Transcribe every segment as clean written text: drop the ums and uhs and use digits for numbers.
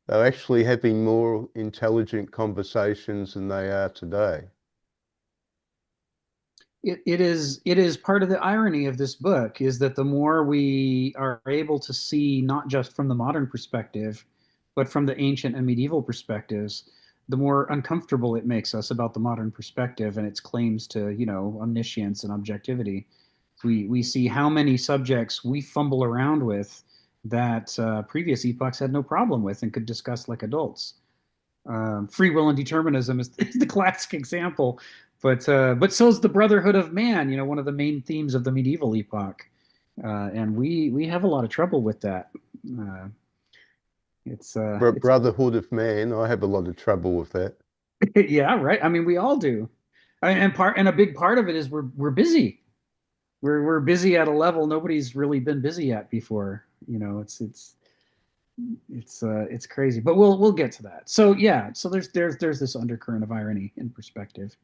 They're actually having more intelligent conversations than they are today. It is part of the irony of this book is that the more we are able to see not just from the modern perspective, but from the ancient and medieval perspectives, the more uncomfortable it makes us about the modern perspective and its claims to, omniscience and objectivity. We see how many subjects we fumble around with that previous epochs had no problem with and could discuss like adults. Free will and determinism is the classic example, but so is the brotherhood of man. One of the main themes of the medieval epoch, and we have a lot of trouble with that. Uh, it's Brotherhood of man, I have a lot of trouble with that. yeah, right. I mean, we all do, and a big part of it is we're busy. We're busy at a level nobody's really been busy at before. It's crazy, but we'll get to that. So yeah, so there's this undercurrent of irony in perspective.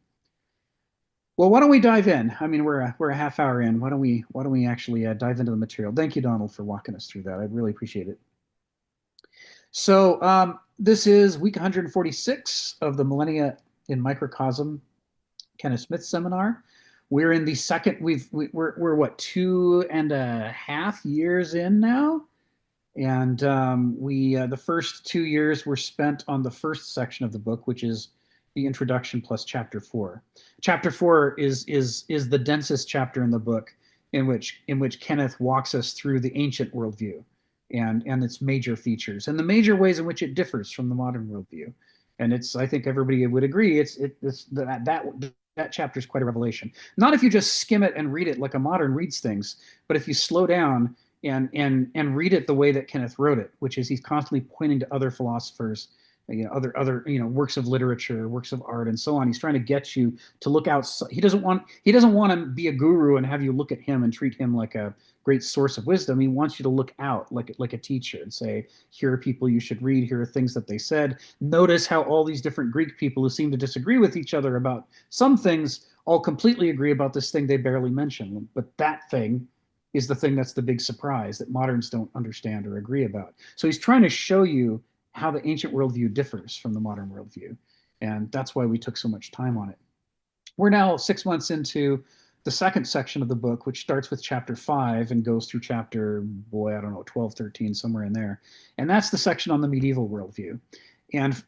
Well, why don't we dive in? I mean, we're a half hour in. Why don't we actually dive into the material? Thank you, Donald, for walking us through that. I really appreciate it. So this is week 146 of the Millennia in Microcosm Kenneth Smith seminar. We're in the second. We're what, 2.5 years in now, and we the first 2 years were spent on the first section of the book, which is the introduction plus chapter four. Chapter four is the densest chapter in the book, in which Kenneth walks us through the ancient worldview and its major features and the major ways in which it differs from the modern worldview. And I think everybody would agree, it's that chapter is quite a revelation. Not if you just skim it and read it like a modern reads things, but if you slow down and read it the way that Kenneth wrote it, which is he's constantly pointing to other philosophers, other works of literature, works of art, and so on. He's trying to get you to look out. He doesn't want to be a guru and have you look at him and treat him like a great source of wisdom. He wants you to look out like a teacher and say, here are people you should read. Here are things that they said. Notice how all these different Greek people who seem to disagree with each other about some things all completely agree about this thing they barely mention. But that thing is the thing that's the big surprise that moderns don't understand or agree about. So he's trying to show you how the ancient worldview differs from the modern worldview. And that's why we took so much time on it. We're now 6 months into the second section of the book, which starts with chapter 5 and goes through chapter, boy, I don't know, 12, 13, somewhere in there. And that's the section on the medieval worldview. And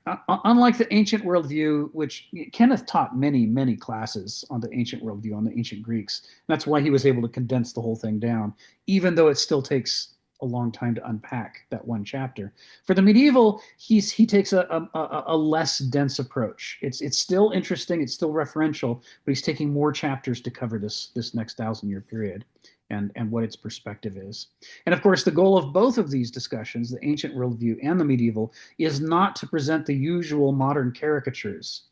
unlike the ancient worldview, which Kenneth taught many, many classes on the ancient worldview, on the ancient Greeks, that's why he was able to condense the whole thing down, even though it still takes a long time to unpack that one chapter. For the medieval, he takes a less dense approach. It's still interesting, it's still referential, but he's taking more chapters to cover this next 1,000 year period and what its perspective is. And of course, the goal of both of these discussions, the ancient worldview and the medieval, is not to present the usual modern caricatures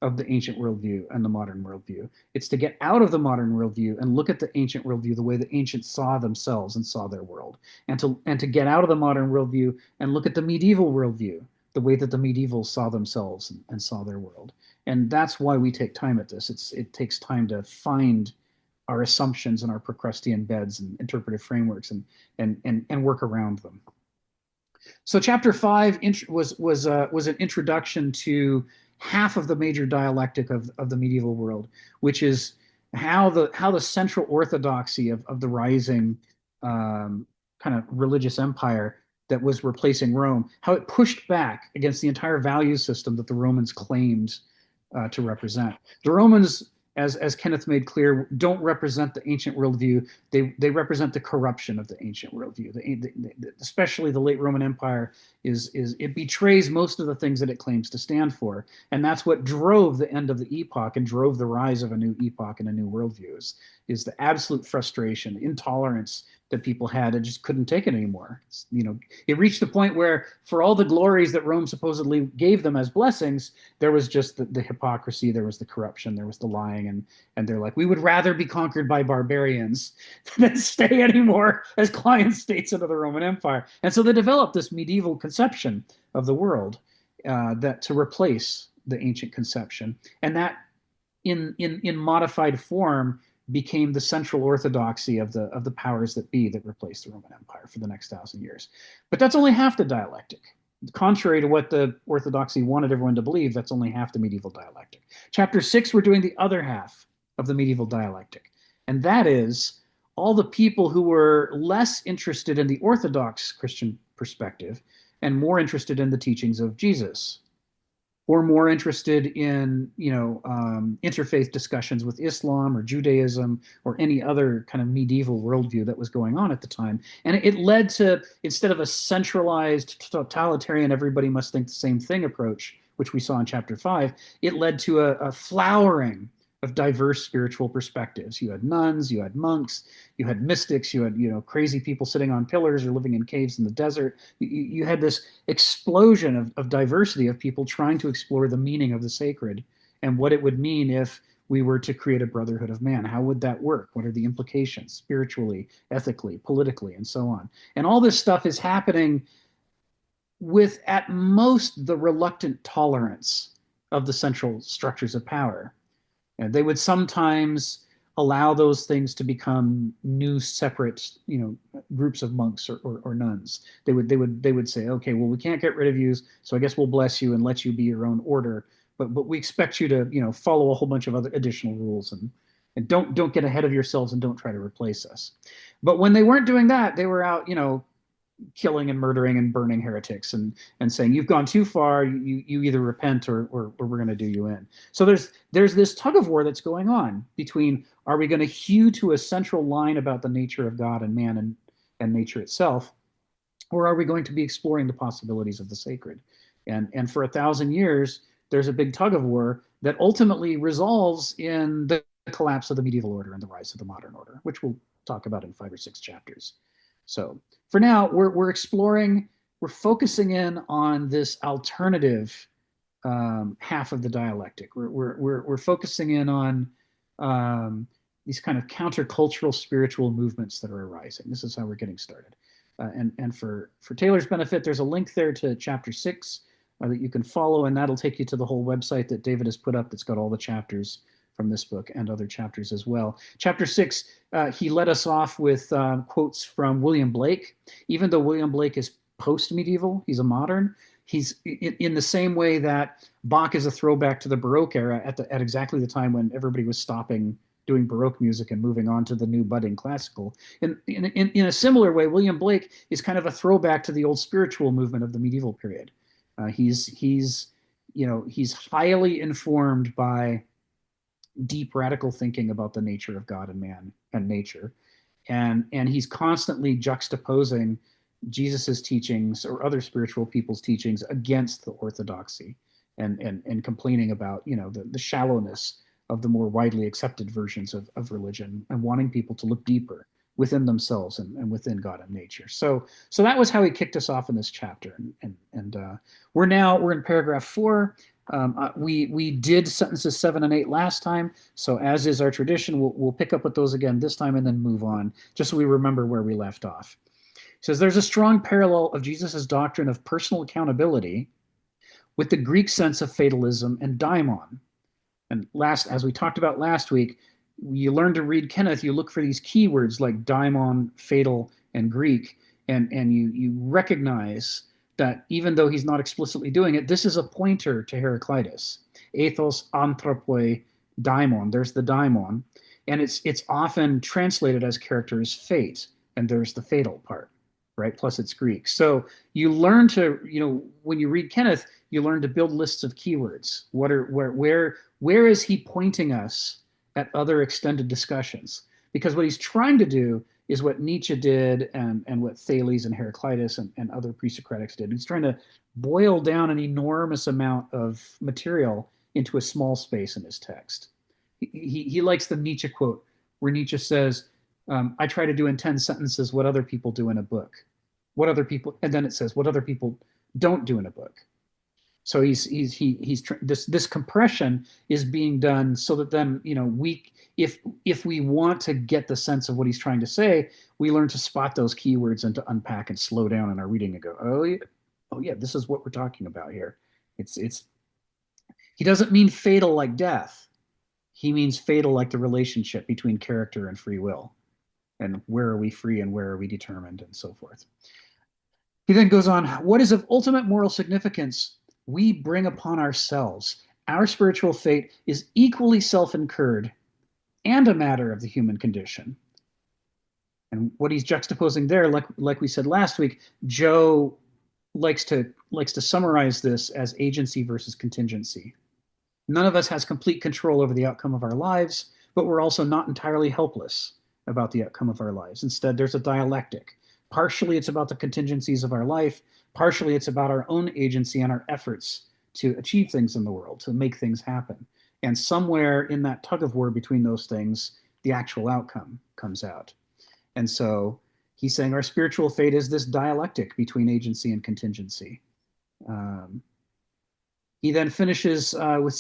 of the ancient worldview and the modern worldview. It's to get out of the modern worldview and look at the ancient worldview the way the ancients saw themselves and saw their world, and to get out of the modern worldview and look at the medieval worldview the way that the medievals saw themselves and saw their world. And that's why we take time at this. It takes time to find our assumptions and our Procrustean beds and interpretive frameworks and work around them. So chapter 5 was an introduction to half of the major dialectic of the medieval world, which is how the central orthodoxy of the rising kind of religious empire that was replacing Rome, how it pushed back against the entire value system that the Romans claimed to represent. The Romans, as Kenneth made clear, don't represent the ancient worldview. They represent the corruption of the ancient worldview. Especially the late Roman Empire is it betrays most of the things that it claims to stand for, and that's what drove the end of the epoch and drove the rise of a new epoch and a new worldview. Is the absolute frustration, intolerance that people had and just couldn't take it anymore. It reached the point where, for all the glories that Rome supposedly gave them as blessings, there was just the hypocrisy, there was the corruption, there was the lying, and they're like, we would rather be conquered by barbarians than stay anymore as client states under the Roman Empire. And so they developed this medieval conception of the world that to replace the ancient conception, and that in modified form became the central orthodoxy of the powers that be that replaced the Roman Empire for the next 1,000 years. But that's only half the dialectic. contrary to what the orthodoxy wanted everyone to believe, that's only half the medieval dialectic. Chapter 6, we're doing the other half of the medieval dialectic, and that is all the people who were less interested in the orthodox Christian perspective and more interested in the teachings of Jesus, or more interested in interfaith discussions with Islam or Judaism or any other kind of medieval worldview that was going on at the time. And it led to, instead of a centralized totalitarian everybody must think the same thing approach, which we saw in chapter 5, it led to a flowering of diverse spiritual perspectives. You had nuns, you had monks, you had mystics, you had crazy people sitting on pillars or living in caves in the desert. You had this explosion of diversity of people trying to explore the meaning of the sacred and what it would mean if we were to create a brotherhood of man. How would that work? What are the implications spiritually, ethically, politically, and so on? And all this stuff is happening with, at most, the reluctant tolerance of the central structures of power. And they would sometimes allow those things to become new, separate, groups of monks or nuns. They would say, okay, well, we can't get rid of you, so I guess we'll bless you and let you be your own order. But we expect you to, follow a whole bunch of other additional rules and don't get ahead of yourselves and don't try to replace us. But when they weren't doing that, they were out, killing and murdering and burning heretics and saying, you've gone too far, you either repent or we're going to do you in. So there's this tug of war that's going on between, are we going to hew to a central line about the nature of God and man and nature itself, or are we going to be exploring the possibilities of the sacred? And for 1,000 years, there's a big tug of war that ultimately resolves in the collapse of the medieval order and the rise of the modern order, which we'll talk about in 5 or 6 chapters. So for now, we're exploring, we're focusing in on this alternative half of the dialectic. We're focusing in on these kind of countercultural spiritual movements that are arising. This is how we're getting started. And for Taylor's benefit, there's a link there to chapter 6 that you can follow, and that'll take you to the whole website that David has put up that's got all the chapters from this book and other chapters as well. Chapter 6, he led us off with quotes from William Blake. Even though William Blake is post-medieval, he's a modern, he's in the same way that Bach is a throwback to the Baroque era at exactly the time when everybody was stopping doing Baroque music and moving on to the new budding classical. In a similar way, William Blake is kind of a throwback to the old spiritual movement of the medieval period. He's highly informed by deep radical thinking about the nature of God and man and nature, and he's constantly juxtaposing Jesus's teachings or other spiritual people's teachings against the orthodoxy, and complaining about the shallowness of the more widely accepted versions of religion, and wanting people to look deeper within themselves and within God and nature. So that was how he kicked us off in this chapter, and we're in paragraph 4. We did sentences 7 and 8 last time, so as is our tradition, we'll pick up with those again this time and then move on, just so we remember where we left off. It says, there's a strong parallel of Jesus's doctrine of personal accountability with the Greek sense of fatalism and daimon. And as we talked about last week, you learn to read Kenneth, you look for these keywords like daimon, fatal, and Greek, and you recognize that even though he's not explicitly doing it, this is a pointer to Heraclitus. Ethos, anthropoi, daimon. There's the daimon, and it's often translated as character as fate, and there's the fatal part, right? Plus it's Greek. So you learn to, when you read Kenneth, you learn to build lists of keywords. Where is he pointing us at other extended discussions? Because what he's trying to do is what Nietzsche did and what Thales and Heraclitus and other pre-Socratics did. He's trying to boil down an enormous amount of material into a small space in his text. He likes the Nietzsche quote where Nietzsche says, I try to do in 10 sentences what other people do in a book. And then it says what other people don't do in a book. So this compression is being done so that then if we want to get the sense of what he's trying to say, we learn to spot those keywords and to unpack and slow down in our reading and go, oh yeah, this is what we're talking about here. He doesn't mean fatal like death. He means fatal like the relationship between character and free will, and where are we free and where are we determined and so forth. He then goes on, what is of ultimate moral significance we bring upon ourselves. Our spiritual fate is equally self-incurred and a matter of the human condition. And what he's juxtaposing there, like we said last week, Joe likes to summarize this as agency versus contingency. None of us has complete control over the outcome of our lives, but we're also not entirely helpless about the outcome of our lives. Instead, there's a dialectic. Partially, it's about the contingencies of our life. Partially, it's about our own agency and our efforts to achieve things in the world, to make things happen. And somewhere in that tug of war between those things, the actual outcome comes out. And so he's saying our spiritual fate is this dialectic between agency and contingency. He then finishes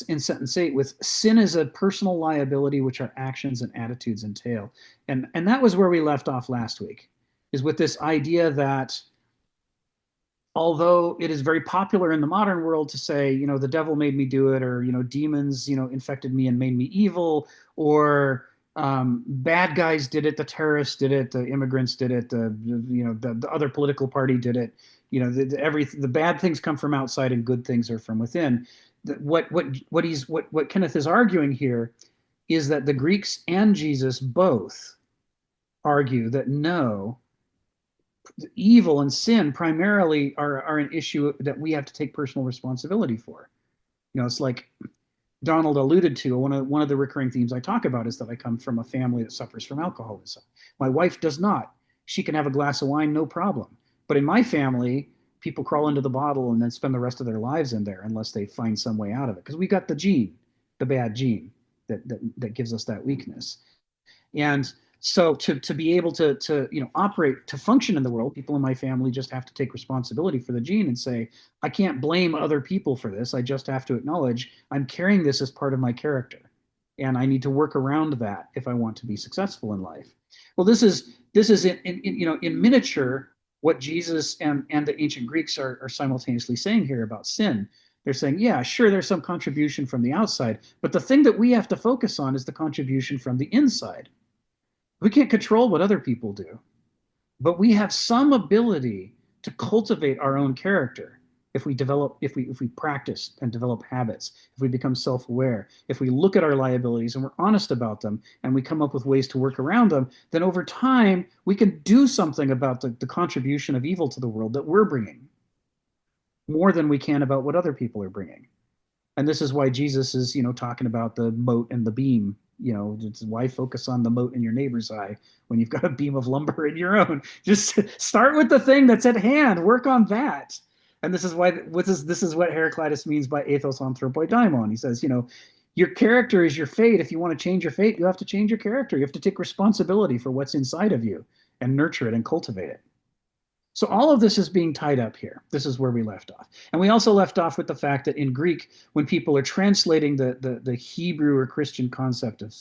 in sentence 8 with sin is a personal liability which our actions and attitudes entail. And that was where we left off last week, is with this idea that although it is very popular in the modern world to say, the devil made me do it, or, demons, infected me and made me evil, or bad guys did it, the terrorists did it, the immigrants did it, the other political party did it. The bad things come from outside and good things are from within. What Kenneth is arguing here is that the Greeks and Jesus both argue that no, evil and sin primarily are an issue that we have to take personal responsibility for. It's like Donald alluded to, one of the recurring themes I talk about is that I come from a family that suffers from alcoholism. My wife does not. She can have a glass of wine, no problem. But in my family, people crawl into the bottle and then spend the rest of their lives in there unless they find some way out of it. Because we got the gene, the bad gene that gives us that weakness. And so to be able to operate, to function in the world, people in my family just have to take responsibility for the gene and say, I can't blame other people for this. I just have to acknowledge I'm carrying this as part of my character. And I need to work around that if I want to be successful in life. Well, this is in miniature what Jesus and the ancient Greeks are simultaneously saying here about sin. They're saying, yeah, sure, there's some contribution from the outside, but the thing that we have to focus on is the contribution from the inside. We can't control what other people do, but we have some ability to cultivate our own character if we practice and develop habits, if we become self-aware, if we look at our liabilities and we're honest about them and we come up with ways to work around them, then over time we can do something about the contribution of evil to the world that we're bringing more than we can about what other people are bringing. And this is why Jesus is, talking about the mote and the beam. Why focus on the mote in your neighbor's eye when you've got a beam of lumber in your own? Just start with the thing that's at hand. Work on that. And this is what Heraclitus means by ethos anthropoi daimon. He says, your character is your fate. If you want to change your fate, you have to change your character. You have to take responsibility for what's inside of you and nurture it and cultivate it. So all of this is being tied up here. This is where we left off. And we also left off with the fact that in Greek, when people are translating the Hebrew or Christian concept of,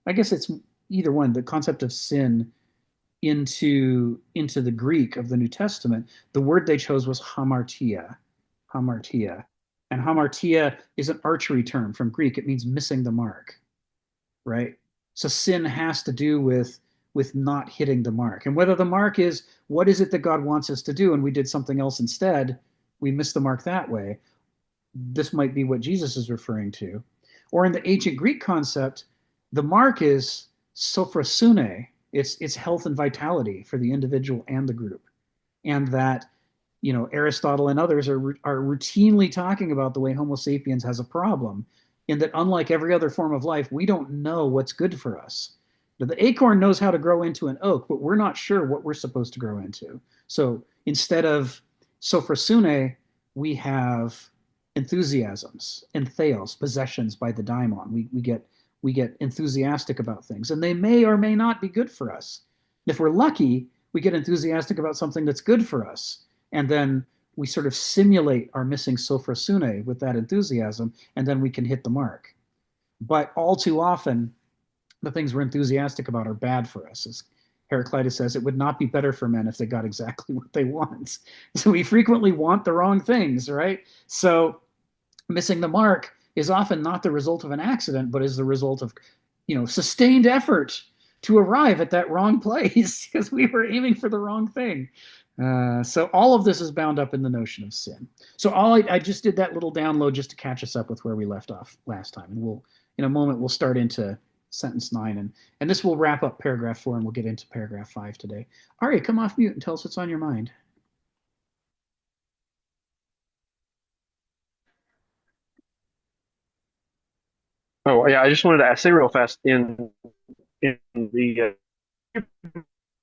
I guess it's either one, the concept of sin into the Greek of the New Testament, the word they chose was hamartia. Hamartia. And hamartia is an archery term from Greek. It means missing the mark, right? So sin has to do with not hitting the mark. And whether the mark is, what is it that God wants us to do, and we did something else instead, we missed the mark that way. This might be what Jesus is referring to. Or in the ancient Greek concept, the mark is sophrosune. It's health and vitality for the individual and the group. And that, Aristotle and others are routinely talking about the way Homo sapiens has a problem, in that unlike every other form of life, we don't know what's good for us. The acorn knows how to grow into an oak, but we're not sure what we're supposed to grow into. So instead of sophrosune, we have enthusiasms, entheos, possessions by the daimon. We get enthusiastic about things, and they may or may not be good for us. If we're lucky, we get enthusiastic about something that's good for us, and then we sort of simulate our missing sophrosune with that enthusiasm, and then we can hit the mark. But all too often, the things we're enthusiastic about are bad for us. As Heraclitus says, it would not be better for men if they got exactly what they want. So we frequently want the wrong things, right? So missing the mark is often not the result of an accident, but is the result of, sustained effort to arrive at that wrong place because we were aiming for the wrong thing. So all of this is bound up in the notion of sin. So I just did that little download just to catch us up with where we left off last time. And we'll, in a moment, we'll start into sentence 9, and this will wrap up paragraph 4, and we'll get into paragraph 5 today. Ari, come off mute and tell us what's on your mind. Oh yeah, I just wanted to say real fast in the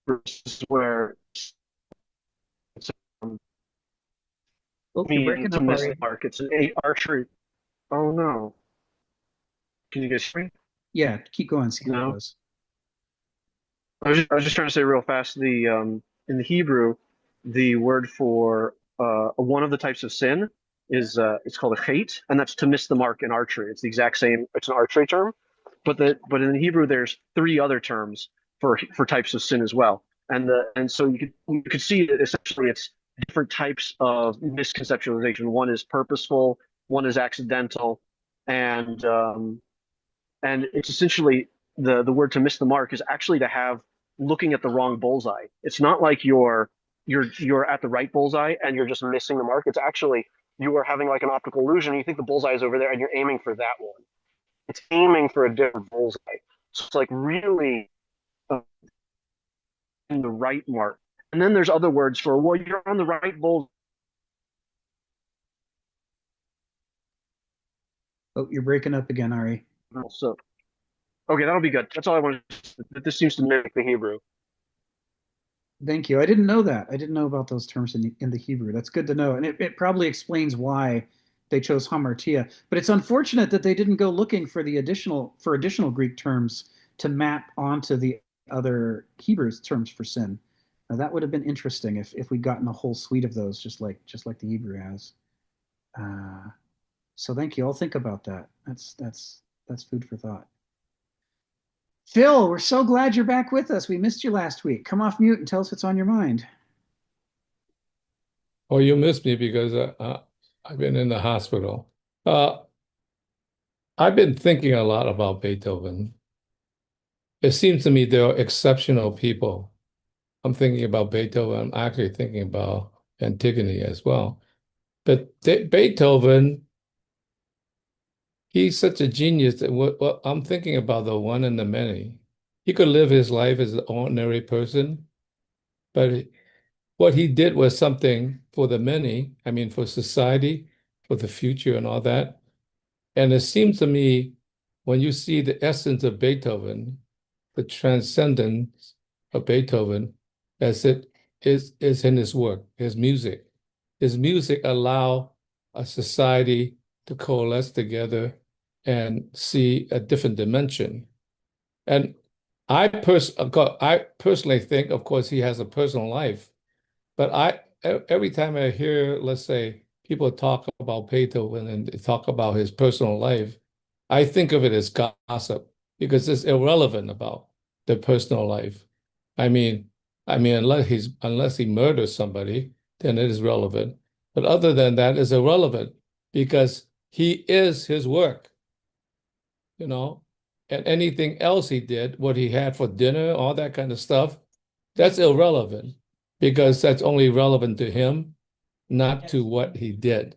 verses where it's Oh, you're mean breaking to up, miss the Ari. mark. It's an eight archery. Oh no, can you guys hear me? Yeah, keep going, see how it No, goes. I was just trying to say real fast. The in the Hebrew, the word for one of the types of sin is it's called a chait, and that's to miss the mark in archery. It's the exact same. It's an archery term, but in the Hebrew there's three other terms for types of sin as well. And so you could see that essentially it's different types of misconceptualization. One is purposeful, one is accidental, and and it's essentially the word to miss the mark is actually to have looking at the wrong bullseye. It's not like you're at the right bullseye and you're just missing the mark. It's actually you are having like an optical illusion. You think the bullseye is over there and you're aiming for that one. It's aiming for a different bullseye. So it's like really in the right mark. And then there's other words for, well, you're on the right bullseye. Oh, you're breaking up again, Ari. So okay, that'll be good. That's all I wanted. This seems to mimic the Hebrew. Thank you. I didn't know that. I didn't know about those terms in the Hebrew. That's good to know. And it probably explains why they chose hamartia. But it's unfortunate that they didn't go looking for additional Greek terms to map onto the other Hebrew terms for sin. That would have been interesting if we'd gotten a whole suite of those, just like the Hebrew has. Uh, so thank you. I'll think about that. That's food for thought. Phil, we're so glad you're back with us. We missed you last week. Come off mute and tell us what's on your mind. Oh, you missed me because I've been in the hospital. Uh, I've been thinking a lot about Beethoven. It seems to me there are exceptional people. I'm thinking about Beethoven. I'm actually thinking about Antigone as well. But Beethoven, he's such a genius that what I'm thinking about the one and the many. He could live his life as an ordinary person, but what he did was something for the many, I mean, for society, for the future and all that. And it seems to me, when you see the essence of Beethoven, the transcendence of Beethoven, as it is in his work, his music. His music allow a society to coalesce together and see a different dimension. And I personally think, of course, he has a personal life, but every time I hear, let's say, people talk about Beethoven and they talk about his personal life, I think of it as gossip because it's irrelevant about their personal life. I mean, unless he murders somebody, then it is relevant. But other than that, it's irrelevant because he is his work, you know, and anything else he did, what he had for dinner, all that kind of stuff, that's irrelevant because that's only relevant to him, not to what he did.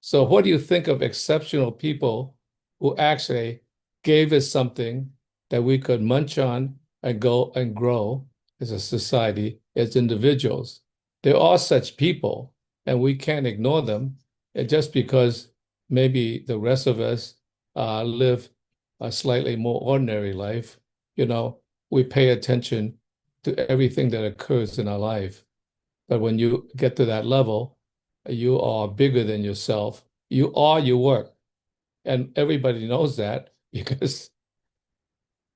So what do you think of exceptional people who actually gave us something that we could munch on and go and grow as a society, as individuals? There are such people, and we can't ignore them. And just because maybe the rest of us live a slightly more ordinary life, we pay attention to everything that occurs in our life. But when you get to that level, you are bigger than yourself. You are your work. And everybody knows that because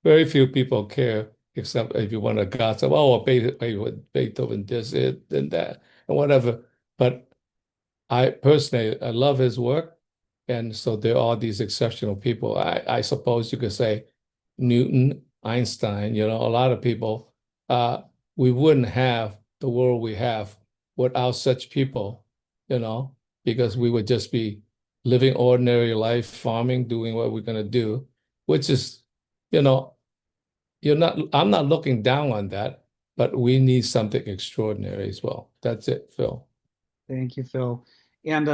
very few people care, except if you want to gossip, oh, Beethoven this, it, and that, and whatever. But I love his work. And so there are these exceptional people. I suppose you could say Newton, Einstein, a lot of people. We wouldn't have the world we have without such people, you know, because we would just be living ordinary life, farming, doing what we're going to do, which is, you know, I'm not looking down on that. but we need something extraordinary as well. That's it, Phil. Thank you, Phil. And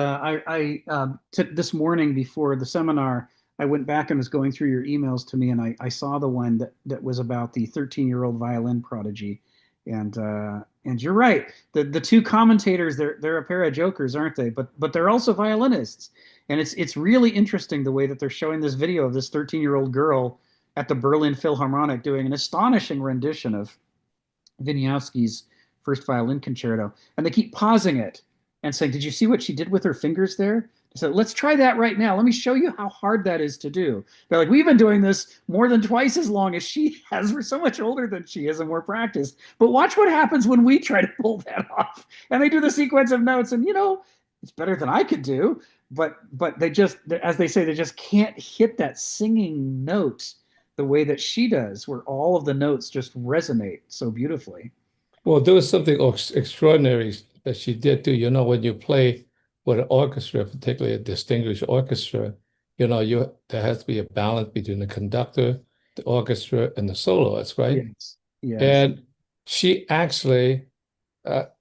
this morning before the seminar, I went back and was going through your emails to me, and I saw the one that was about the 13-year-old violin prodigy. And you're right. The two commentators, they're a pair of jokers, aren't they? But they're also violinists. And it's really interesting the way that they're showing this video of this 13-year-old girl at the Berlin Philharmonic doing an astonishing rendition of Wieniawski's first violin concerto. And they keep pausing it and saying, "Did you see what she did with her fingers there?" So let's try that right now. Let me show you how hard that is to do. They're like, "We've been doing this more than twice as long as she has. We're so much older than she is and more practiced. But watch what happens when we try to pull that off." And they do the sequence of notes, and it's better than I could do. But they just, as they say, they just can't hit that singing note the way that she does, where all of the notes just resonate so beautifully. Well, there was something extraordinary that she did too. When you play with an orchestra, particularly a distinguished orchestra, there has to be a balance between the conductor, the orchestra, and the soloist, right? Yes. Yes. And she actually,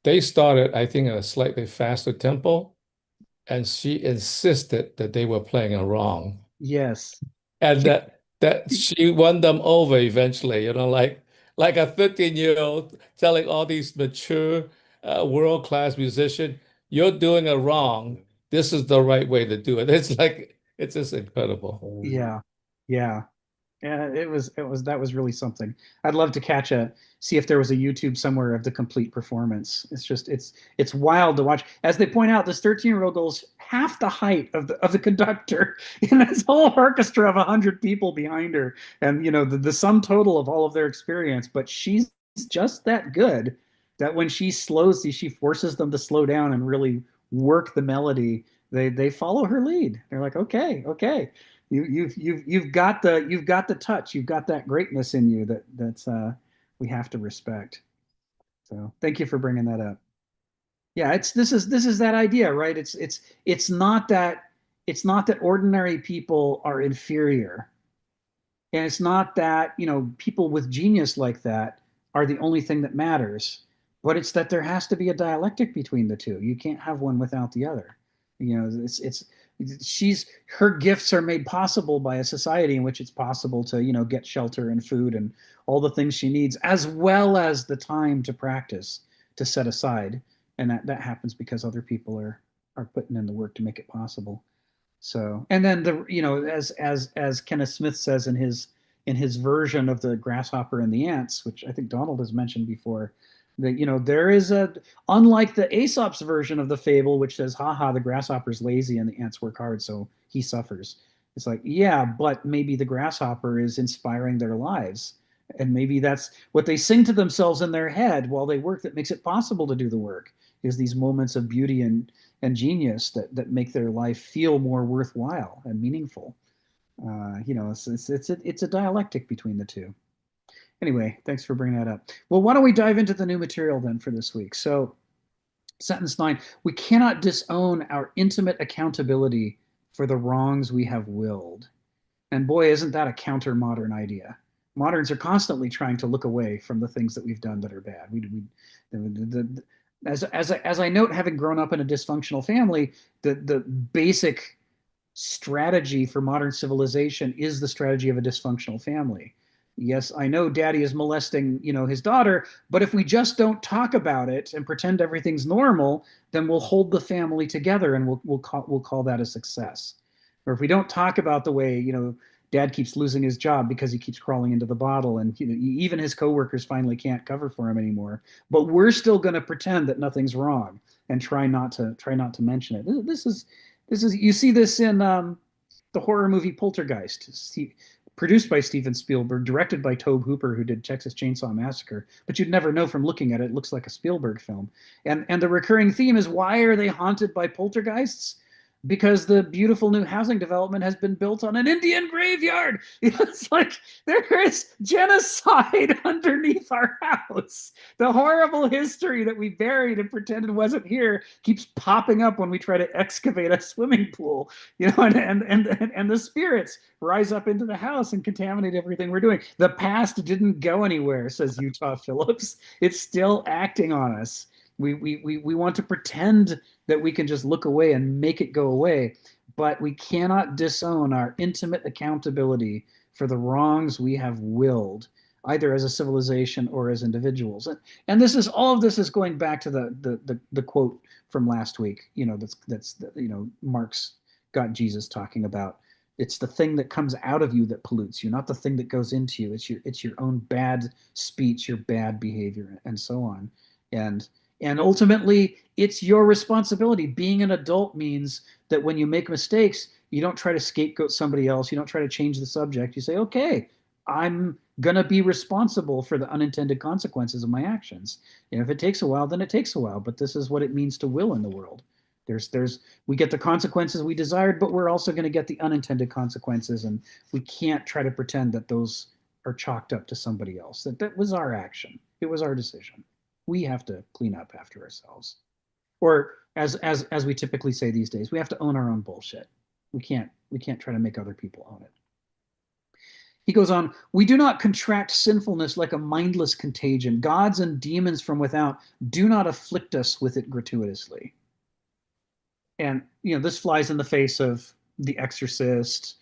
they started, I think, at a slightly faster tempo, and she insisted that they were playing it wrong. Yes. And that she won them over eventually, like a 13-year-old telling all these mature, world-class musician, "You're doing it wrong. This is the right way to do it." It's just incredible. Yeah. Yeah. Yeah, that was really something. I'd love to see if there was a YouTube somewhere of the complete performance. It's wild to watch. As they point out, this 13-year-old girl's half the height of the conductor in this whole orchestra of 100 people behind her, and the sum total of all of their experience. But she's just that good that when she forces them to slow down and really work the melody. They follow her lead. They're like, okay. You've got the touch, you've got that greatness in you that's we have to respect. So thank you for bringing that up. Yeah, this is that idea, right? It's not that ordinary people are inferior, and it's not that people with genius like that are the only thing that matters, but it's that there has to be a dialectic between the two. You can't have one without the other. Her gifts are made possible by a society in which it's possible to get shelter and food and all the things she needs, as well as the time to practice, to set aside, and that happens because other people are putting in the work to make it possible. So, and then as Kenneth Smith says in his version of the grasshopper and the ants, which I think Donald has mentioned before, that there is unlike the Aesop's version of the fable, which says, haha, the grasshopper's lazy and the ants work hard, so he suffers. It's like, yeah, but maybe the grasshopper is inspiring their lives, and maybe that's what they sing to themselves in their head while they work that makes it possible to do the work, is these moments of beauty and genius that make their life feel more worthwhile and meaningful. It's a dialectic between the two. Anyway, thanks for bringing that up. Well, why don't we dive into the new material then for this week? So, sentence 9, we cannot disown our intimate accountability for the wrongs we have willed. And boy, isn't that a counter-modern idea. Moderns are constantly trying to look away from the things that we've done that are bad. As I note, having grown up in a dysfunctional family, the basic strategy for modern civilization is the strategy of a dysfunctional family. Yes, I know daddy is molesting, his daughter, but if we just don't talk about it and pretend everything's normal, then we'll hold the family together and we'll call that a success. Or if we don't talk about the way, dad keeps losing his job because he keeps crawling into the bottle, and even his coworkers finally can't cover for him anymore, but we're still going to pretend that nothing's wrong and try not to mention it. This is you see this in the horror movie Poltergeist. Produced by Steven Spielberg, directed by Tobe Hooper, who did Texas Chainsaw Massacre, but you'd never know from looking at it. It looks like a Spielberg film. And the recurring theme is, why are they haunted by poltergeists? because the beautiful new housing development has been built on an Indian graveyard. It's like there is genocide underneath our house. The horrible history that we buried and pretended wasn't here keeps popping up when we try to excavate a swimming pool, and the spirits rise up into the house and contaminate everything we're doing. The past didn't go anywhere, says Utah Phillips. It's still acting on us. We want to pretend that we can just look away and make it go away, but we cannot disown our intimate accountability for the wrongs we have willed, either as a civilization or as individuals. And this is, all of this is going back to the quote from last week. That's Mark's got Jesus talking about, it's the thing that comes out of you that pollutes you, not the thing that goes into you. It's your own bad speech, your bad behavior, and so on. And ultimately, it's your responsibility. Being an adult means that when you make mistakes, you don't try to scapegoat somebody else. You don't try to change the subject. You say, okay, I'm going to be responsible for the unintended consequences of my actions. And if it takes a while, then it takes a while. But this is what it means to will in the world. We get the consequences we desired, but we're also going to get the unintended consequences. And we can't try to pretend that those are chalked up to somebody else. That was our action. It was our decision. We have to clean up after ourselves. Or as we typically say these days, we have to own our own bullshit. We can't try to make other people own it. He goes on, we do not contract sinfulness like a mindless contagion. Gods and demons from without do not afflict us with it gratuitously. And this flies in the face of The Exorcist,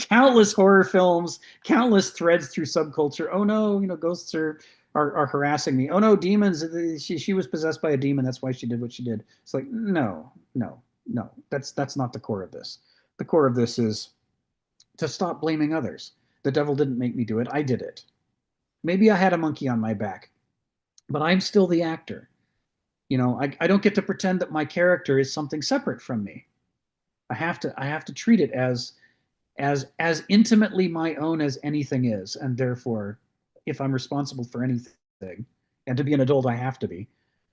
countless horror films, countless threads through subculture. Oh no, ghosts are harassing me. Oh no, demons. She was possessed by a demon. That's why she did what she did. It's like, no. That's not the core of this. The core of this is to stop blaming others. The devil didn't make me do it. I did it. Maybe I had a monkey on my back, but I'm still the actor. I don't get to pretend that my character is something separate from me. I have to treat it as intimately my own as anything is, and therefore, if I'm responsible for anything, and to be an adult I have to be,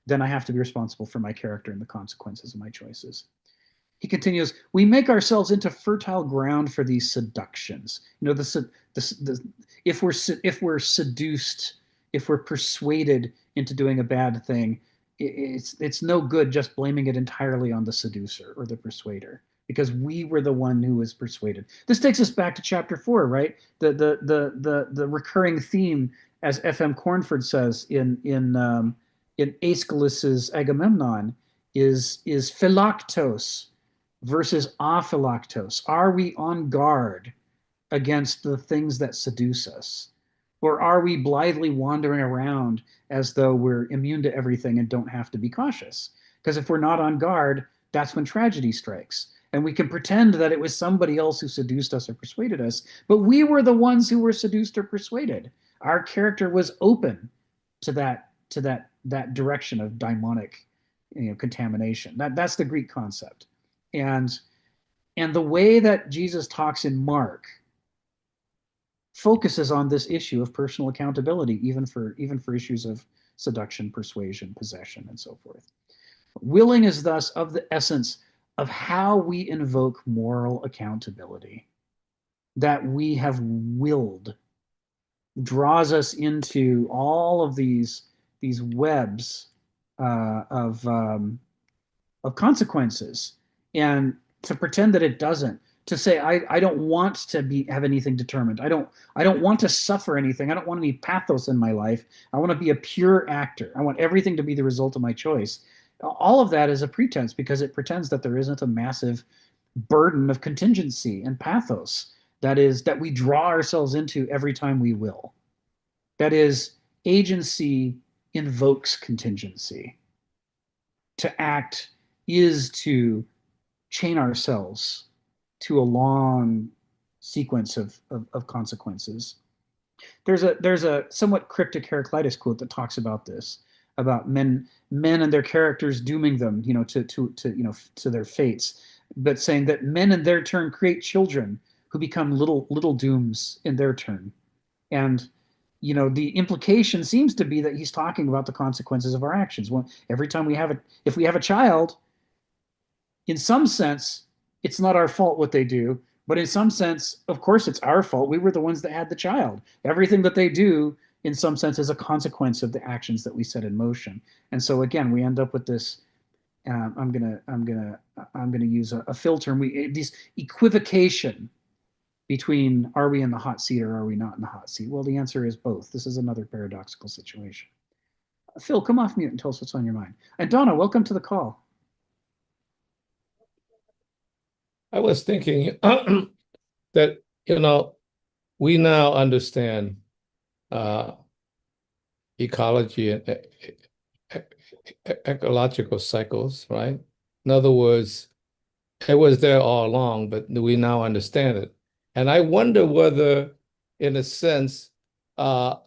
then I have to be responsible for my character and the consequences of my choices. He continues, we make ourselves into fertile ground for these seductions. If we're seduced, if we're persuaded into doing a bad thing, it's no good just blaming it entirely on the seducer or the persuader, because we were the one who was persuaded. This takes us back to chapter 4, right? The recurring theme, as F.M. Cornford says in Aeschylus's Agamemnon, is philaktos versus aphilaktos. Are we on guard against the things that seduce us? Or are we blithely wandering around as though we're immune to everything and don't have to be cautious? Because if we're not on guard, that's when tragedy strikes. And we can pretend that it was somebody else who seduced us or persuaded us, but we were the ones who were seduced or persuaded. Our character was open to that direction of daimonic contamination. That's the Greek concept. And the way that Jesus talks in Mark focuses on this issue of personal accountability, even for issues of seduction, persuasion, possession, and so forth. Willing is thus of the essence of how we invoke moral accountability. That we have willed draws us into all of these webs of consequences, and to pretend that it doesn't. To say I don't want to have anything determined. I don't want to suffer anything. I don't want any pathos in my life. I want to be a pure actor. I want everything to be the result of my choice. All of that is a pretense, because it pretends that there isn't a massive burden of contingency and pathos that we draw ourselves into every time we will. That is, agency invokes contingency. To act is to chain ourselves to a long sequence of consequences. There's a somewhat cryptic Heraclitus quote that talks about this, about men and their characters dooming them, to their fates, but saying that men in their turn create children who become little dooms in their turn. And the implication seems to be that he's talking about the consequences of our actions. Every time if we have a child, in some sense, it's not our fault what they do, but in some sense, of course, it's our fault. We were the ones that had the child. Everything that they do, in some sense, is a consequence of the actions that we set in motion. And so again, we end up with this. I'm gonna use a filter. These equivocation between are we in the hot seat or are we not in the hot seat? Well, the answer is both. This is another paradoxical situation. Phil, come off mute and tell us what's on your mind. And Donna, welcome to the call. I was thinking that, we now understand ecology and ecological cycles, right? In other words, it was there all along, but we now understand it. And I wonder whether, in a sense, our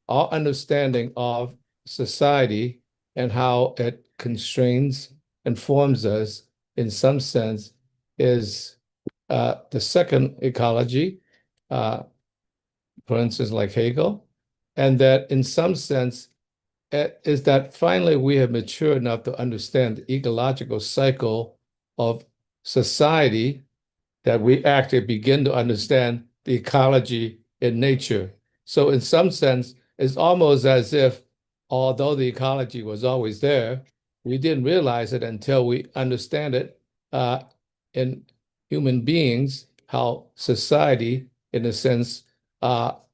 understanding of society and how it constrains and forms us, in some sense, is the second ecology, for instance, like Hegel, and that in some sense, is that finally we have matured enough to understand the ecological cycle of society, that we actually begin to understand the ecology in nature. So in some sense, it's almost as if, although the ecology was always there, we didn't realize it until we understand it in human beings, how society, in a sense,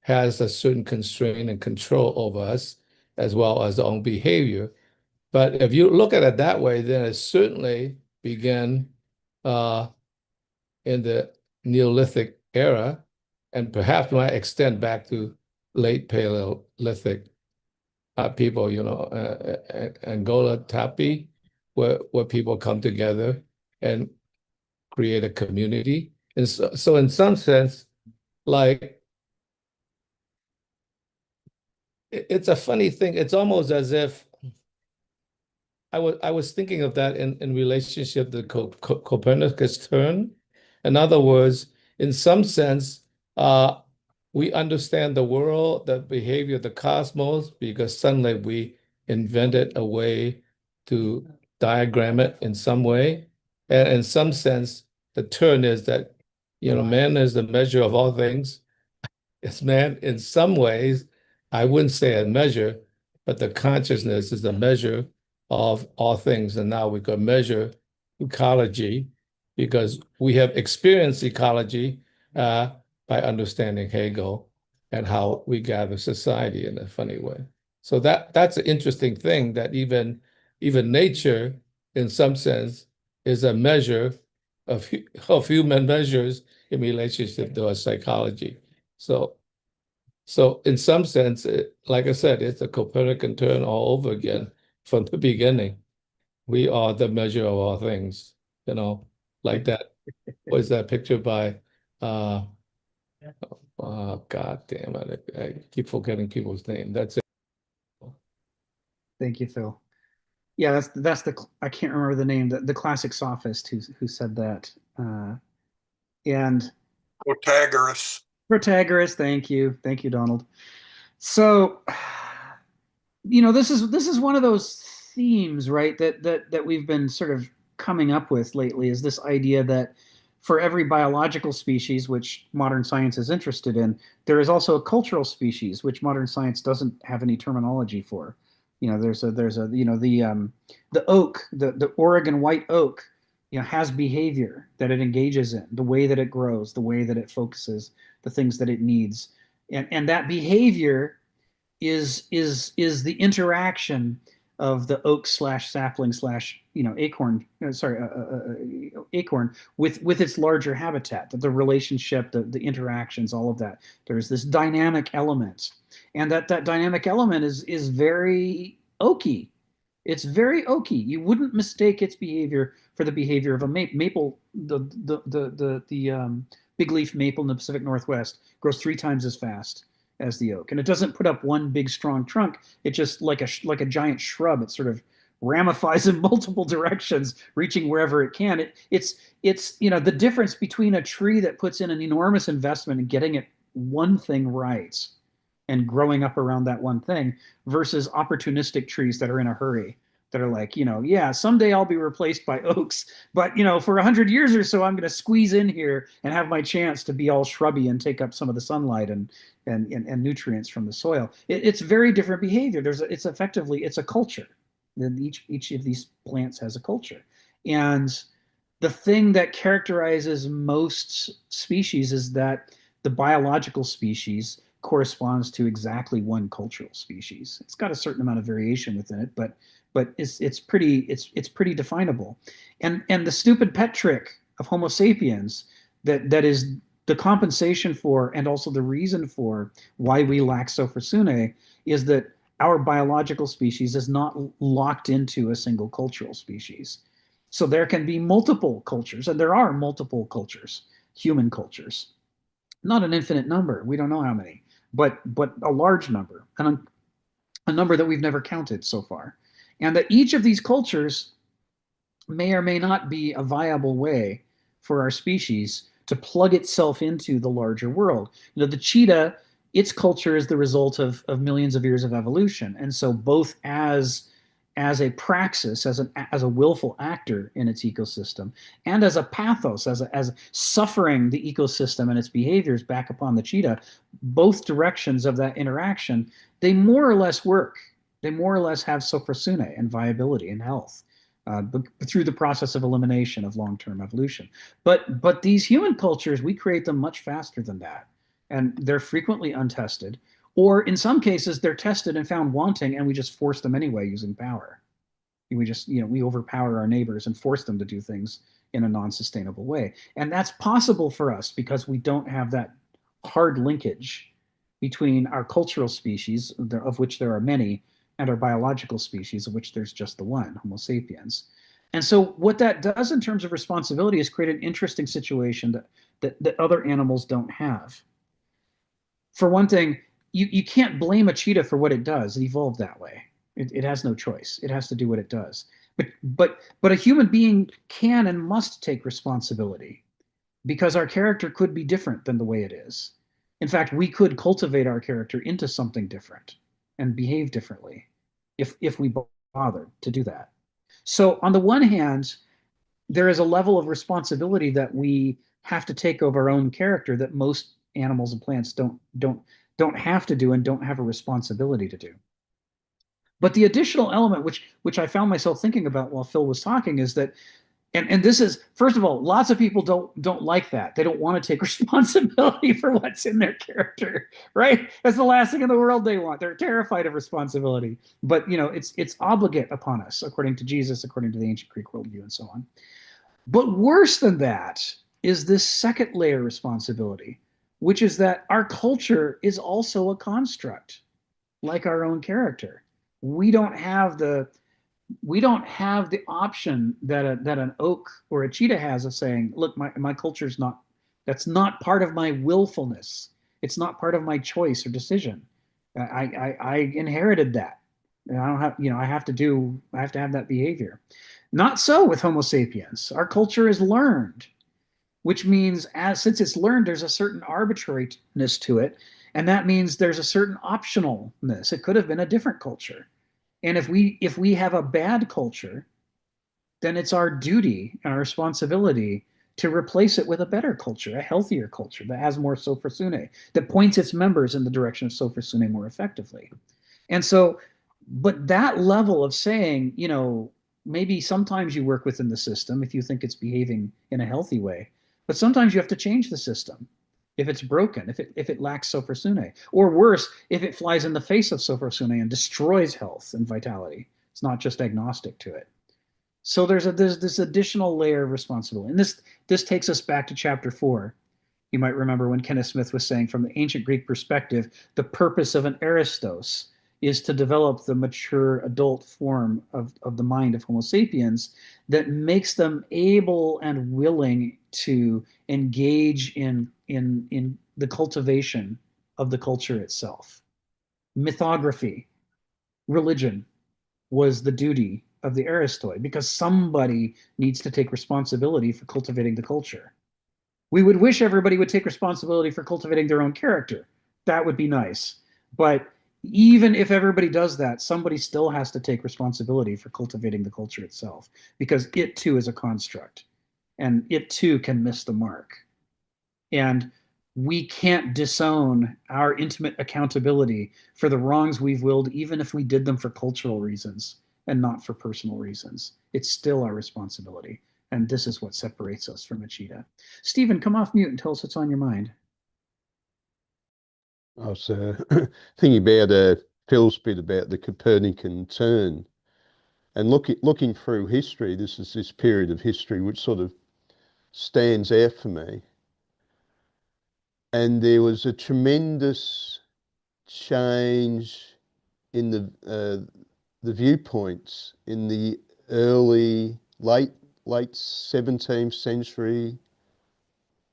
has a certain constraint and control over us, as well as our own behavior. But if you look at it that way, then it certainly began in the Neolithic era, and perhaps might extend back to late Paleolithic people, Angola, Tapi, where people come together and create a community. And so in some sense, like, it's a funny thing. It's almost as if I was thinking of that in relationship to Copernicus' turn. In other words, in some sense, we understand the world, the behavior of the cosmos, because suddenly we invented a way to diagram it in some way. And in some sense, the turn is that, man is the measure of all things. It's man in some ways, I wouldn't say a measure, but the consciousness is the measure of all things. And now we can measure ecology because we have experienced ecology by understanding Hegel and how we gather society in a funny way. So that's an interesting thing, that even nature, in some sense, is a measure of human measures in relationship to our psychology. So in some sense, like I said, it's a Copernican turn all over again from the beginning. We are the measure of all things, like that. What is that picture by, God damn it, I keep forgetting people's name. That's it. Thank you, Phil. Yeah, that's I can't remember the name, the classic sophist who said that. And Protagoras, thank you, Donald. So, this is one of those themes, right? That we've been sort of coming up with lately, is this idea that for every biological species, which modern science is interested in, there is also a cultural species, which modern science doesn't have any terminology for. There's the oak, the Oregon white oak, has behavior that it engages in, the way that it grows, the way that it focuses, the things that it needs, and that behavior is the interaction of the oak slash sapling slash acorn acorn with its larger habitat, the relationship, the interactions, all of that. There's this dynamic element, and that dynamic element is very oaky. It's very oaky. You wouldn't mistake its behavior for the behavior of a maple. The big leaf maple in the Pacific Northwest grows 3 times as fast as the oak, and it doesn't put up one big strong trunk. It just, like a giant shrub, it sort of ramifies in multiple directions, reaching wherever it can. It's the difference between a tree that puts in an enormous investment in getting it one thing right and growing up around that one thing versus opportunistic trees that are in a hurry that are like, yeah, someday I'll be replaced by oaks, but for 100 years or so, I'm going to squeeze in here and have my chance to be all shrubby and take up some of the sunlight and nutrients from the soil. It's very different behavior. It's a culture. Then each of these plants has a culture, and the thing that characterizes most species is that the biological species corresponds to exactly one cultural species. It's got a certain amount of variation within it, but it's pretty definable. And the stupid pet trick of Homo sapiens that is the compensation for and also the reason for why we lack Sophrosune is that our biological species is not locked into a single cultural species. So there can be multiple cultures, and there are multiple cultures, human cultures. Not an infinite number. We don't know how many, but a large number, and a number that we've never counted so far. And that each of these cultures may or may not be a viable way for our species to plug itself into the larger world. The cheetah, its culture is the result of millions of years of evolution. And so both as a praxis, as a willful actor in its ecosystem, and as a pathos, as suffering the ecosystem and its behaviors back upon the cheetah, both directions of that interaction, they more or less work. They more or less have Sophrosune and viability and health through the process of elimination of long-term evolution. But these human cultures, we create them much faster than that. And they're frequently untested. Or in some cases, they're tested and found wanting, and we just force them anyway using power. We overpower our neighbors and force them to do things in a non-sustainable way. And that's possible for us because we don't have that hard linkage between our cultural species, of which there are many, and our biological species, of which there's just the one, Homo sapiens. And so what that does in terms of responsibility is create an interesting situation that other animals don't have. For one thing, you can't blame a cheetah for what it does. It evolved that way. It has no choice. It has to do what it does. But a human being can and must take responsibility because our character could be different than the way it is. In fact, we could cultivate our character into something different and behave differently if we bothered to do that. So on the one hand, there is a level of responsibility that we have to take of our own character that most animals and plants don't have to do and don't have a responsibility to do. But the additional element, which I found myself thinking about while Phil was talking, is that, and this is, first of all, lots of people don't like that. They don't want to take responsibility for what's in their character, right? That's the last thing in the world they want. They're terrified of responsibility. But it's obligate upon us, according to Jesus, according to the ancient Greek worldview, and so on. But worse than that is this second layer responsibility, which is that our culture is also a construct, like our own character. We don't have the option that an oak or a cheetah has of saying, look, my culture's that's not part of my willfulness. It's not part of my choice or decision. I inherited that. And I don't have, I have to have that behavior. Not so with Homo sapiens. Our culture is learned, which means since it's learned, there's a certain arbitrariness to it. And that means there's a certain optionalness. It could have been a different culture. And if we have a bad culture, then it's our duty and our responsibility to replace it with a better culture, a healthier culture that has more Sophrosune, that points its members in the direction of Sophrosune more effectively. And so, but that level of saying, maybe sometimes you work within the system if you think it's behaving in a healthy way, but sometimes you have to change the system if it's broken, if it lacks Sophrosune, or worse, if it flies in the face of Sophrosune and destroys health and vitality. It's not just agnostic to it. So there's this additional layer of responsibility. And this takes us back to chapter 4. You might remember when Kenneth Smith was saying, from the ancient Greek perspective, the purpose of an aristos is to develop the mature adult form of the mind of Homo sapiens that makes them able and willing to engage in the cultivation of the culture itself. Mythography, religion was the duty of the aristoi because somebody needs to take responsibility for cultivating the culture. We would wish everybody would take responsibility for cultivating their own character. That would be nice. But even if everybody does that, somebody still has to take responsibility for cultivating the culture itself, because it too is a construct and it too can miss the mark. And we can't disown our intimate accountability for the wrongs we've willed, even if we did them for cultural reasons and not for personal reasons. It's still our responsibility. And this is what separates us from Achita. Stephen, come off mute and tell us what's on your mind. I was thinking about Phil's bit about the Copernican turn, and looking through history. This period of history which sort of stands out for me. And there was a tremendous change in the viewpoints in the late 17th century,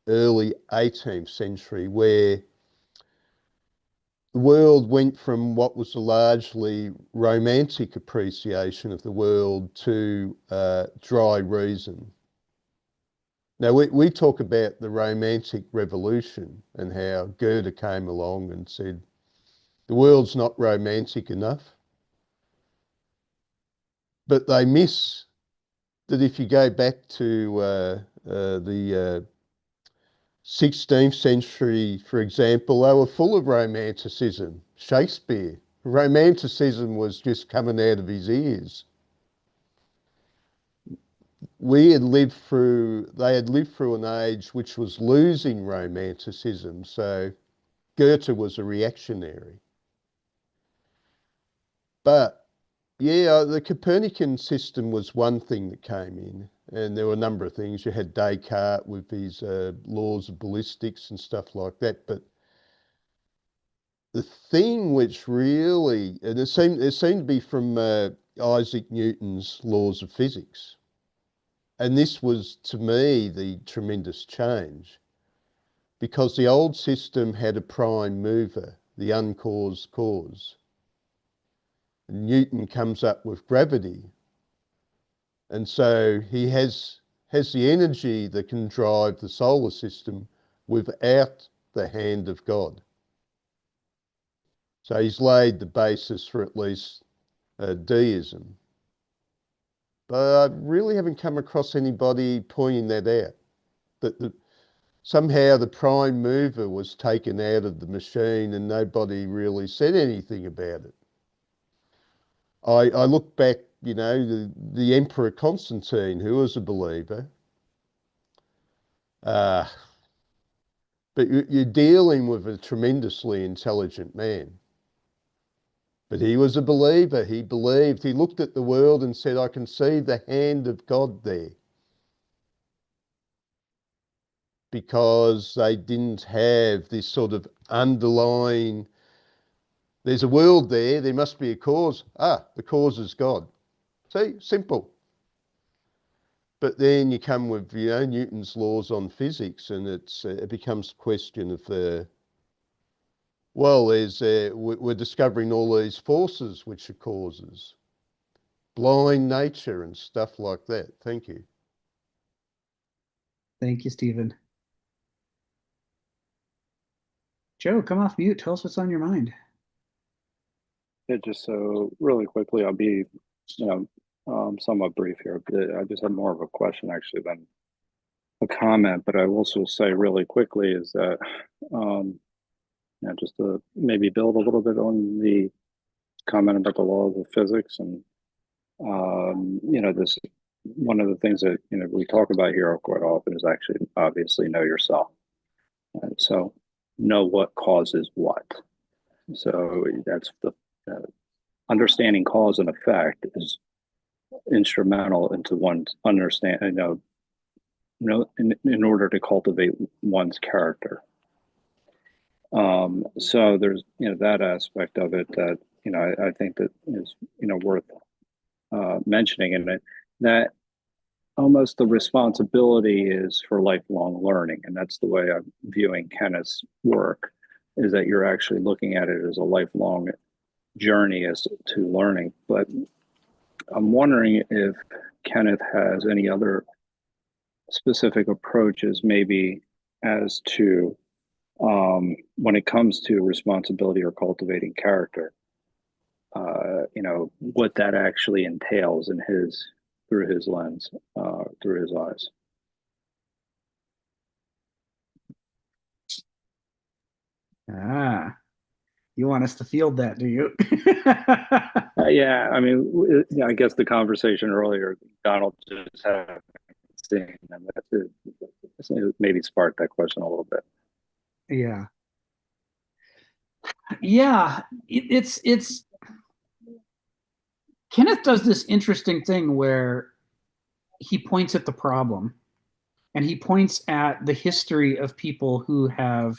early 18th century, where the world went from what was a largely romantic appreciation of the world to dry reason. Now, we talk about the Romantic Revolution and how Goethe came along and said, the world's not romantic enough. But they miss that if you go back to the 16th century, for example, they were full of romanticism. Shakespeare, romanticism was just coming out of his ears. They had lived through an age which was losing romanticism. So Goethe was a reactionary. But yeah, the Copernican system was one thing that came in, and there were a number of things. You had Descartes with his laws of ballistics and stuff like that. But the thing which really, and it seemed to be from Isaac Newton's laws of physics. And this was, to me, the tremendous change, because the old system had a prime mover, the uncaused cause. Newton comes up with gravity. And so he has the energy that can drive the solar system without the hand of God. So he's laid the basis for at least deism. But I really haven't come across anybody pointing that out, that somehow the prime mover was taken out of the machine and nobody really said anything about it. I look back, you know, the Emperor Constantine, who was a believer, but you're dealing with a tremendously intelligent man. But he was a believer. He believed. He looked at the world and said, I can see the hand of God there. Because they didn't have this sort of underlying, there's a world there must be a cause. The cause is God. See, simple. But then you come with, you know, Newton's laws on physics, and it becomes a question of, we're discovering all these forces which are causes, blind nature and stuff like that. Thank you. Thank you, Stephen. Joe, come off mute. Tell us what's on your mind. Yeah, just so really quickly, I'll be, somewhat brief here. I just have more of a question actually than a comment, but I will also say really quickly is that, just to maybe build a little bit on the comment about the laws of physics, and this one of the things that we talk about here quite often is actually obviously know yourself. Right? So know what causes what. So that's the understanding cause and effect is instrumental into one's understanding. In order to cultivate one's character. So there's that aspect of it that I think that is worth mentioning, and that almost the responsibility is for lifelong learning, and that's the way I'm viewing Kenneth's work, is that you're actually looking at it as a lifelong journey as to learning. But I'm wondering if Kenneth has any other specific approaches maybe as to when it comes to responsibility or cultivating character, what that actually entails in through his lens, through his eyes. Ah, you want us to field that, do you? Yeah, I mean, I guess the conversation earlier, Donald just had seen, and that maybe sparked that question a little bit. Yeah. Yeah, it's Kenneth does this interesting thing where he points at the problem, and he points at the history of people who have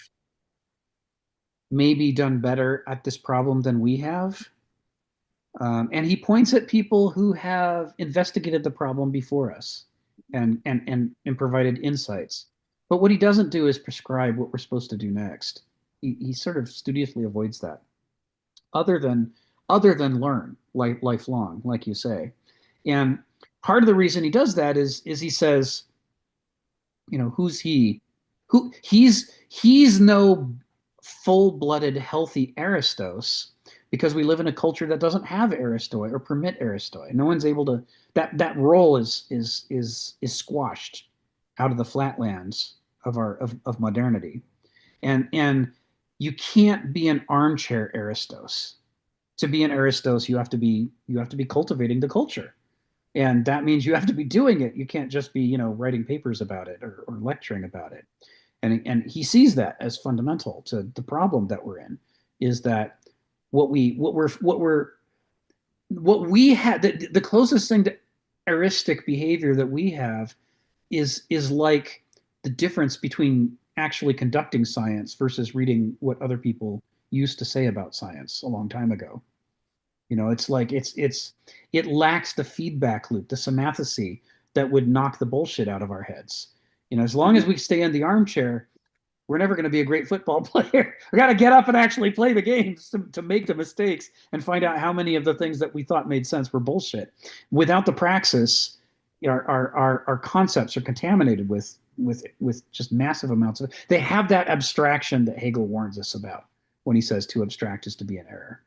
maybe done better at this problem than we have. And he points at people who have investigated the problem before us and provided insights. But what he doesn't do is prescribe what we're supposed to do next. He sort of studiously avoids that, other than learn lifelong, like you say. And part of the reason he does that is he says, who's he? He's no full-blooded, healthy Aristos, because we live in a culture that doesn't have Aristoi or permit Aristoi. No one's able to. That role is squashed out of the flatlands of modernity, and you can't be an armchair Aristos. To be an Aristos, you have to be cultivating the culture, and that means you have to be doing it. You can't just be writing papers about it or lecturing about it. And he sees that as fundamental to the problem that we're in, is that what we had, the closest thing to eristic behavior that we have is like the difference between actually conducting science versus reading what other people used to say about science a long time ago. It's like it lacks the feedback loop, the semathecy that would knock the bullshit out of our heads. As long as we stay in the armchair, we're never going to be a great football player. We got to get up and actually play the games to make the mistakes and find out how many of the things that we thought made sense were bullshit. Without the praxis, our concepts are contaminated with just massive amounts of. They have that abstraction that Hegel warns us about when he says to abstract is to be an error,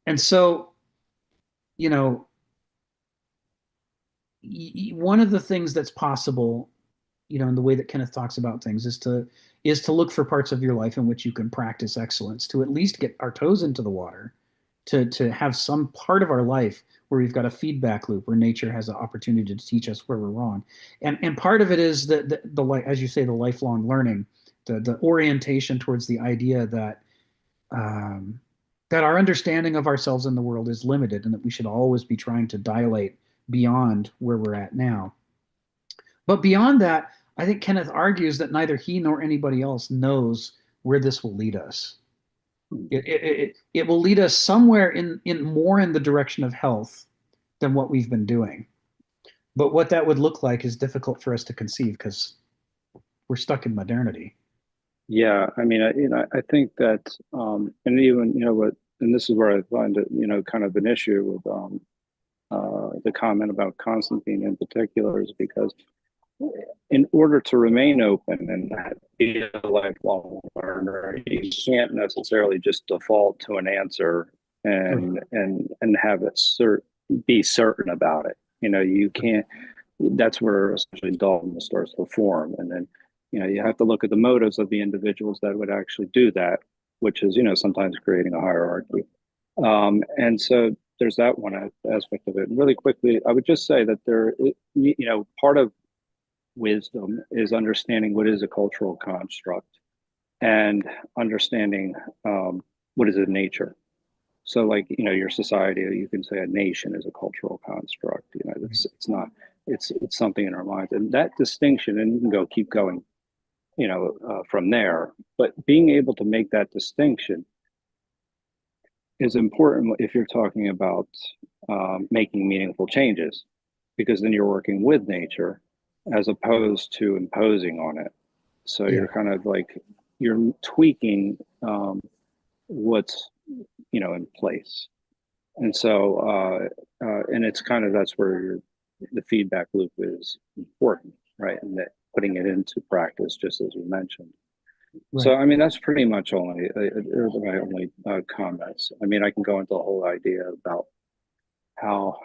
and so, one of the things that's possible, in the way that Kenneth talks about things, is to look for parts of your life in which you can practice excellence, to at least get our toes into the water, to have some part of our life where we've got a feedback loop where nature has an opportunity to teach us where we're wrong. And part of it is the as you say, the lifelong learning, the orientation towards the idea that that our understanding of ourselves in the world is limited, and that we should always be trying to dilate beyond where we're at now. But beyond that, I think Kenneth argues that neither he nor anybody else knows where this will lead us. It will lead us somewhere in more in the direction of health than what we've been doing. But what that would look like is difficult for us to conceive because we're stuck in modernity. Yeah, I mean, I think that, and even and this is where I find it, kind of an issue with the comment about Constantine in particular, is because in order to remain open and not be a lifelong learner, you can't necessarily just default to an answer and have it be certain about it. You can't. That's where essentially dogma starts to form, and then you have to look at the motives of the individuals that would actually do that, which is sometimes creating a hierarchy. And so there's that one aspect of it. And really quickly, I would just say that part of wisdom is understanding what is a cultural construct and understanding what is a nature. So, like your society, you can say a nation is a cultural construct. It's not. It's something in our minds, and that distinction, and you can keep going, from there. But being able to make that distinction is important if you're talking about making meaningful changes, because then you're working with nature as opposed to imposing on it. So you're kind of like you're tweaking what's in place, and so and it's kind of that's where the feedback loop is important, right? And that putting it into practice, just as you mentioned. So, Right. I mean, that's pretty much only my only comments. I mean, I can go into the whole idea about how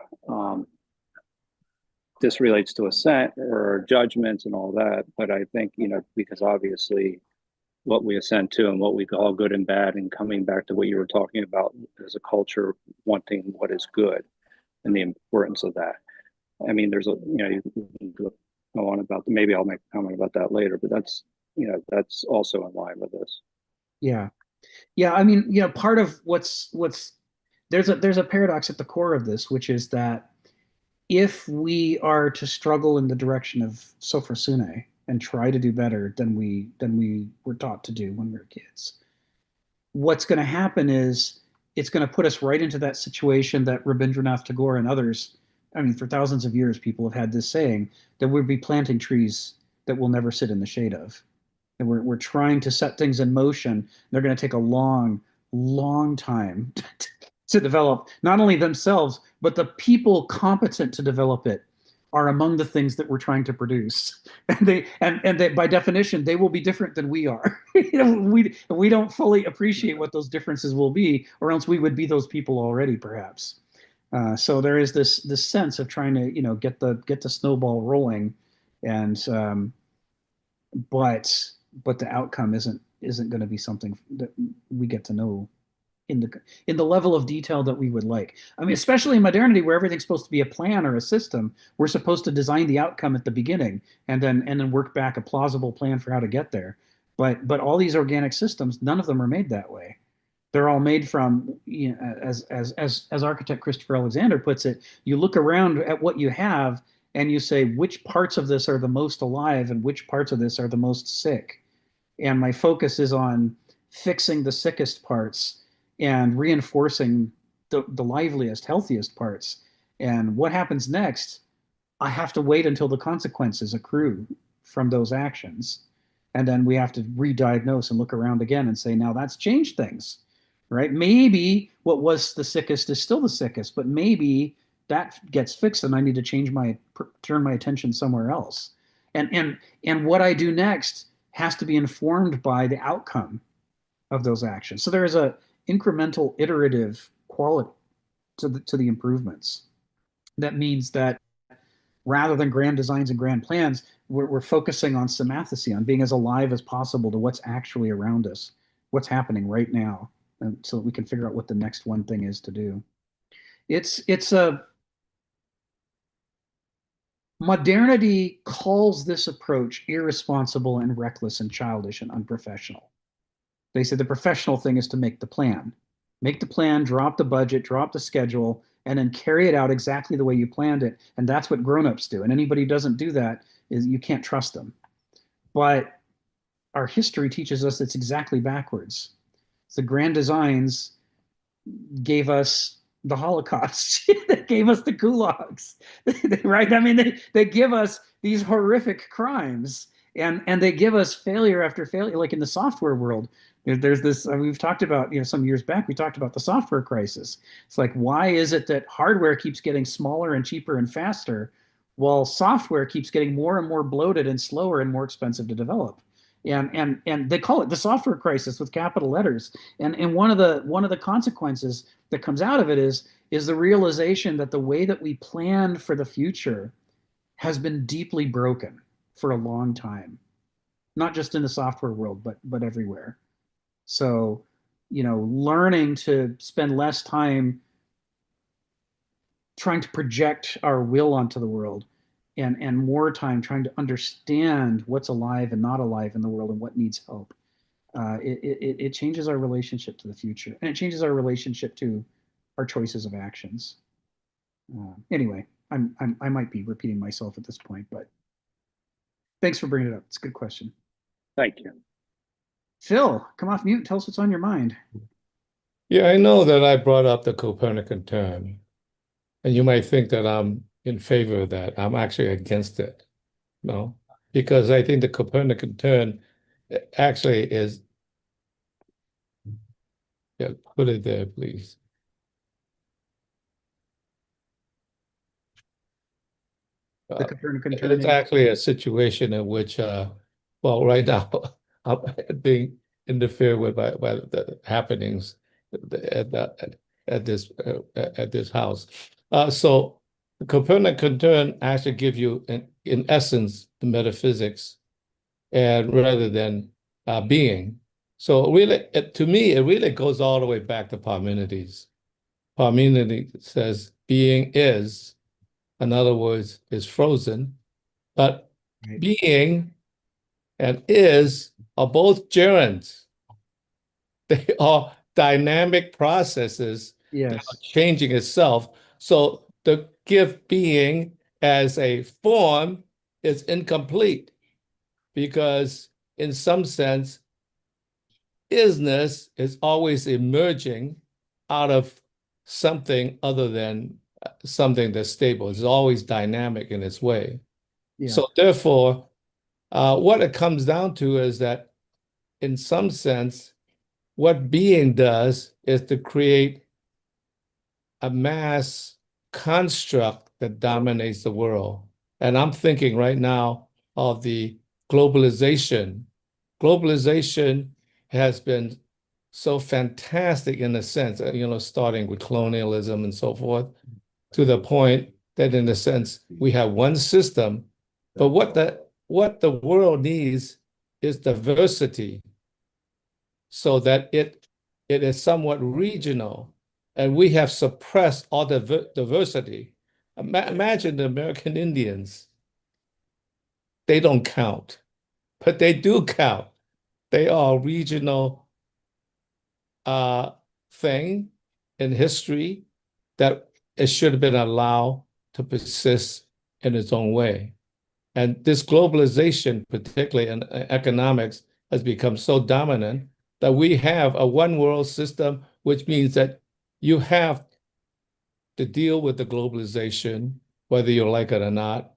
this relates to assent or judgments and all that, but I think, you know, because obviously what we assent to and what we call good and bad, and coming back to what you were talking about as a culture wanting what is good and the importance of that. I mean, there's a, you know, you can go on about, maybe I'll make a comment about that later, but that's, you know, that's also in line with this. Yeah. Yeah. I mean, you know, part of what's there's a paradox at the core of this, which is that if we are to struggle in the direction of sophrosune and try to do better than we were taught to do when we were kids, what's going to happen is it's going to put us right into that situation that Rabindranath Tagore and others, I mean, for thousands of years, people have had this saying that we'll be planting trees that we'll never sit in the shade of. And we're trying to set things in motion. They're going to take a long, long time to develop, not only themselves, but the people competent to develop it are among the things that we're trying to produce. And they by definition, they will be different than we are. We don't fully appreciate what those differences will be, or else we would be those people already, perhaps. So there is this sense of trying to, get the snowball rolling, and but the outcome isn't going to be something that we get to know in the level of detail that we would like. I mean, especially in modernity, where everything's supposed to be a plan or a system, we're supposed to design the outcome at the beginning and then work back a plausible plan for how to get there. But all these organic systems, none of them are made that way. They're all made from, as architect Christopher Alexander puts it, you look around at what you have and you say which parts of this are the most alive and which parts of this are the most sick. And my focus is on fixing the sickest parts and reinforcing the liveliest, healthiest parts. And what happens next, I have to wait until the consequences accrue from those actions. And then we have to re-diagnose and look around again and say, now that's changed things, right? Maybe what was the sickest is still the sickest, but maybe that gets fixed and I need to turn my attention somewhere else. And what I do next has to be informed by the outcome of those actions. So there is a incremental iterative quality to the improvements. That means that rather than grand designs and grand plans, we're focusing on semathesy, on being as alive as possible to what's actually around us, what's happening right now, and so that we can figure out what the next one thing is to do. It's a Modernity calls this approach irresponsible and reckless and childish and unprofessional. They say the professional thing is to make the plan. Make the plan, drop the budget, drop the schedule, and then carry it out exactly the way you planned it. And that's what grown-ups do. And anybody who doesn't do that is you can't trust them. But our history teaches us it's exactly backwards. The grand designs gave us the Holocaust. They gave us the gulags, right? I mean, they give us these horrific crimes, and they give us failure after failure. Like in the software world, there's this. We've talked about, some years back. We talked about the software crisis. It's like, why is it that hardware keeps getting smaller and cheaper and faster, while software keeps getting more and more bloated and slower and more expensive to develop? And they call it the software crisis with capital letters. And one of the consequences that comes out of it is the realization that the way that we plan for the future has been deeply broken for a long time, not just in the software world, but everywhere. So, learning to spend less time trying to project our will onto the world, and more time trying to understand what's alive and not alive in the world and what needs help. It changes our relationship to the future, and it changes our relationship to our choices of actions. Anyway, I might be repeating myself at this point, but thanks for bringing it up. It's a good question. Thank you. Phil, come off mute and tell us what's on your mind. Yeah, I know that I brought up the Copernican turn, and you might think that I'm in favor of that. I'm actually against it, no, because I think the Copernican turn actually is, yeah, put it there, please. The Copernican turn. It's actually a situation in which, well, right now, being interfered with by the happenings at this house. So Copernican turn actually give you in essence the metaphysics, and rather than being. So really, to me, it really goes all the way back to Parmenides. Parmenides says being is, in other words, is frozen, but Right. being and is are both gerunds. They are dynamic processes that are Yes. changing itself. So the gift being as a form is incomplete because in some sense, isness is always emerging out of something other than something that's stable. It's always dynamic in its way. Yeah. So therefore, what it comes down to is that in some sense, what being does is to create a mass construct that dominates the world. And I'm thinking right now of the globalization. Globalization has been so fantastic in a sense, starting with colonialism and so forth, to the point that in a sense we have one system, but what the world needs is diversity so that it is somewhat regional, and we have suppressed all the diversity. Imagine the American Indians. They don't count, but they do count. They are a regional thing in history that it should have been allowed to persist in its own way. And this globalization, particularly in economics, has become so dominant that we have a one world system, which means that you have to deal with the globalization, whether you like it or not,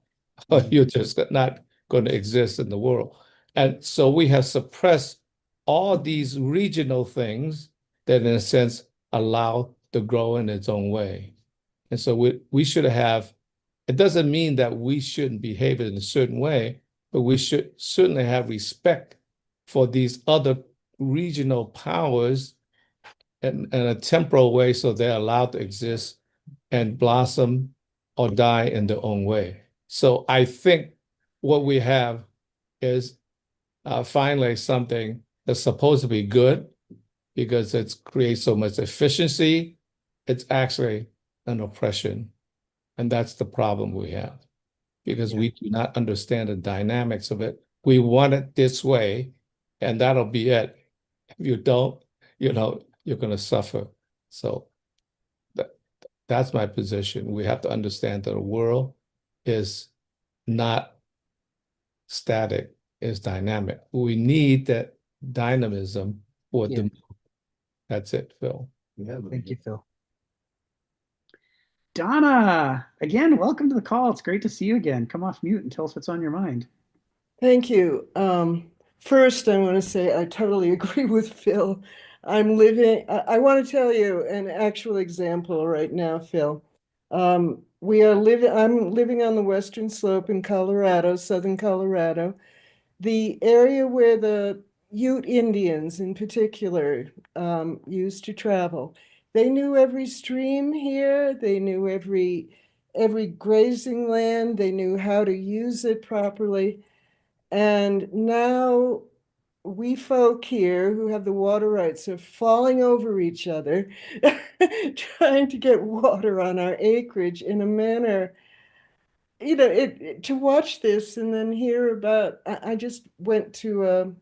or you're just not going to exist in the world. And so we have suppressed all these regional things that, in a sense, allow to grow in its own way. And so we should have, it doesn't mean that we shouldn't behave in a certain way, but we should certainly have respect for these other regional powers in a temporal way so they're allowed to exist and blossom or die in their own way. So I think what we have is finally something that's supposed to be good because it creates so much efficiency. It's actually an oppression. And that's the problem we have because we do not understand the dynamics of it. We want it this way, and that'll be it. If you don't, you're going to suffer. So that's my position. We have to understand that the world is not static, it's dynamic. We need that dynamism for Yeah. That's it, Phil. Thank you, Phil. Donna, again, welcome to the call. It's great to see you again. Come off mute and tell us what's on your mind. Thank you. First, I want to say I totally agree with Phil. I want to tell you an actual example right now, Phil. I'm living on the western slope in Colorado, southern Colorado. The area where the Ute Indians in particular used to travel. They knew every stream here. They knew every grazing land. They knew how to use it properly. And now we folk here who have the water rights are falling over each other, trying to get water on our acreage in a manner, to watch this and then hear about, I just went to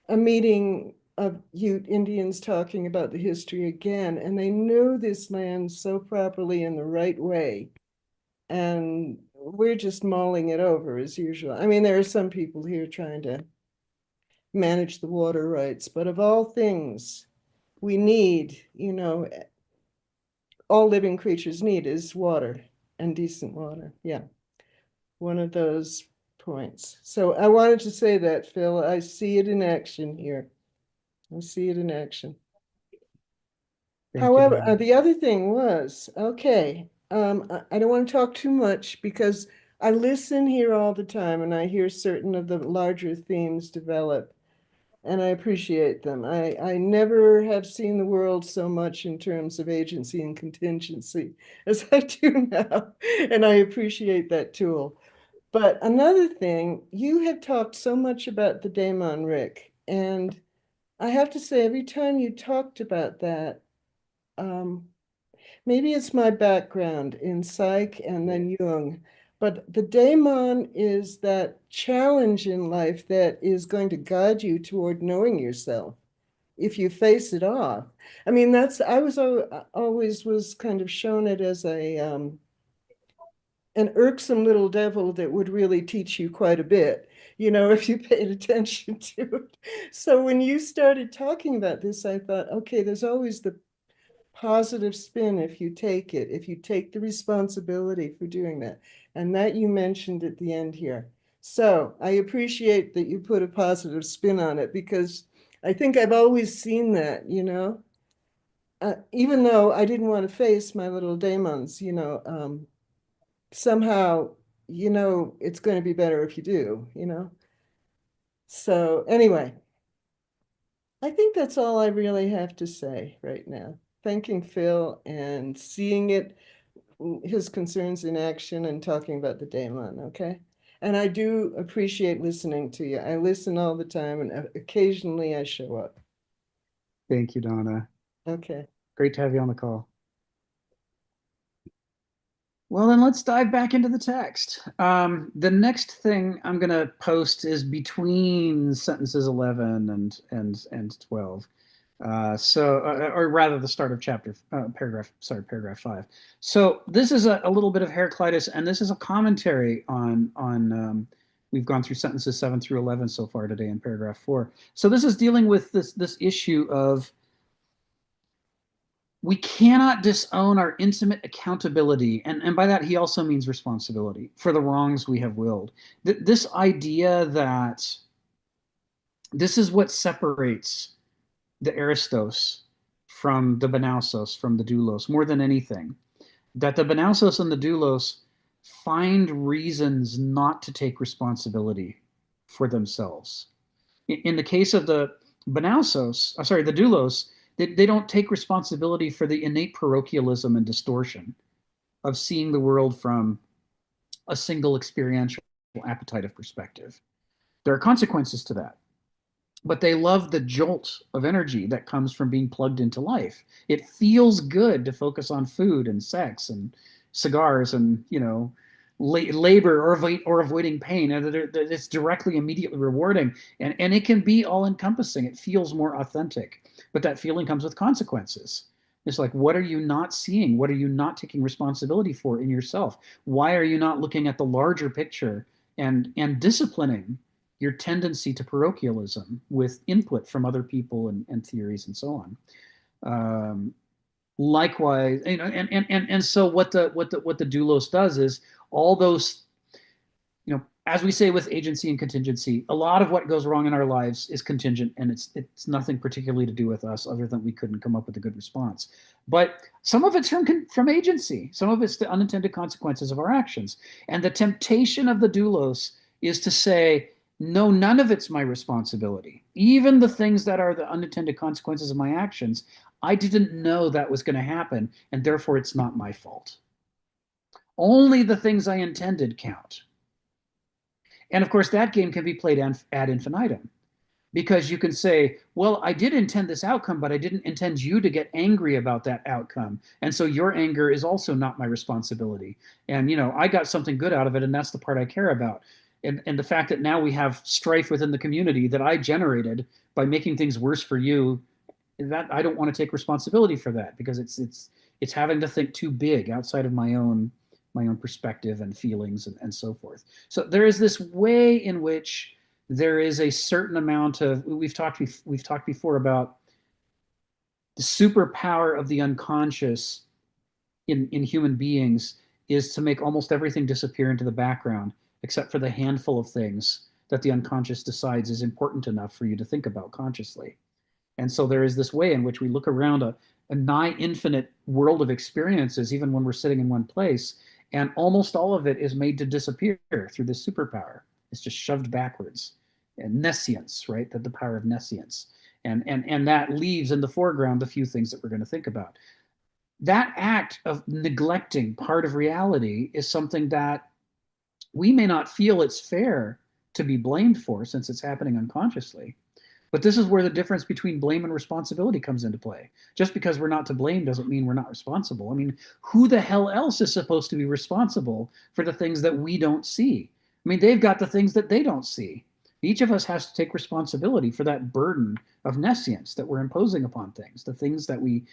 a meeting of Ute Indians talking about the history again, and they knew this land so properly in the right way. And we're just mulling it over as usual. I mean, there are some people here trying to manage the water rights, but of all things we need, all living creatures need is water and decent water. Yeah, one of those points. So I wanted to say that, Phil, I see it in action here. I see it in action. However, the other thing was, okay, I don't want to talk too much because I listen here all the time and I hear certain of the larger themes develop. and I appreciate them. I never have seen the world so much in terms of agency and contingency as I do now, and I appreciate that tool. But another thing, you have talked so much about the daemon, Rick, and I have to say, every time you talked about that, maybe it's my background in psych and then Jung, but the daemon is that challenge in life that is going to guide you toward knowing yourself if you face it off. I mean, I was always was kind of shown it as an irksome little devil that would really teach you quite a bit, if you paid attention to it. So when you started talking about this, I thought, okay, there's always the positive spin if you take it, if you take the responsibility for doing that. And that you mentioned at the end here. So I appreciate that you put a positive spin on it, because I think I've always seen that, even though I didn't want to face my little daemons, somehow, it's going to be better if you do. So anyway, I think that's all I really have to say right now. Thanking Phil and seeing his concerns in action and talking about the daemon, okay? And I do appreciate listening to you. I listen all the time, and occasionally I show up. Thank you, Donna. Okay. Great to have you on the call. Well, then let's dive back into the text. The next thing I'm going to post is between sentences 11 and 12. Or rather the start of paragraph 5. So this is a little bit of Heraclitus, and this is a commentary on we've gone through sentences 7 through 11 so far today in paragraph 4. So this is dealing with this issue of we cannot disown our intimate accountability, and by that he also means responsibility for the wrongs we have willed. This idea that this is what separates the Aristos from the Banausos, from the Doulos, more than anything, that the Banausos and the Doulos find reasons not to take responsibility for themselves. In the case of the Banausos, the Doulos, they don't take responsibility for the innate parochialism and distortion of seeing the world from a single experiential appetitive perspective. There are consequences to that, but they love the jolt of energy that comes from being plugged into life. It feels good to focus on food and sex and cigars and, labor or avoiding pain. And it's directly, immediately rewarding. And it can be all encompassing. It feels more authentic, but that feeling comes with consequences. It's like, what are you not seeing? What are you not taking responsibility for in yourself? Why are you not looking at the larger picture and disciplining your tendency to parochialism with input from other people and theories and so on? Likewise, and so what the doulos does is all those, as we say with agency and contingency, a lot of what goes wrong in our lives is contingent, and it's nothing particularly to do with us other than we couldn't come up with a good response. But some of it's from agency, some of it's the unintended consequences of our actions. And the temptation of the doulos is to say, no, none of it's my responsibility. Even the things that are the unintended consequences of my actions, I didn't know that was going to happen, and therefore it's not my fault. Only the things I intended count. And of course, that game can be played ad infinitum, because you can say, well, I did intend this outcome, but I didn't intend you to get angry about that outcome. And so your anger is also not my responsibility. And, I got something good out of it, and that's the part I care about. And the fact that now we have strife within the community that I generated by making things worse for you, that I don't want to take responsibility for that, because it's having to think too big outside of my own perspective and feelings and so forth. So there is this way in which there is a certain amount of, we've talked before about the superpower of the unconscious in human beings is to make almost everything disappear into the background, except for the handful of things that the unconscious decides is important enough for you to think about consciously. And so there is this way in which we look around a nigh infinite world of experiences, even when we're sitting in one place, and almost all of it is made to disappear through this superpower. It's just shoved backwards. nescience, right? That the power of nescience. And that leaves in the foreground a few things that we're going to think about. That act of neglecting part of reality is something that we may not feel it's fair to be blamed for, since it's happening unconsciously. But this is where the difference between blame and responsibility comes into play. Just because we're not to blame doesn't mean we're not responsible. I mean, who the hell else is supposed to be responsible for the things that we don't see? I mean, they've got the things that they don't see. Each of us has to take responsibility for that burden of nescience that we're imposing upon things, the things that we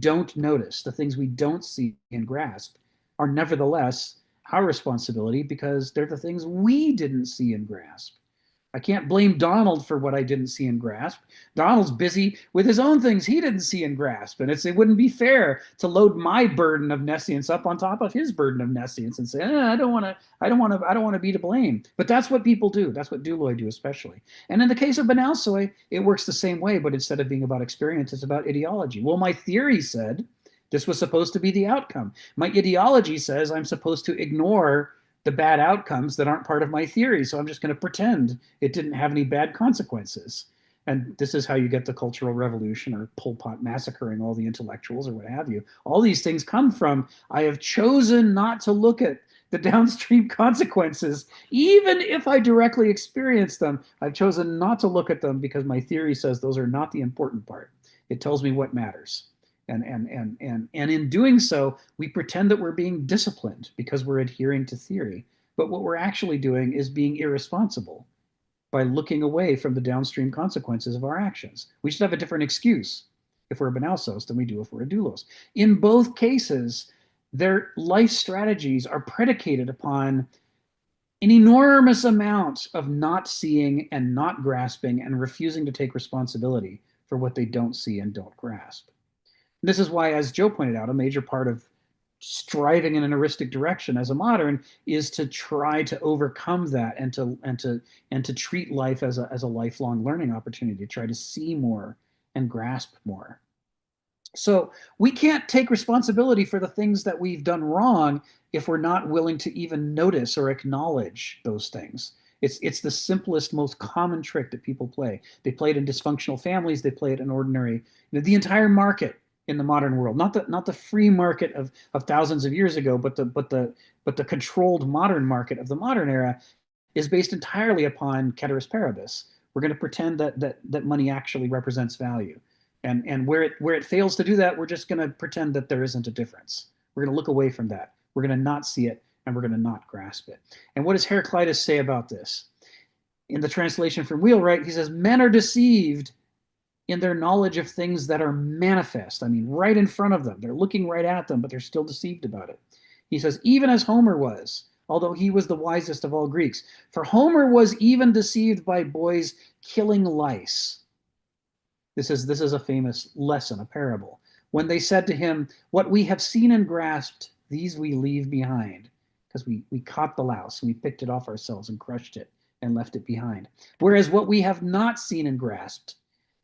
don't notice, the things we don't see and grasp are nevertheless our responsibility, because they're the things we didn't see and grasp. I can't blame Donald for what I didn't see and grasp. Donald's busy with his own things he didn't see and grasp. And it wouldn't be fair to load my burden of nescience up on top of his burden of nescience and say, I don't want to be to blame. But that's what people do. That's what douloi do especially. And in the case of Banalsoi, it works the same way, but instead of being about experience, it's about ideology. Well, my theory said this was supposed to be the outcome. My ideology says I'm supposed to ignore the bad outcomes that aren't part of my theory. So I'm just going to pretend it didn't have any bad consequences. And this is how you get the Cultural Revolution, or Pol Pot massacring all the intellectuals, or what have you. All these things come from, I have chosen not to look at the downstream consequences, even if I directly experience them. I've chosen not to look at them because my theory says those are not the important part. It tells me what matters. And in doing so, we pretend that we're being disciplined because we're adhering to theory. But what we're actually doing is being irresponsible by looking away from the downstream consequences of our actions. We should have a different excuse if we're a Banalsos than we do if we're a doulos. In both cases, their life strategies are predicated upon an enormous amount of not seeing and not grasping and refusing to take responsibility for what they don't see and don't grasp. This is why, as Joe pointed out, a major part of striving in an heuristic direction as a modern is to try to overcome that and to treat life as a lifelong learning opportunity, to try to see more and grasp more. So we can't take responsibility for the things that we've done wrong if we're not willing to even notice or acknowledge those things. It's the simplest, most common trick that people play. They play it in dysfunctional families. They play it in ordinary, the entire market in the modern world, not the free market of thousands of years ago, but the controlled modern market of the modern era is based entirely upon ceteris paribus. We're going to pretend that money actually represents value, and where it fails to do that, we're just going to pretend that there isn't a difference. We're going to look away from that. We're going to not see it, and we're going to not grasp it. And what does Heraclitus say about this? In the translation from Wheelwright, he says, men are deceived in their knowledge of things that are manifest. I mean, right in front of them. They're looking right at them, but they're still deceived about it. He says, even as Homer was, although he was the wisest of all Greeks. For Homer was even deceived by boys killing lice. This is a famous lesson, a parable. When they said to him, what we have seen and grasped, these we leave behind. Because we caught the louse, and we picked it off ourselves and crushed it and left it behind. Whereas what we have not seen and grasped,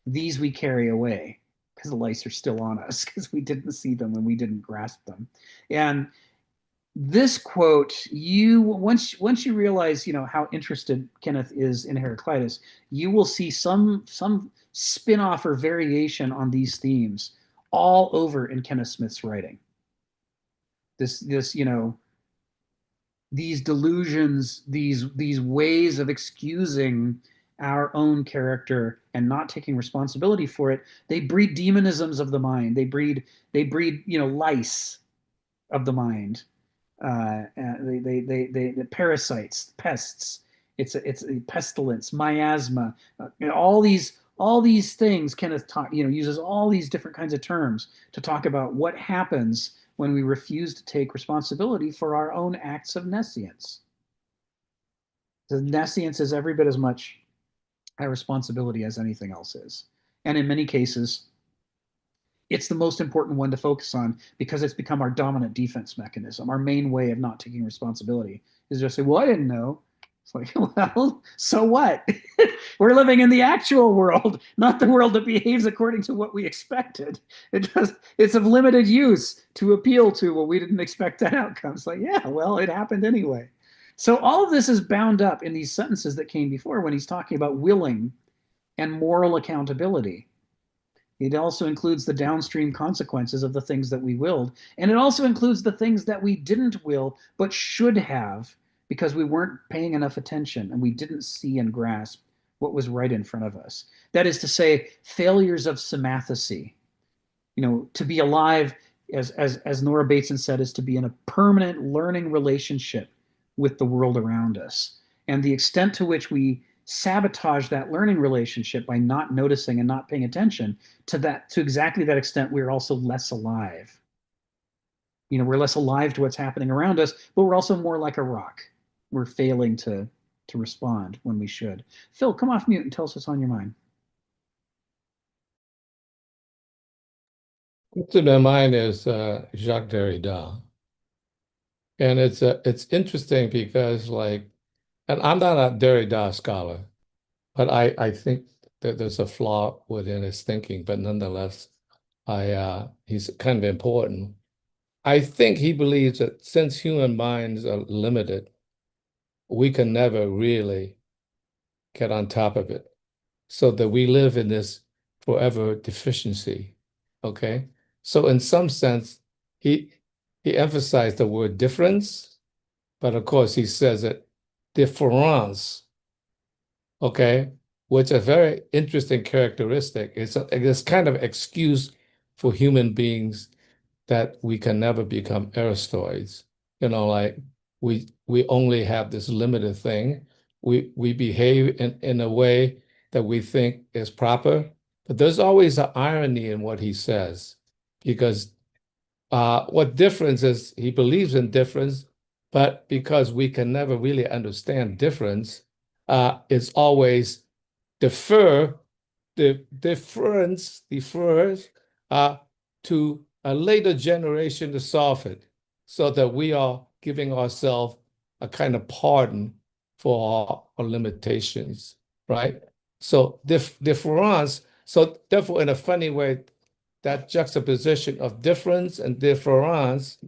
these we carry away, because the lice are still on us, because we didn't see them and we didn't grasp them. And this quote, once you realize, how interested Kenneth is in Heraclitus, you will see some spin-off or variation on these themes all over in Kenneth Smith's writing. This these delusions, these ways of excusing our own character and not taking responsibility for it, they breed demonisms of the mind. They breed lice of the mind. The parasites, pests. It's a pestilence, miasma. All these things. Kenneth uses all these different kinds of terms to talk about what happens when we refuse to take responsibility for our own acts of nescience. The nescience is every bit as much our responsibility as anything else is. And in many cases, it's the most important one to focus on because it's become our dominant defense mechanism. Our main way of not taking responsibility is just say, well, I didn't know. It's like, well, so what? We're living in the actual world, not the world that behaves according to what we expected. It's of limited use to appeal to, well, we didn't expect that outcome. It's like, yeah, well, it happened anyway. So all of this is bound up in these sentences that came before when he's talking about willing and moral accountability. It also includes the downstream consequences of the things that we willed. And it also includes the things that we didn't will, but should have, because we weren't paying enough attention and we didn't see and grasp what was right in front of us. That is to say, failures of semathesy. To be alive, as Nora Bateson said, is to be in a permanent learning relationship with the world around us. And the extent to which we sabotage that learning relationship by not noticing and not paying attention to exactly that extent, we're also less alive. We're less alive to what's happening around us, but we're also more like a rock. We're failing to respond when we should. Phil, come off mute and tell us what's on your mind. What's in my mind is Jacques Derrida. And it's interesting because and I'm not a Derrida scholar, but I think that there's a flaw within his thinking, but nonetheless, he's kind of important. I think he believes that since human minds are limited, we can never really get on top of it, so that we live in this forever deficiency. Okay? So in some sense, he emphasized the word difference, but of course he says it difference, okay, which is a very interesting characteristic. It's kind of excuse for human beings that we can never become Aristoids. Like we only have this limited thing. We behave in a way that we think is proper, but there's always an irony in what he says, because what difference is, he believes in difference, but because we can never really understand difference, it's always defer, the difference defers to a later generation to solve it, so that we are giving ourselves a kind of pardon for our limitations, right? So difference, so therefore, in a funny way, that juxtaposition of difference and difference,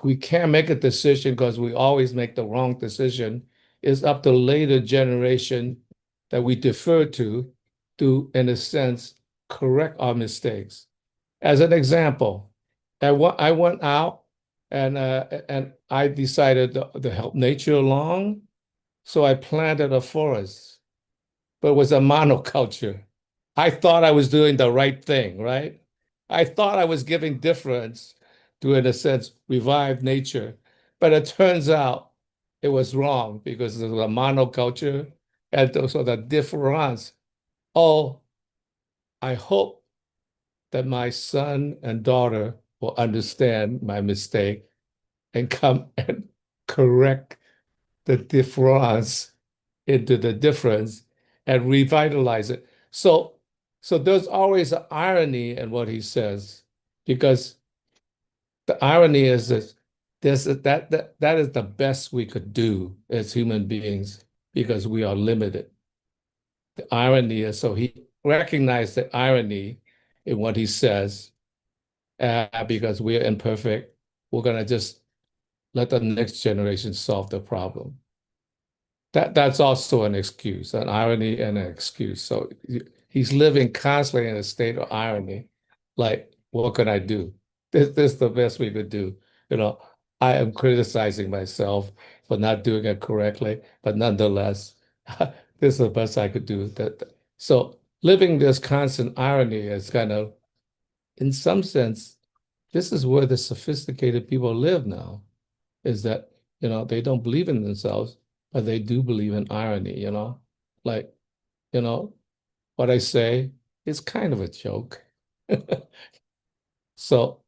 we can't make a decision because we always make the wrong decision. It's up to later generation that we defer to, in a sense, correct our mistakes. As an example, I went out and I decided to help nature along, so I planted a forest, but it was a monoculture. I thought I was doing the right thing, right? I thought I was giving difference to, in a sense, revive nature, but it turns out it was wrong, because it was a monoculture, and so the difference. Oh, I hope that my son and daughter will understand my mistake and come and correct the difference into the difference and revitalize it. So there's always an irony in what he says, because the irony is that that is the best we could do as human beings, because we are limited. The irony is, so he recognized the irony in what he says, because we are imperfect. We're going to just let the next generation solve the problem. That's also an excuse, an irony and an excuse. So he's living constantly in a state of irony. Like, what can I do? This is the best we could do. I am criticizing myself for not doing it correctly, but nonetheless, this is the best I could do. So living this constant irony is kind of, in some sense, this is where the sophisticated people live now, is that, they don't believe in themselves, but they do believe in irony, like, what I say is kind of a joke. So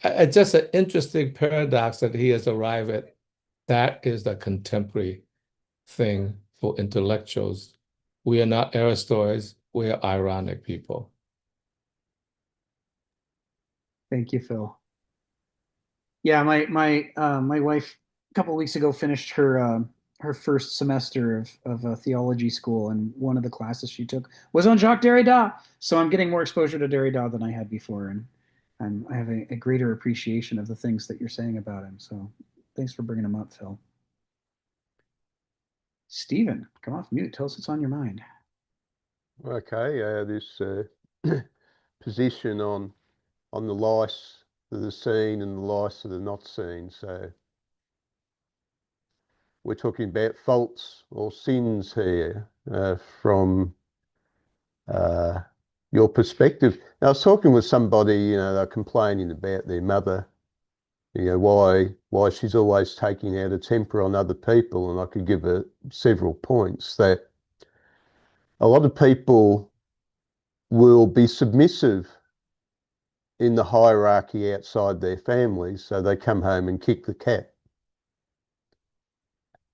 it's just an interesting paradox that he has arrived at. That is the contemporary thing for intellectuals. We are not Aristoids, we are ironic people. Thank you, Phil. Yeah, my wife a couple of weeks ago finished her first semester of theology school, and one of the classes she took was on Jacques Derrida. So I'm getting more exposure to Derrida than I had before, and I have a greater appreciation of the things that you're saying about him. So thanks for bringing him up, Phil. Stephen, come off mute. Tell us what's on your mind. Okay, this position on the lice that are seen and the lice that are not seen. So we're talking about faults or sins here from your perspective. Now, I was talking with somebody, they're complaining about their mother, why she's always taking out a temper on other people, and I could give her several points that a lot of people will be submissive in the hierarchy outside their families, so they come home and kick the cat.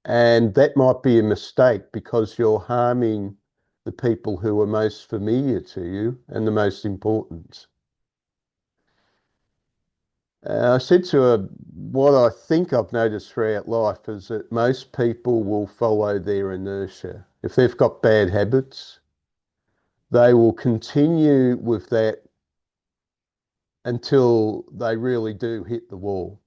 And that might be a mistake because you're harming the people who are most familiar to you and the most important. I said to her, what I think I've noticed throughout life is that most people will follow their inertia. If they've got bad habits, they will continue with that until they really do hit the wall.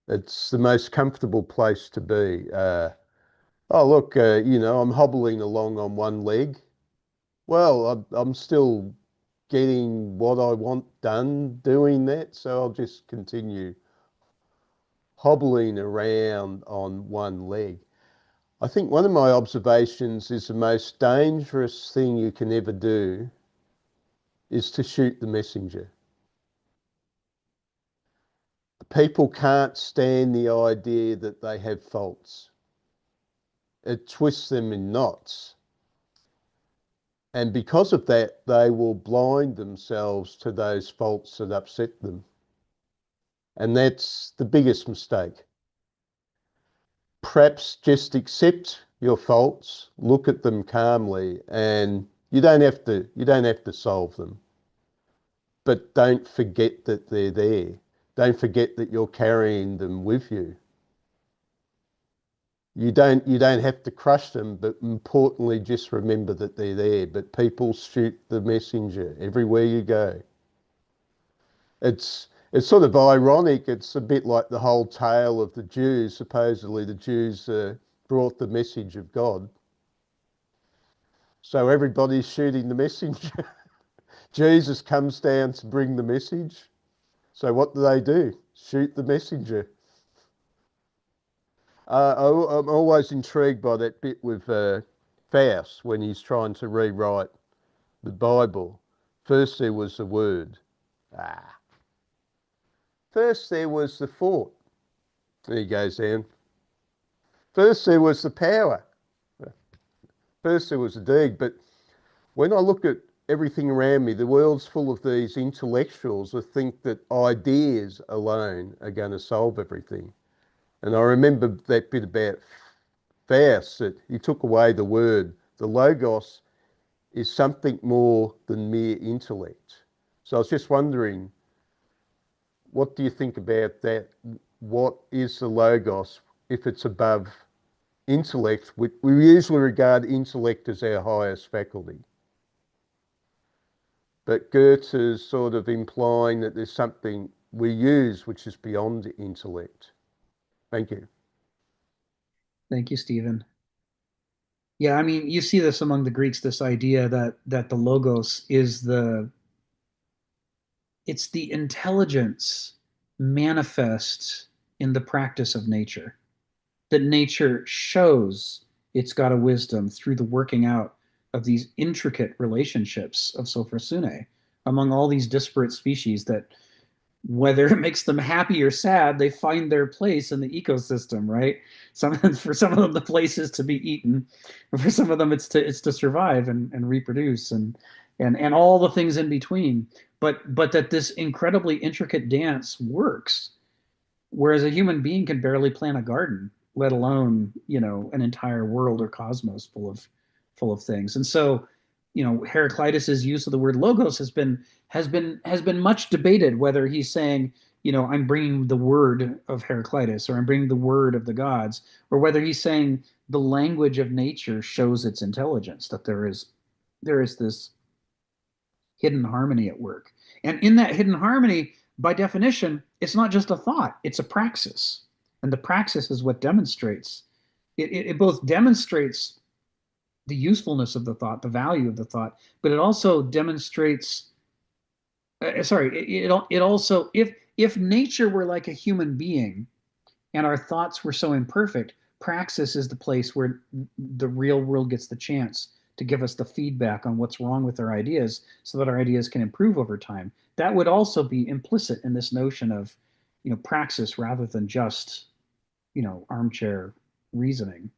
It's the most comfortable place to be. Oh, look, I'm hobbling along on one leg. Well, I'm still getting what I want done doing that, so I'll just continue hobbling around on one leg. I think one of my observations is the most dangerous thing you can ever do is to shoot the messenger. People can't stand the idea that they have faults. It twists them in knots. And because of that, they will blind themselves to those faults that upset them. And that's the biggest mistake. Perhaps just accept your faults, look at them calmly, and you don't have to solve them. But don't forget that they're there. Don't forget that you're carrying them with you. You don't have to crush them, but importantly, just remember that they're there. But people shoot the messenger everywhere you go. It's sort of ironic. It's a bit like the whole tale of the Jews. Supposedly the Jews brought the message of God. So everybody's shooting the messenger. Jesus comes down to bring the message. So what do? Shoot the messenger. I'm always intrigued by that bit with Faust when he's trying to rewrite the Bible. First there was the word. First there was the thought. There he goes down. First there was the power. First there was the deed. But when I look at everything around me, the world's full of these intellectuals who think that ideas alone are going to solve everything. And I remember that bit about Faust, that he took away the word. The logos is something more than mere intellect. So I was just wondering, what do you think about that? What is the logos if it's above intellect? We usually regard intellect as our highest faculty. But Goethe is sort of implying that there's something we use which is beyond intellect. Thank you. Thank you, Stephen. Yeah, I mean, you see this among the Greeks, this idea that the logos is it's the intelligence manifest in the practice of nature. That nature shows it's got a wisdom through the working out of these intricate relationships of Sophrosune among all these disparate species that, whether it makes them happy or sad, they find their place in the ecosystem, right? For some of them, the place is to be eaten. And for some of them, it's to survive and reproduce and all the things in between. But that this incredibly intricate dance works, whereas a human being can barely plant a garden, let alone, an entire world or cosmos full of things. And so, Heraclitus's use of the word logos has been much debated, whether he's saying, I'm bringing the word of Heraclitus, or I'm bringing the word of the gods, or whether he's saying the language of nature shows its intelligence, that there is this hidden harmony at work. And in that hidden harmony, by definition, it's not just a thought, it's a praxis. And the praxis is what demonstrates it both demonstrates the usefulness of the thought, the value of the thought, but it also demonstrates. It also, if nature were like a human being, and our thoughts were so imperfect, praxis is the place where the real world gets the chance to give us the feedback on what's wrong with our ideas so that our ideas can improve over time. That would also be implicit in this notion of, praxis rather than just, armchair reasoning.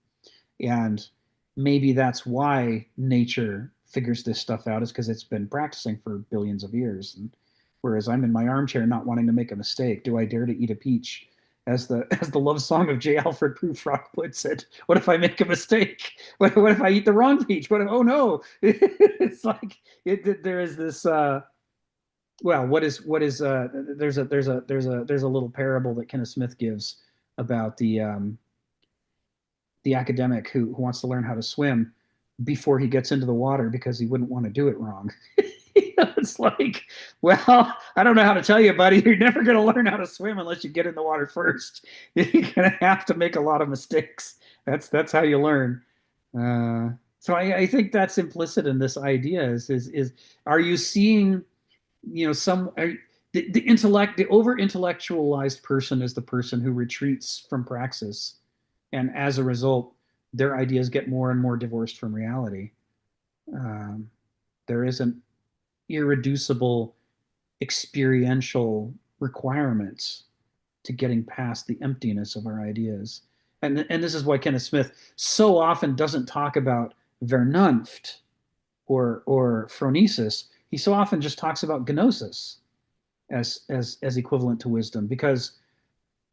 And maybe that's why nature figures this stuff out, is because it's been practicing for billions of years. And whereas I'm in my armchair not wanting to make a mistake, do I dare to eat a peach? As the love song of J. Alfred Prufrock puts it, what if I make a mistake? What if I eat the wrong peach? Oh no! It's like there is this. Well, there's a little parable that Kenneth Smith gives about the academic who wants to learn how to swim before he gets into the water because he wouldn't want to do it wrong. It's like, well, I don't know how to tell you, buddy. You're never going to learn how to swim unless you get in the water first. You're going to have to make a lot of mistakes. That's how you learn. So I think that's implicit in this idea. Is are you seeing, the over intellectualized person is the person who retreats from praxis, and as a result, their ideas get more and more divorced from reality. There is an irreducible experiential requirements to getting past the emptiness of our ideas. And this is why Kenneth Smith so often doesn't talk about Vernunft or phronesis. He so often just talks about gnosis as equivalent to wisdom, because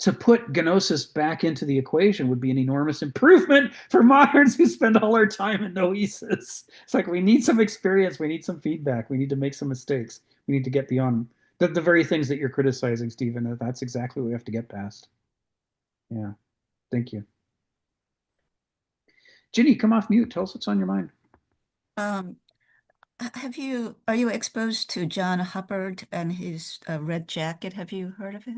to put gnosis back into the equation would be an enormous improvement for moderns who spend all our time in noesis. It's like, we need some experience, we need some feedback, we need to make some mistakes, we need to get beyond the very things that you're criticizing, Stephen. That's exactly what we have to get past. Yeah, thank you. Ginny, come off mute. Tell us what's on your mind. Are you exposed to John Hubbard and his Red Jacket? Have you heard of it?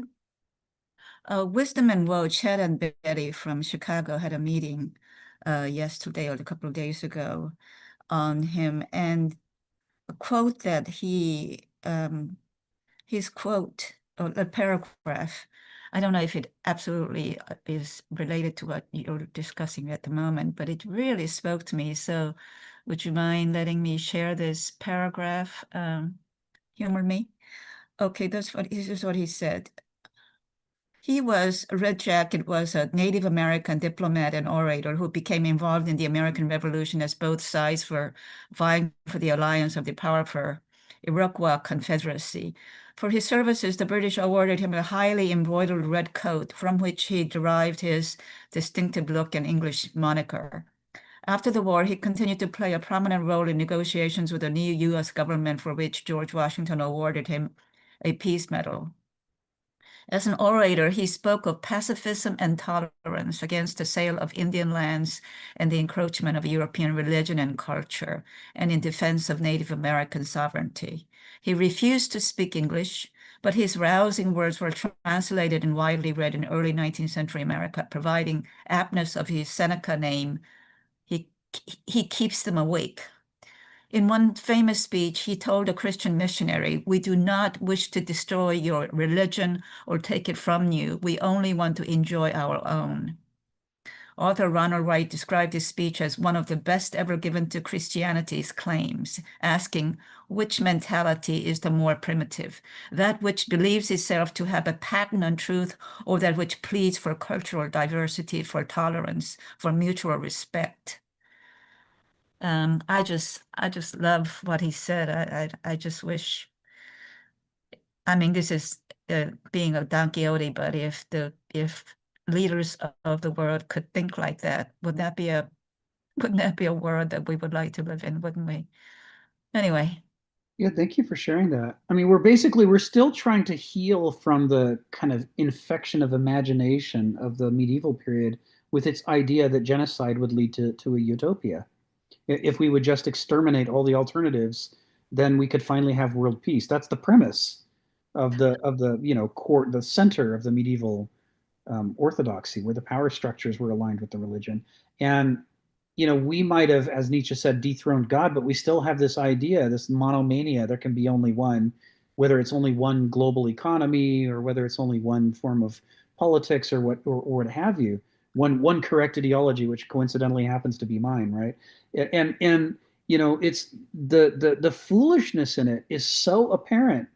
Wisdom and Woe, Chad and Betty from Chicago had a meeting yesterday or a couple of days ago on him, and a quote that his quote, or a paragraph, I don't know if it absolutely is related to what you're discussing at the moment, but it really spoke to me. So would you mind letting me share this paragraph? Humor me? Okay, this is what he said. Red Jacket was a Native American diplomat and orator who became involved in the American Revolution as both sides were vying for the alliance of the powerful Iroquois Confederacy. For his services, the British awarded him a highly embroidered red coat, from which he derived his distinctive look and English moniker. After the war, he continued to play a prominent role in negotiations with the new U.S. government, for which George Washington awarded him a peace medal. As an orator, he spoke of pacifism and tolerance against the sale of Indian lands and the encroachment of European religion and culture, and in defense of Native American sovereignty. He refused to speak English, but his rousing words were translated and widely read in early 19th century America, providing aptness of his Seneca name. He keeps them awake. In one famous speech, he told a Christian missionary, "We do not wish to destroy your religion or take it from you. We only want to enjoy our own." Author Ronald Wright described his speech as one of the best ever given to Christianity's claims, asking, which mentality is the more primitive, that which believes itself to have a patent on truth, or that which pleads for cultural diversity, for tolerance, for mutual respect? I just love what he said. I just wish. I mean, this is being a Don Quixote, but if leaders of the world could think like that, wouldn't that be a world that we would like to live in, wouldn't we? Anyway. Yeah, thank you for sharing that. I mean, we're still trying to heal from the kind of infection of imagination of the medieval period, with its idea that genocide would lead to a utopia. If we would just exterminate all the alternatives, then we could finally have world peace. That's the premise of the core, the center of the medieval orthodoxy, where the power structures were aligned with the religion. And, we might have, as Nietzsche said, dethroned God, but we still have this idea, this monomania, there can be only one, whether it's only one global economy or whether it's only one form of politics or what have you. One correct ideology, which coincidentally happens to be mine, right? And it's the foolishness in it is so apparent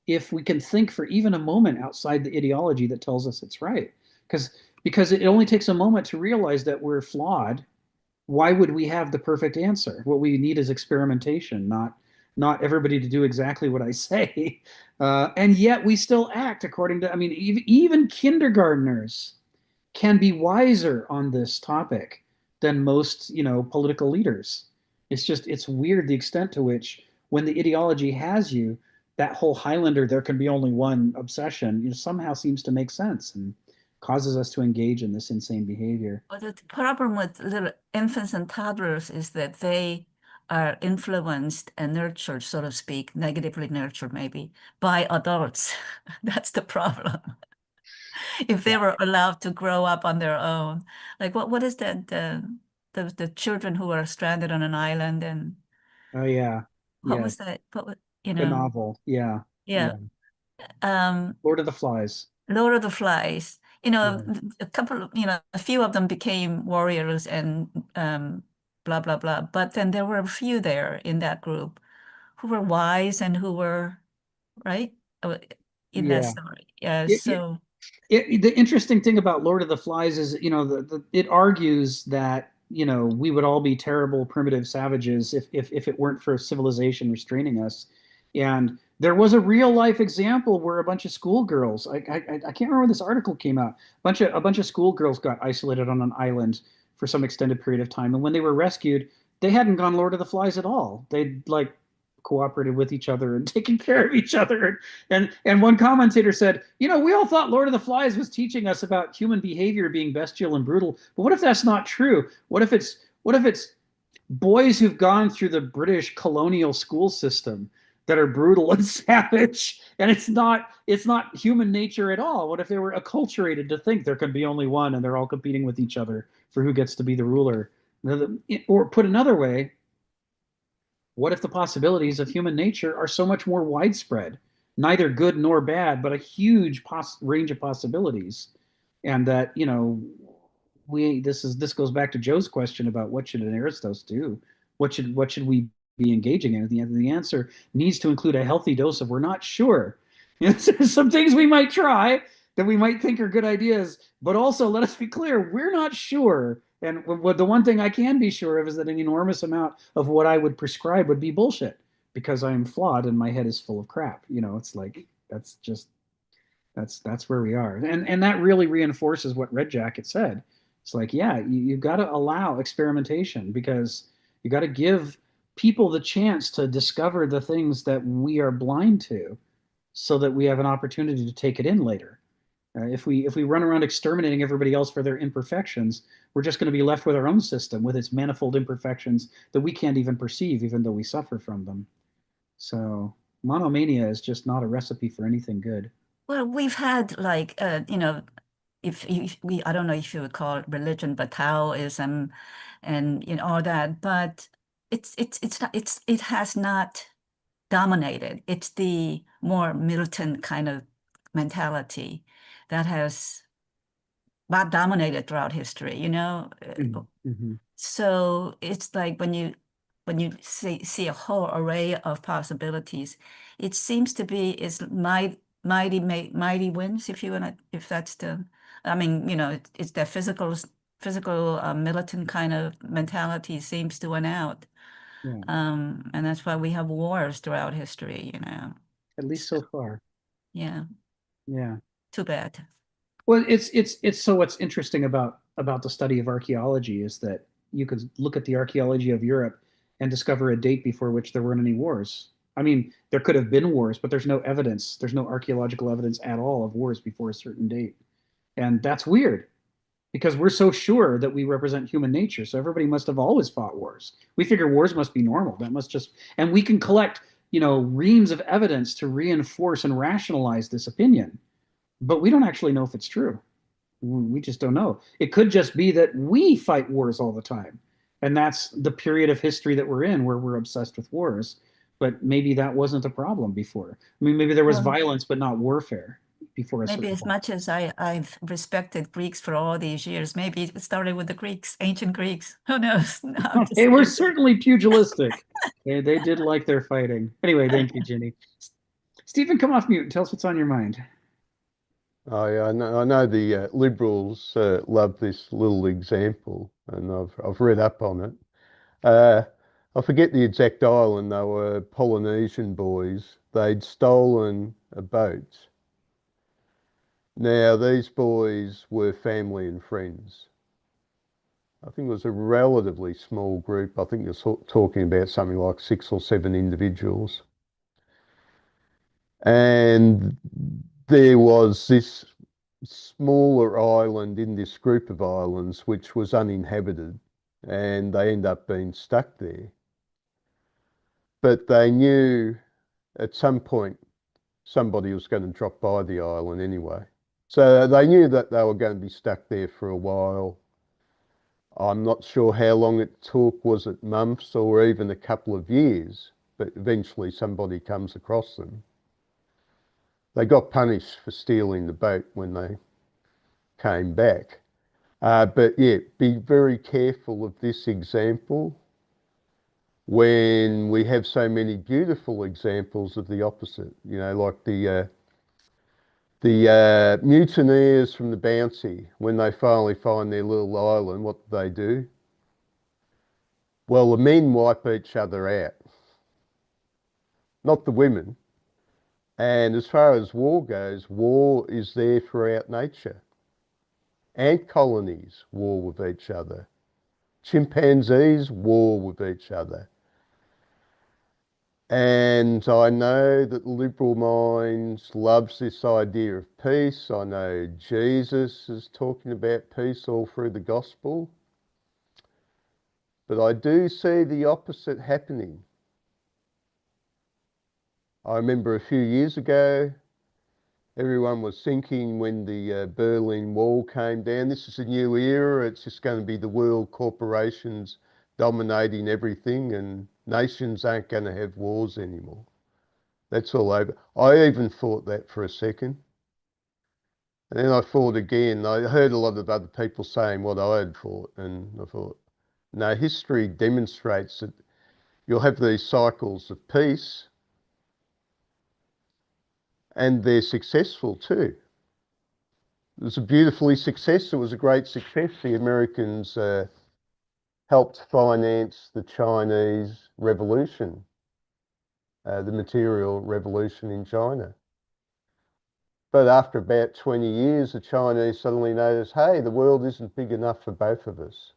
if we can think for even a moment outside the ideology that tells us it's right. Because it only takes a moment to realize that we're flawed. Why would we have the perfect answer? What we need is experimentation, not everybody to do exactly what I say. And yet we still act according to, I mean, even kindergartners can be wiser on this topic than most, political leaders. It's weird the extent to which when the ideology has you, that whole Highlander, there can be only one obsession, somehow seems to make sense and causes us to engage in this insane behavior. But the problem with little infants and toddlers is that they are influenced and nurtured, so to speak, negatively nurtured maybe, by adults. That's the problem. If they were allowed to grow up on their own, like what is that the children who are stranded on an island and Oh yeah, what was that? the novel, yeah. Yeah. Lord of the Flies. Lord of the Flies. A couple, a few of them became warriors and blah, blah, blah. But then there were a few there in that group who were wise and who were, right? In that story. Yeah. So the interesting thing about Lord of the Flies is, it argues that, we would all be terrible primitive savages if it weren't for civilization restraining us. And there was a real life example where a bunch of schoolgirls, I can't remember when this article came out, a bunch of schoolgirls got isolated on an island for some extended period of time. And when they were rescued, they hadn't gone Lord of the Flies at all. They'd like cooperated with each other and taken care of each other. And one commentator said, we all thought Lord of the Flies was teaching us about human behavior being bestial and brutal. But what if that's not true? What if it's boys who've gone through the British colonial school system that are brutal and savage, and it's not human nature at all? What if they were acculturated to think there can be only one and they're all competing with each other for who gets to be the ruler? Or put another way, what if the possibilities of human nature are so much more widespread, neither good nor bad, but a huge range of possibilities? And that, this goes back to Joe's question about what should an Aristos do? What should we be engaging in? The answer needs to include a healthy dose of we're not sure. Some things we might try that we might think are good ideas, but also let us be clear, we're not sure. And the one thing I can be sure of is that an enormous amount of what I would prescribe would be bullshit because I'm flawed and my head is full of crap. It's like, that's where we are. And that really reinforces what Red Jacket said. It's like, yeah, you've got to allow experimentation because you got to give people the chance to discover the things that we are blind to so that we have an opportunity to take it in later. If we run around exterminating everybody else for their imperfections, we're just going to be left with our own system with its manifold imperfections that we can't even perceive, even though we suffer from them. So monomania is just not a recipe for anything good. Well, we've had like if we I don't know if you would call it religion, but Taoism, and all that, but it has not dominated. It's the more militant kind of mentality that has dominated throughout history, Mm-hmm. So it's like when you see a whole array of possibilities, it seems to be is mighty wins, if that's the, I mean, it's that physical militant kind of mentality seems to win out. Yeah. And that's why we have wars throughout history, At least so far. Yeah. Yeah. Too bad. Well, it's so what's interesting about the study of archaeology is that you could look at the archaeology of Europe and discover a date before which there weren't any wars. I mean, there could have been wars, but there's no evidence. There's no archaeological evidence at all of wars before a certain date. And that's weird because we're so sure that we represent human nature. So everybody must have always fought wars. We figure wars must be normal. That must just, and we can collect, reams of evidence to reinforce and rationalize this opinion, but we don't actually know if it's true. We just don't know. It could just be that we fight wars all the time. And that's the period of history that we're in where we're obsessed with wars. But maybe that wasn't a problem before. I mean, maybe there was violence, but not warfare before a Maybe certain as point. much as I've respected Greeks for all these years, maybe it started with the Greeks, ancient Greeks. Who knows? No, I'm just They were kidding. certainly pugilistic. They did like their fighting. Anyway, thank you, Ginny. Stephen, come off mute and tell us what's on your mind. Oh, yeah, I know the Liberals love this little example, and I've read up on it. I forget the exact island. They were Polynesian boys. They'd stolen a boat. Now, these boys were family and friends. I think it was a relatively small group. I think you're talking about something like 6 or 7 individuals. And there was this smaller island in this group of islands which was uninhabited, and they end up being stuck there. But they knew at some point somebody was going to drop by the island anyway. So they knew that they were going to be stuck there for a while. I'm not sure how long it took. Was it months or even a couple of years? But eventually somebody comes across them. They got punished for stealing the boat when they came back. But yeah, be very careful of this example when we have so many beautiful examples of the opposite. You know, like the mutineers from the Bounty, when they finally find their little island, what do they do? Well, the men wipe each other out, not the women. And as far as war goes, war is there throughout nature. Ant colonies war with each other. Chimpanzees war with each other. And I know that the liberal mind loves this idea of peace. I know Jesus is talking about peace all through the gospel. But I do see the opposite happening. I remember a few years ago, everyone was thinking when the Berlin Wall came down, this is a new era, it's just going to be the world corporations dominating everything and nations aren't going to have wars anymore. That's all over. I even thought that for a second. And then I thought again, I heard a lot of other people saying what I had thought, and I thought, no, history demonstrates that you'll have these cycles of peace and they're successful too. It was a beautifully success. It was a great success. The Americans helped finance the Chinese revolution, the material revolution in China. But after about 20 years, the Chinese suddenly noticed, hey, the world isn't big enough for both of us.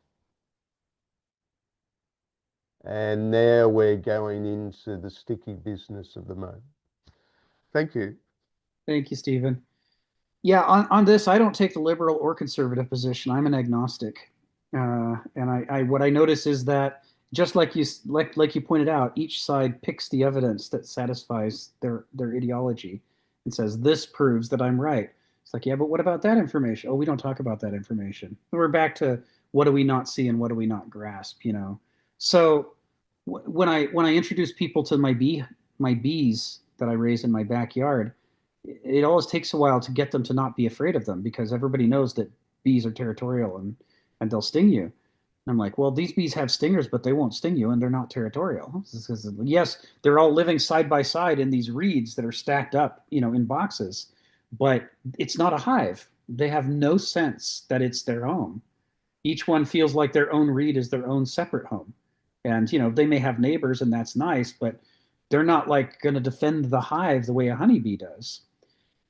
And now we're going into the sticky business of the moment. Thank you. Thank you, Stephen. Yeah, on this, I don't take the liberal or conservative position. I'm an agnostic. And I what I notice is that just like you pointed out, each side picks the evidence that satisfies their ideology and says, this proves that I'm right. It's like, yeah, but what about that information? Oh, we don't talk about that information. We're back to what do we not see and what do we not grasp, you know? So when I introduce people to my bees that I raise in my backyard, it always takes a while to get them to not be afraid of them because everybody knows that bees are territorial and they'll sting you. And I'm like, well, these bees have stingers, but they won't sting you and they're not territorial. Yes, they're all living side by side in these reeds that are stacked up, you know, in boxes, but it's not a hive. They have no sense that it's their home. Each one feels like their own reed is their own separate home. And, you know, they may have neighbors and that's nice, but they're not like going to defend the hive the way a honeybee does.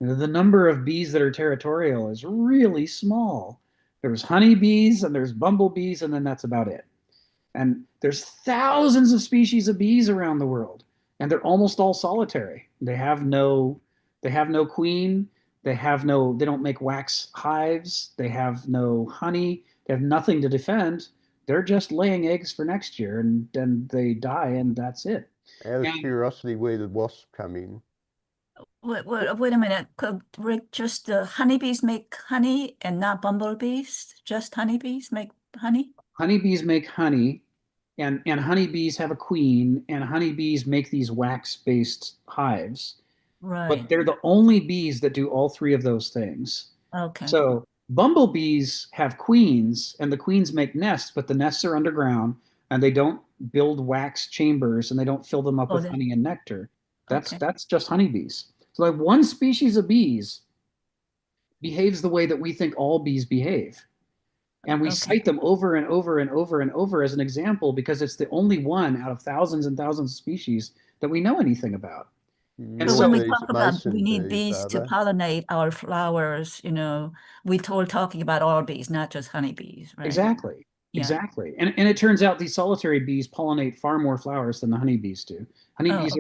The number of bees that are territorial is really small. There's honeybees and there's bumblebees, and then that's about it. And there's thousands of species of bees around the world, and they're almost all solitary. They have no queen. They don't make wax hives. They have no honey. They have nothing to defend. They're just laying eggs for next year, and then they die, and that's it. Out of curiosity, where did wasps come in? Wait a minute. Could Rick, just the honeybees make honey and not bumblebees? Just honeybees make honey? Honeybees make honey, and honeybees have a queen, and honeybees make these wax-based hives. Right. But they're the only bees that do all three of those things. Okay. So bumblebees have queens, and the queens make nests, but the nests are underground, and they don't build wax chambers, and they don't fill them up with honey and nectar. That's just honeybees. So like one species of bees behaves the way that we think all bees behave. And we cite them over and over and over and over as an example because it's the only one out of thousands and thousands of species that we know anything about. And so when we talk about we need bees to pollinate our flowers, you know, we're talking about all bees, not just honeybees, right? Exactly. Yeah. Exactly. And it turns out these solitary bees pollinate far more flowers than the honeybees do. Honeybees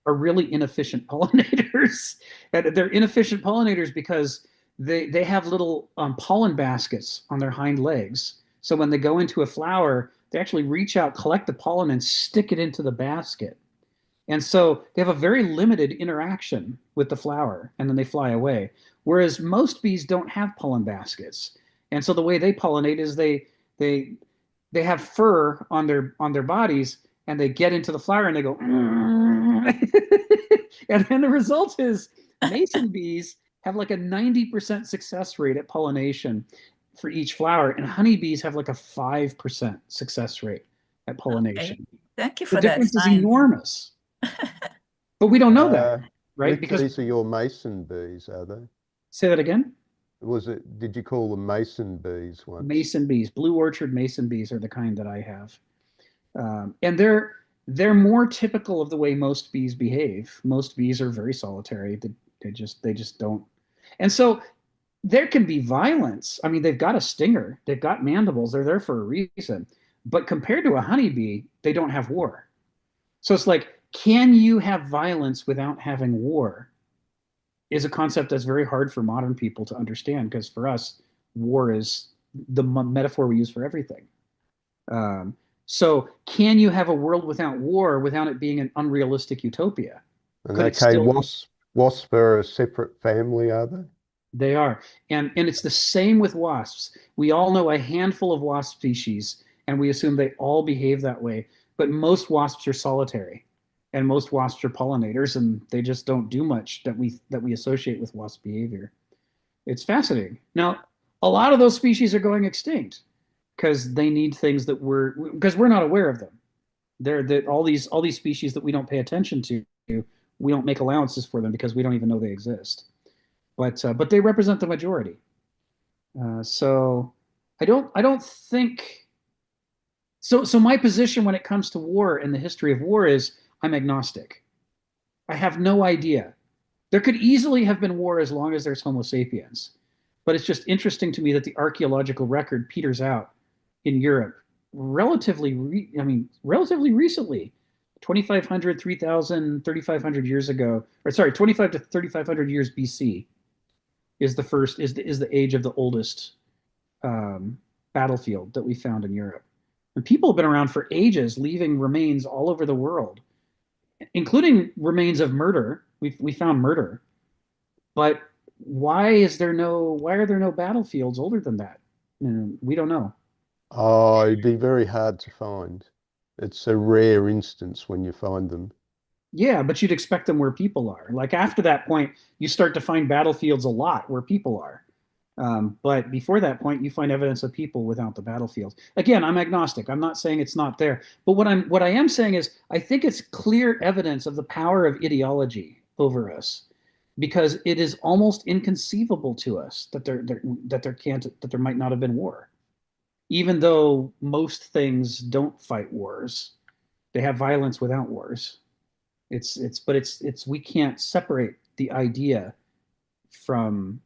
are really inefficient pollinators. And they're inefficient pollinators because they have little pollen baskets on their hind legs. So when they go into a flower, they actually reach out, collect the pollen, and stick it into the basket. And so they have a very limited interaction with the flower, and then they fly away. Whereas most bees don't have pollen baskets. And so the way they pollinate is they have fur on their bodies, and they get into the flower and they go, and then the result is mason bees have like a 90% success rate at pollination for each flower, and honeybees have like a 5% success rate at pollination. Okay. Thank you for that. The difference is enormous. But we don't know that, right? Rick, because these are your mason bees, are they? Say that again? Did you call them mason bees once? Mason bees, blue orchard mason bees are the kind that I have. And they're more typical of the way most bees behave. Most bees are very solitary. They just don't. And so there can be violence. I mean, they've got a stinger, they've got mandibles, they're there for a reason. But compared to a honeybee, they don't have war. So it's like, can you have violence without having war? Is a concept that's very hard for modern people to understand, because for us, war is the metaphor we use for everything. So can you have a world without war without it being an unrealistic utopia? And okay, wasps are a separate family, are they? They are. And it's the same with wasps. We all know a handful of wasp species, and we assume they all behave that way. But most wasps are solitary, and most wasps are pollinators, and they just don't do much that we associate with wasp behavior. It's fascinating. Now, a lot of those species are going extinct because they need things because we're not aware of them. All these species that we don't pay attention to, we don't make allowances for them because we don't even know they exist. But they represent the majority. So I don't think. So my position when it comes to war and the history of war is I'm agnostic. I have no idea. There could easily have been war as long as there's Homo sapiens. But it's just interesting to me that the archaeological record peters out in Europe relatively recently, 2,500, 3,000, 3,500 years ago, or sorry, 25 to 3,500 years BC is the age of the oldest battlefield that we found in Europe. And people have been around for ages, leaving remains all over the world, including remains of murder. We found murder, but why are there no battlefields older than that? We don't know. Oh, it'd be very hard to find. It's a rare instance when you find them. Yeah, but you'd expect them where people are. Like after that point, you start to find battlefields a lot where people are. But before that point, you find evidence of people without the battlefields. Again, I'm agnostic. I'm not saying it's not there. But what I am saying is I think it's clear evidence of the power of ideology over us, because it is almost inconceivable to us that there might not have been war, even though most things don't fight wars. They have violence without wars. We can't separate the idea from,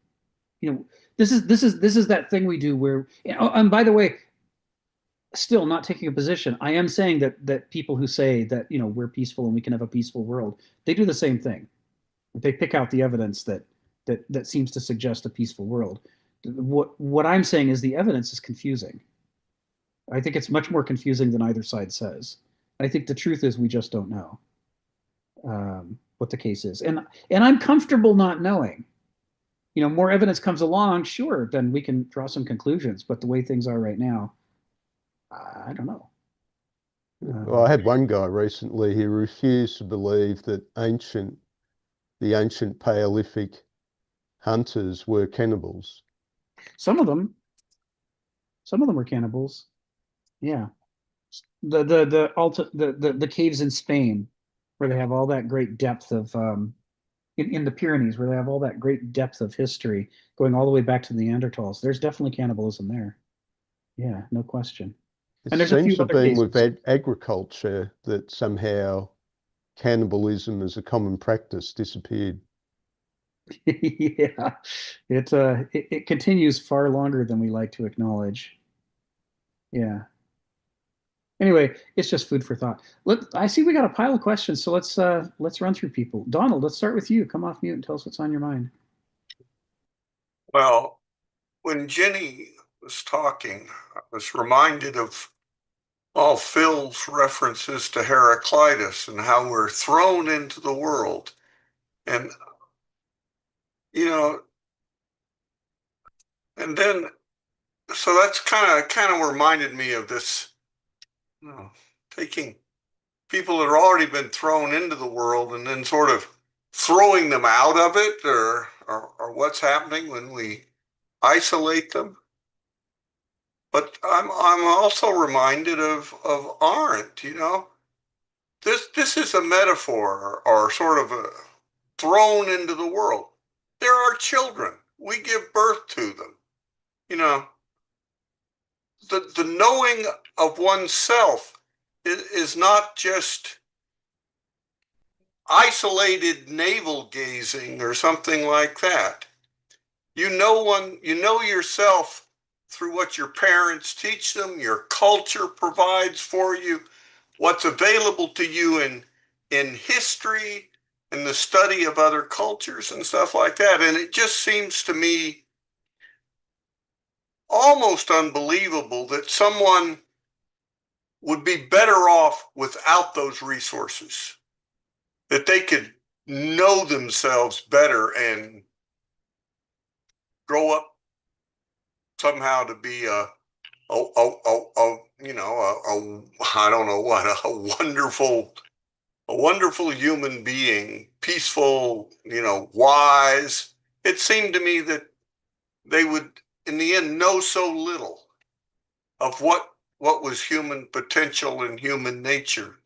this is that thing we do where, and by the way, still not taking a position, I am saying that people who say that, we're peaceful and we can have a peaceful world, they do the same thing. They pick out the evidence that seems to suggest a peaceful world. What I'm saying is the evidence is confusing. I think it's much more confusing than either side says. I think the truth is we just don't know. what the case is. And I'm comfortable not knowing. You know, more evidence comes along, sure, then we can draw some conclusions. But the way things are right now, I don't know. Well, I had one guy recently who refused to believe that the ancient Paleolithic hunters were cannibals. Some of them were cannibals. Yeah. The caves in Spain where they have all that great depth of in the Pyrenees where they have all that great depth of history going all the way back to the Neanderthals. There's definitely cannibalism there. Yeah, no question. It And there's a few seems to have other been with cases. agriculture that somehow cannibalism as a common practice disappeared. Yeah, it continues far longer than we like to acknowledge. Yeah. Anyway, it's just food for thought. I see we got a pile of questions, so let's run through people. Donald, let's start with you. Come off mute and tell us what's on your mind. Well, when Jenny was talking, I was reminded of all Phil's references to Heraclitus and how we're thrown into the world. And, you know, and then, so that's kind of reminded me of this, you know, taking people that have already been thrown into the world and then sort of throwing them out of it, or what's happening when we isolate them. But I'm also reminded of Arendt, you know. This is a metaphor or sort of a thrown into the world. There are children. We give birth to them. You know, the knowing of oneself is not just isolated navel gazing or something like that. You know yourself through what your parents teach them, your culture provides for you, what's available to you in history and the study of other cultures and stuff like that. And it just seems to me almost unbelievable that someone would be better off without those resources, that they could know themselves better and grow up somehow to be I don't know what, a wonderful human being, peaceful, you know, wise. It seemed to me that they would, in the end, know so little of what was human potential and human nature,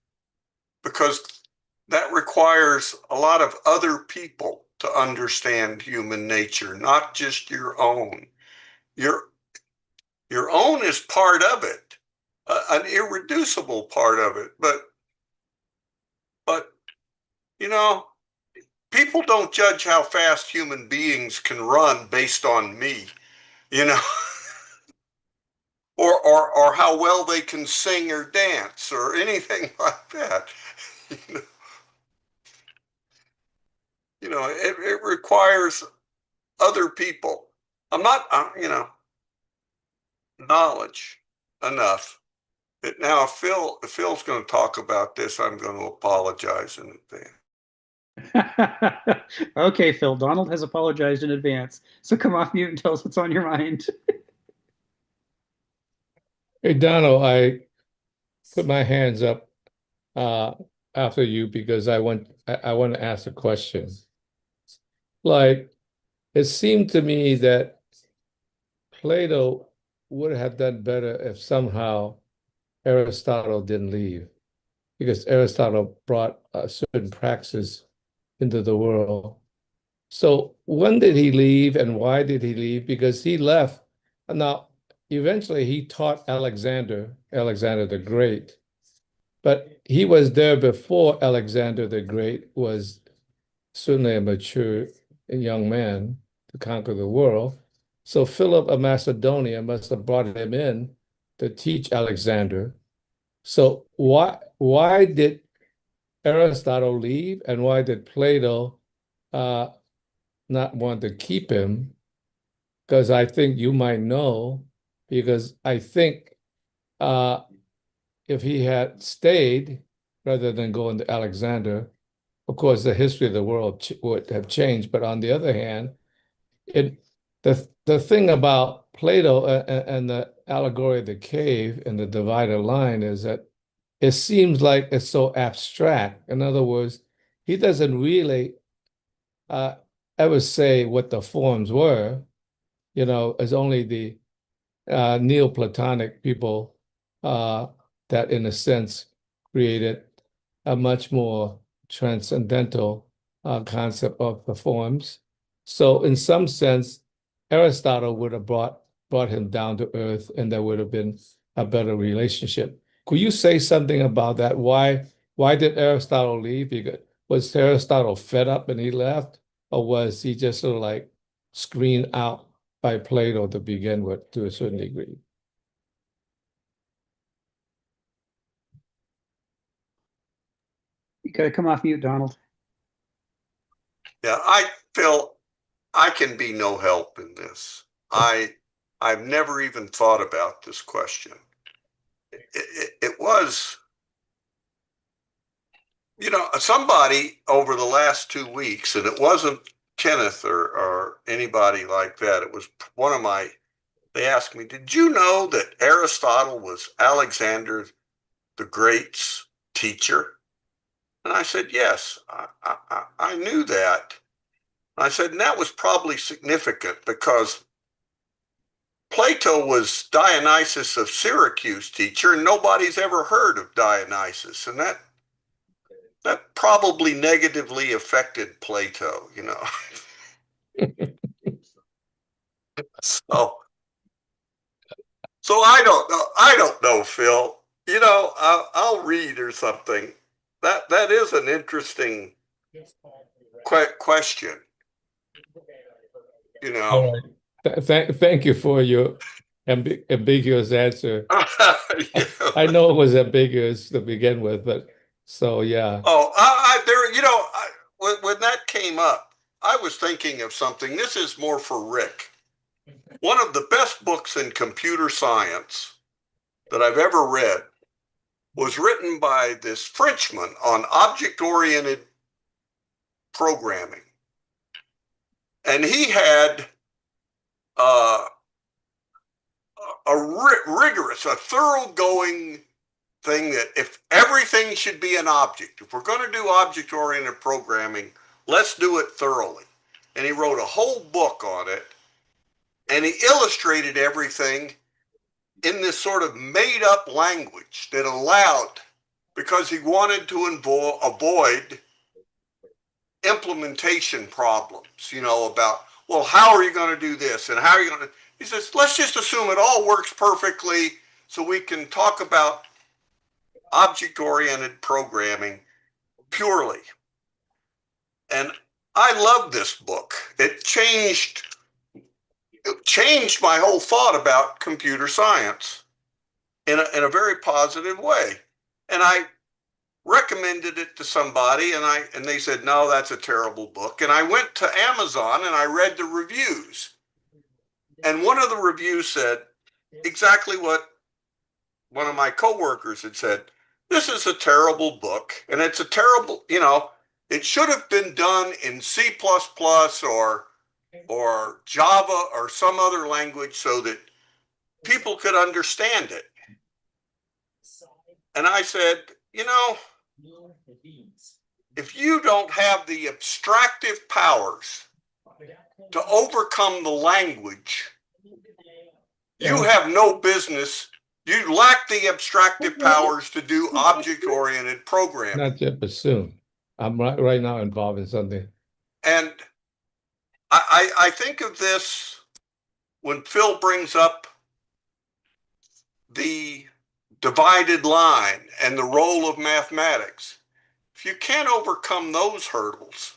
because that requires a lot of other people to understand human nature, not just your own. Your own is part of it, an irreducible part of it. But you know, people don't judge how fast human beings can run based on me, you know, or how well they can sing or dance or anything like that. It requires other people. I'm not, knowledge enough. Now, if Phil's going to talk about this, I'm going to apologize in advance. Okay, Phil, Donald has apologized in advance. So come off mute and tell us what's on your mind. Hey, Donald, I put my hands up after you because I want to ask a question. Like, it seemed to me that Plato would have done better if somehow Aristotle didn't leave, because Aristotle brought a certain praxis into the world. So when did he leave and why did he leave? Because he left. Now, eventually he taught Alexander the Great, but he was there before Alexander the Great was certainly a mature young man to conquer the world. So Philip of Macedonia must have brought him in to teach Alexander. So why did Aristotle leave, and why did Plato not want to keep him? Because I think you might know, because I think if he had stayed rather than going to Alexander, of course, the history of the world would have changed. But on the other hand, the thing about Plato and the allegory of the cave and the divided line is that it seems like it's so abstract. In other words, he doesn't really ever say what the forms were. It's only the Neoplatonic people that, in a sense, created a much more transcendental concept of the forms. So, in some sense, Aristotle would have brought him down to earth, and there would have been a better relationship. Could you say something about that? Why did Aristotle leave? Was Aristotle fed up and he left, or was he just sort of like screened out by Plato to begin with to a certain degree? You gotta come off mute, Donald. Yeah, I feel I can be no help in this. I've never even thought about this question. It was, somebody over the last 2 weeks, and it wasn't Kenneth or anybody like that. It was they asked me, did you know that Aristotle was Alexander the Great's teacher? And I said, yes, I knew that. I said, and that was probably significant because Plato was Dionysus of Syracuse teacher, and nobody's ever heard of Dionysus. And that probably negatively affected Plato, So I don't know. I don't know, Phil. I'll read or something. That is an interesting question. All right. Thank you for your ambiguous answer. I know it was ambiguous to begin with, but so yeah. Oh, when that came up, I was thinking of something. This is more for Rick. One of the best books in computer science that I've ever read was written by this Frenchman on object-oriented programming. And he had a thoroughgoing thing that if everything should be an object, if we're going to do object-oriented programming, let's do it thoroughly. And he wrote a whole book on it, and he illustrated everything in this sort of made-up language that allowed, because he wanted to avoid implementation problems, about, well, how are you going to do this, and how are you going to, he says, let's just assume it all works perfectly so we can talk about object-oriented programming purely. And I love this book. It changed my whole thought about computer science in a very positive way. And I recommended it to somebody, and they said, no, that's a terrible book. And I went to Amazon and I read the reviews. And one of the reviews said exactly what one of my coworkers had said. This is a terrible book, and it's a terrible, it should have been done in C++ or Java or some other language so that people could understand it. And I said, if you don't have the abstractive powers to overcome the language, you have no business. You lack the abstractive powers to do object-oriented programming. Not yet, but soon. I'm right now involved in something. And I think of this when Phil brings up the divided line and the role of mathematics. If you can't overcome those hurdles,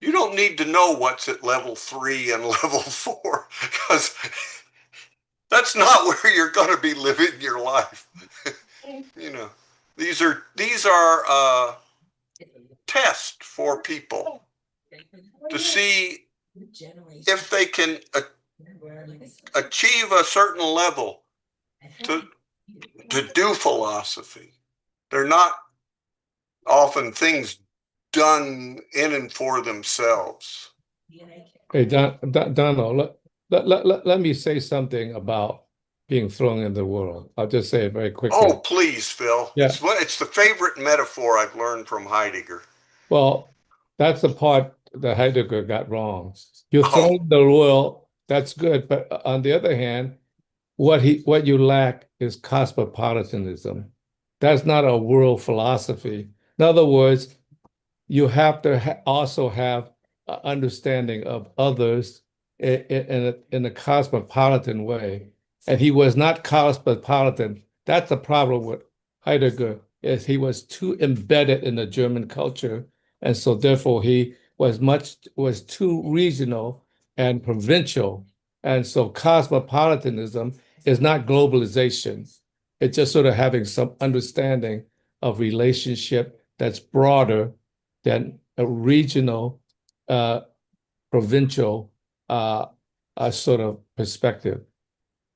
you don't need to know what's at level 3 and level 4, because that's not where you're going to be living your life. These are tests for people to see if they can achieve a certain level to do philosophy. They're not often things done in and for themselves. Hey, Donald, let me say something about being thrown in the world. I'll just say it very quickly. Oh, please, Phil. Yeah. It's the favorite metaphor I've learned from Heidegger. Well, that's the part that Heidegger got wrong. You're Oh. thrown in the world, that's good. But on the other hand, what you lack is cosmopolitanism. That's not a world philosophy. In other words, you have to also have an understanding of others in a cosmopolitan way. And he was not cosmopolitan. That's the problem with Heidegger, is he was too embedded in the German culture. And so therefore he was too regional and provincial. And so cosmopolitanism is not globalization. It's just sort of having some understanding of relationship that's broader than a regional, provincial sort of perspective.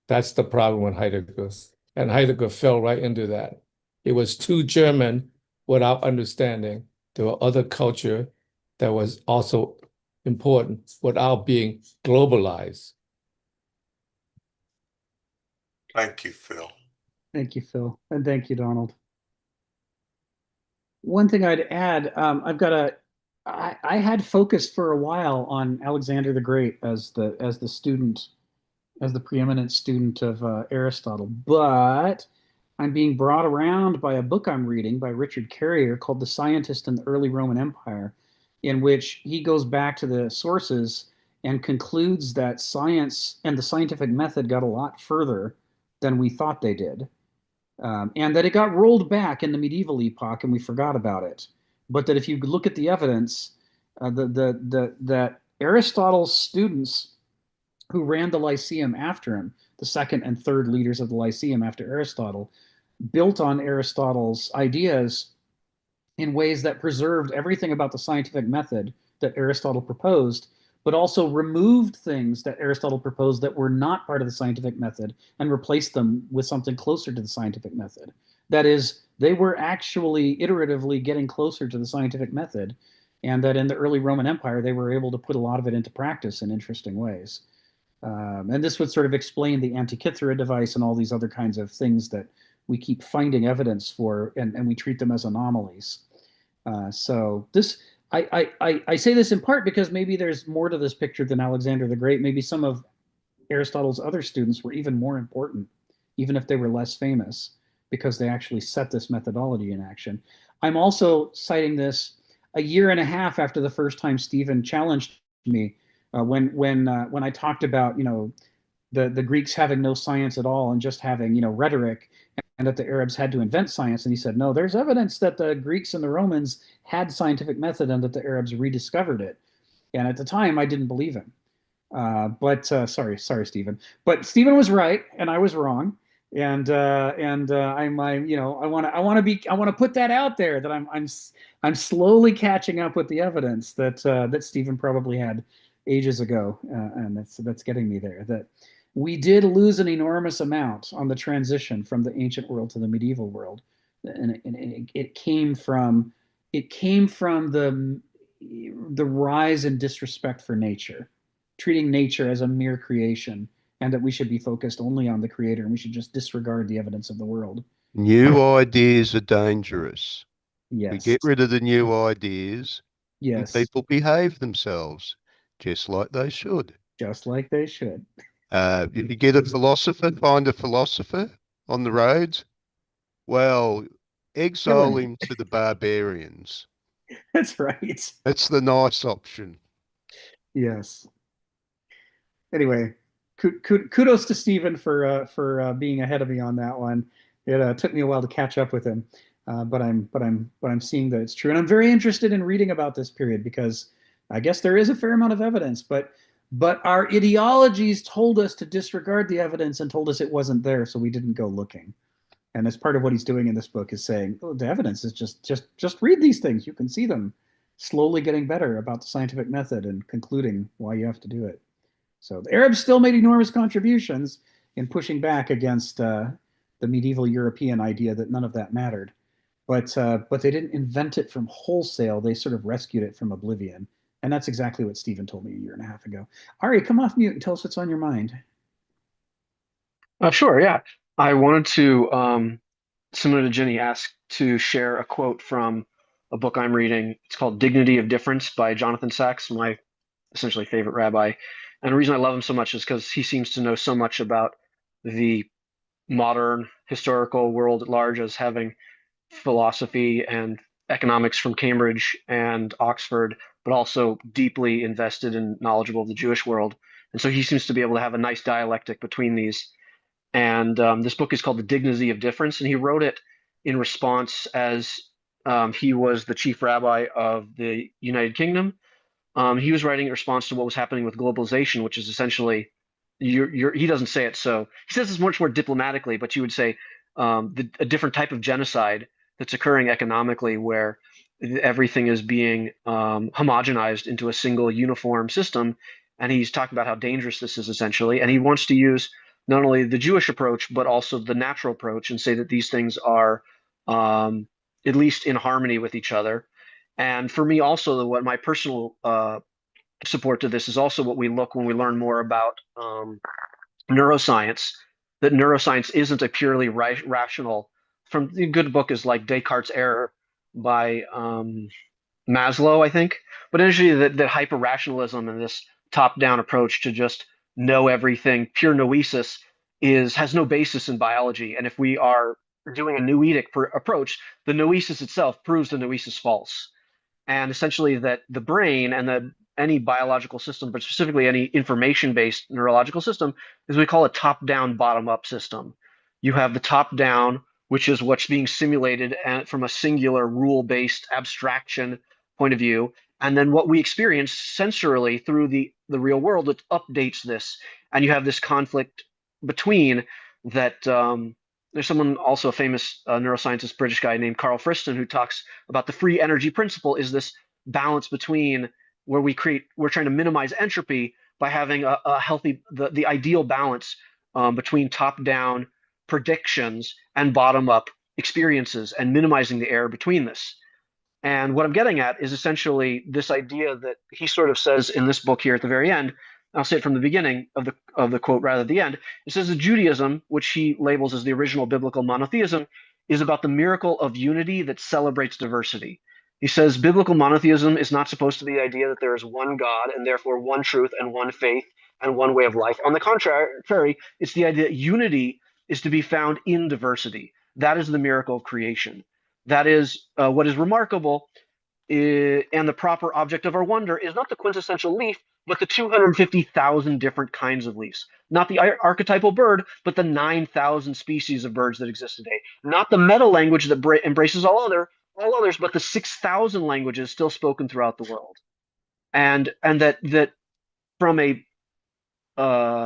That's the problem with Heidegger. And Heidegger fell right into that. It was too German without understanding. There were other culture that was also important without being globalized. Thank you, Phil. Thank you, Phil. And thank you, Donald. One thing I'd add, I had focused for a while on Alexander the Great as the preeminent student of Aristotle, but I'm being brought around by a book I'm reading by Richard Carrier called The Scientist in the Early Roman Empire, in which he goes back to the sources and concludes that science and the scientific method got a lot further than we thought they did. And that it got rolled back in the medieval epoch and we forgot about it. But that if you look at the evidence, that Aristotle's students who ran the Lyceum after him, the second and third leaders of the Lyceum after Aristotle, built on Aristotle's ideas in ways that preserved everything about the scientific method that Aristotle proposed, but also removed things that Aristotle proposed that were not part of the scientific method and replaced them with something closer to the scientific method. That is, they were actually iteratively getting closer to the scientific method, and that in the early Roman Empire, they were able to put a lot of it into practice in interesting ways. And this would sort of explain the Antikythera device and all these other kinds of things that we keep finding evidence for, and we treat them as anomalies. So this, I say this in part because maybe there's more to this picture than Alexander the Great. Maybe some of Aristotle's other students were even more important, even if they were less famous, because they actually set this methodology in action. I'm also citing this a year and a half after the first time Stephen challenged me when I talked about the Greeks having no science at all and just having rhetoric, and that the Arabs had to invent science. And he said, no, there's evidence that the Greeks and the Romans had scientific method and that the Arabs rediscovered it. And at the time, I didn't believe him. Sorry, Stephen. But Stephen was right, and I was wrong. And I want to put that out there that I'm slowly catching up with the evidence that Stephen probably had ages ago, and that's getting me there. That we did lose an enormous amount on the transition from the ancient world to the medieval world, and it came from the rise in disrespect for nature, treating nature as a mere creation, and that we should be focused only on the creator, and we should just disregard the evidence of the world. New ideas are dangerous. Yes. We get rid of the new ideas, and Yes. people behave themselves just like they should. Just like they should. If you get a philosopher, find a philosopher on the roads, well, exile him to the barbarians. That's right. That's the nice option. Yes. Anyway, kudos to Stephen for being ahead of me on that one. It took me a while to catch up with him, but I'm seeing that it's true, and I'm very interested in reading about this period because I guess there is a fair amount of evidence, but our ideologies told us to disregard the evidence and told us it wasn't there, so we didn't go looking. And as part of what he's doing in this book is saying, oh, the evidence is just read these things. You can see them slowly getting better about the scientific method and concluding why you have to do it. So the Arabs still made enormous contributions in pushing back against the medieval European idea that none of that mattered. but they didn't invent it from wholesale. They sort of rescued it from oblivion. And that's exactly what Stephen told me a year and a half ago. Ari, come off mute and tell us what's on your mind. Sure, yeah. I wanted to, similar to Jenny, ask to share a quote from a book I'm reading. It's called Dignity of Difference by Jonathan Sachs, my essentially favorite rabbi. And the reason I love him so much is because he seems to know so much about the modern historical world at large, as having philosophy and economics from Cambridge and Oxford, but also deeply invested and knowledgeable of the Jewish world. And so he seems to be able to have a nice dialectic between these. And this book is called The Dignity of Difference, and he wrote it in response as he was the chief rabbi of the United Kingdom. He was writing in response to what was happening with globalization, which is essentially, he doesn't say it so. He says this much more diplomatically, but you would say a different type of genocide that's occurring economically, where everything is being homogenized into a single uniform system. And he's talking about how dangerous this is essentially. And he wants to use not only the Jewish approach, but also the natural approach, and say that these things are at least in harmony with each other. And for me, also, what my personal support to this is also what we look when we learn more about neuroscience, that neuroscience isn't a purely rational. From the good book is like Descartes' Error by Maslow, I think. But initially, that hyper-rationalism and this top-down approach to just know everything, pure noesis, has no basis in biology. And if we are doing a noetic approach, the noesis itself proves the noesis false. And essentially that the brain and any biological system, but specifically any information-based neurological system, is what we call a top-down, bottom-up system. You have the top-down, which is what's being simulated from a singular rule-based abstraction point of view, and then what we experience sensorily through the real world, it updates this, and you have this conflict between that. There's someone, also a famous neuroscientist, British guy named Carl Friston, who talks about the free energy principle is this balance between where we're trying to minimize entropy by having a healthy, the ideal balance between top-down predictions and bottom-up experiences, and minimizing the error between this. And what I'm getting at is essentially this idea that he sort of says in this book here at the very end. I'll say it from the beginning of the quote rather than the end. It says that Judaism, which he labels as the original biblical monotheism, is about the miracle of unity that celebrates diversity. He says biblical monotheism is not supposed to be the idea that there is one God and therefore one truth and one faith and one way of life. On the contrary, it's the idea that unity is to be found in diversity. That is the miracle of creation. That is what is remarkable, and the proper object of our wonder is not the quintessential leaf, but the 250,000 different kinds of leaves. Not the archetypal bird, but the 9,000 species of birds that exist today. Not the meta language that embraces all others, but the 6,000 languages still spoken throughout the world. And that from a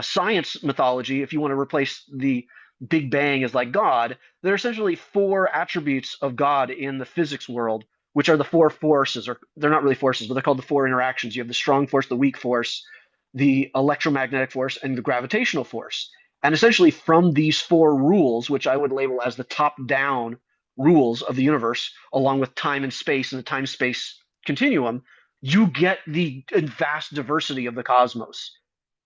science mythology, if you want to replace the Big Bang as like God, there are essentially four attributes of God in the physics world, which are the four forces, or they're not really forces, but they're called the four interactions. You have the strong force, the weak force, the electromagnetic force, and the gravitational force. And essentially from these four rules, which I would label as the top-down rules of the universe, along with time and space and the time-space continuum, you get the vast diversity of the cosmos.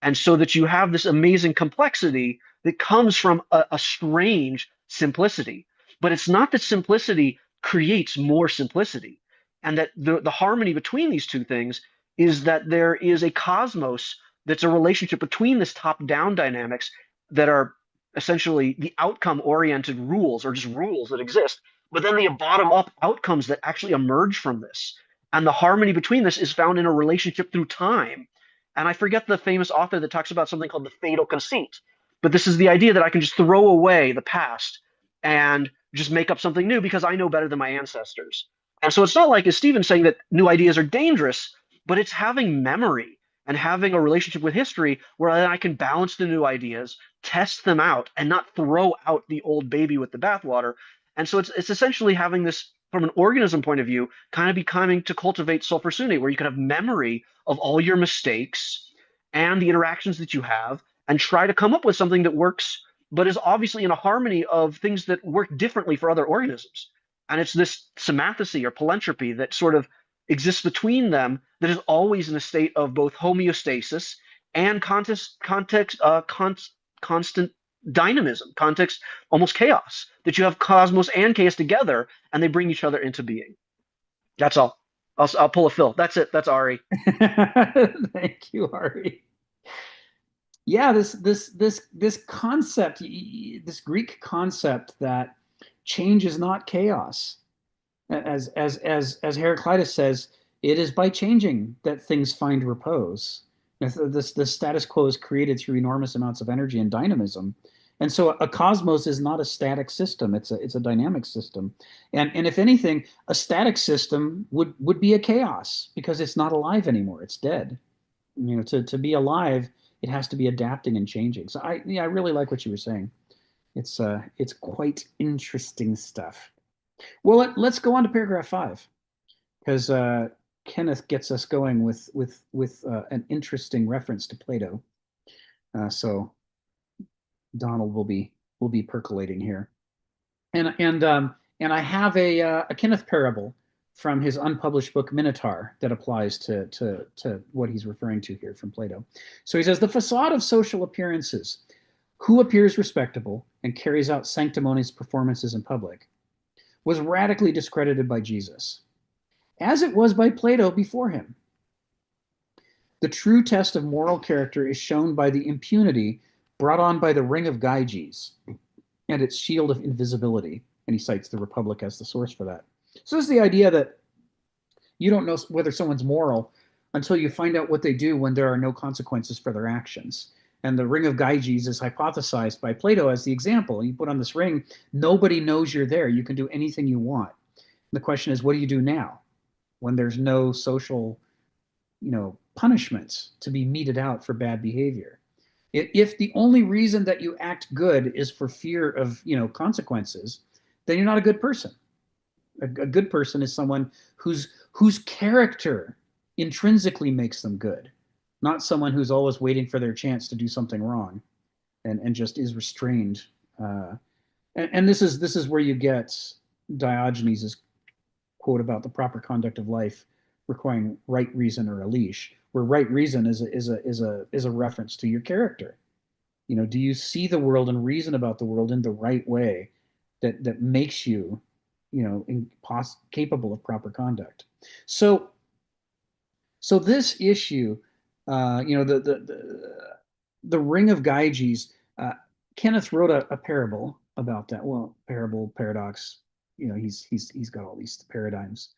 And so that you have this amazing complexity that comes from a strange simplicity. But it's not that simplicity creates more simplicity. And that the harmony between these two things is that there is a cosmos that's a relationship between this top-down dynamics that are essentially the outcome-oriented rules, or just rules that exist, but then the bottom-up outcomes that actually emerge from this. And the harmony between this is found in a relationship through time. And I forget the famous author that talks about something called the fatal conceit. But this is the idea that I can just throw away the past and just make up something new because I know better than my ancestors. And so it's not like, as Stephen's saying, that new ideas are dangerous, but it's having memory and having a relationship with history where I can balance the new ideas, test them out, and not throw out the old baby with the bathwater. And so it's essentially having this, from an organism point of view, kind of becoming to cultivate sulfur-sunni, where you can have memory of all your mistakes and the interactions that you have, and try to come up with something that works, but is obviously in a harmony of things that work differently for other organisms. And it's this symathesy or palentropy that sort of exists between them that is always in a state of both homeostasis and constant dynamism, context, almost chaos, that you have cosmos and chaos together, and they bring each other into being. That's all. I'll pull a Phil. That's it. That's Ari. Thank you, Ari. Yeah, this concept, this Greek concept that change is not chaos. As Heraclitus says, it is by changing that things find repose. The status quo is created through enormous amounts of energy and dynamism. And so a cosmos is not a static system, it's a dynamic system. And if anything, a static system would be a chaos because it's not alive anymore, it's dead. You know, to be alive, it has to be adapting and changing. So I really like what you were saying. It's quite interesting stuff. Well, let's go on to paragraph 5, because Kenneth gets us going with an interesting reference to Plato. So Donald will be percolating here, and I have a Kenneth parable from his unpublished book Minotaur that applies to what he's referring to here from Plato. So he says, the facade of social appearances, who appears respectable and carries out sanctimonious performances in public, was radically discredited by Jesus, as it was by Plato before him. The true test of moral character is shown by the impunity brought on by the ring of Gyges and its shield of invisibility. And he cites the Republic as the source for that. So this is the idea that you don't know whether someone's moral until you find out what they do when there are no consequences for their actions. And the ring of Gyges is hypothesized by Plato as the example. You put on this ring, nobody knows you're there. You can do anything you want. And the question is, what do you do now when there's no social, punishments to be meted out for bad behavior? If the only reason that you act good is for fear of, consequences, then you're not a good person. A good person is someone whose character intrinsically makes them good, not someone who's always waiting for their chance to do something wrong and just is restrained. And this is where you get Diogenes' quote about the proper conduct of life requiring right reason or a leash, where right reason is a reference to your character. Do you see the world and reason about the world in the right way that makes you, capable of proper conduct? So this issue, the ring of Gyges, Kenneth wrote a parable about that. Well, parable, paradox, he's got all these paradigms.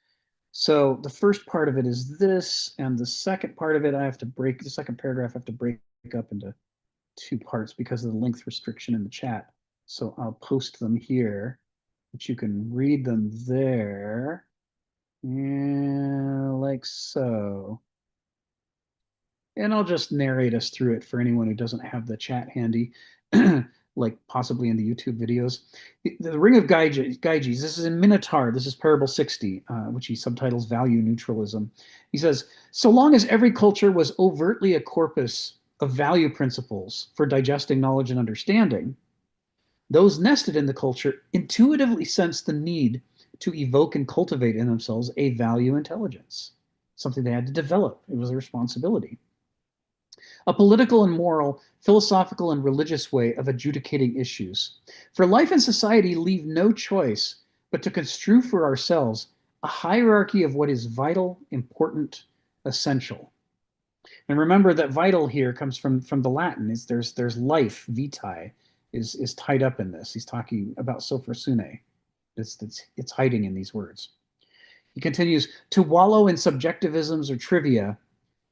So the first part of it is this, and the second part of it, the second paragraph I have to break up into 2 parts because of the length restriction in the chat. So I'll post them here, but you can read them there, like so. And I'll just narrate us through it for anyone who doesn't have the chat handy, like possibly in the YouTube videos. The ring of Gyges, this is in Minotaur, this is Parable 60, which he subtitles Value Neutralism. He says, so long as every culture was overtly a corpus of value principles for digesting knowledge and understanding, those nested in the culture intuitively sensed the need to evoke and cultivate in themselves a value intelligence, something they had to develop. It was a responsibility. A political and moral, philosophical and religious way of adjudicating issues. For life and society leave no choice but to construe for ourselves a hierarchy of what is vital, important, essential. And remember that vital here comes from the Latin. There's life, vitae, is tied up in this. He's talking about sophrosune. It's hiding in these words. He continues, to wallow in subjectivisms or trivia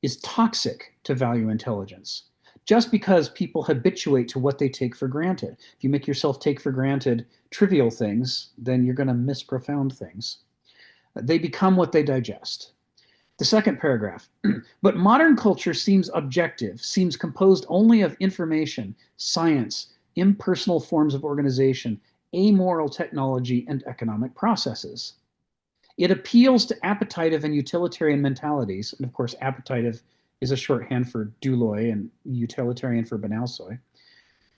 is toxic to value intelligence, just because people habituate to what they take for granted. If you make yourself take for granted trivial things, then you're going to miss profound things. They become what they digest. The second paragraph, but modern culture seems objective, seems composed only of information, science, impersonal forms of organization, amoral technology, and economic processes. It appeals to appetitive and utilitarian mentalities, and of course, appetitive is a shorthand for douloi and utilitarian for banalsoi.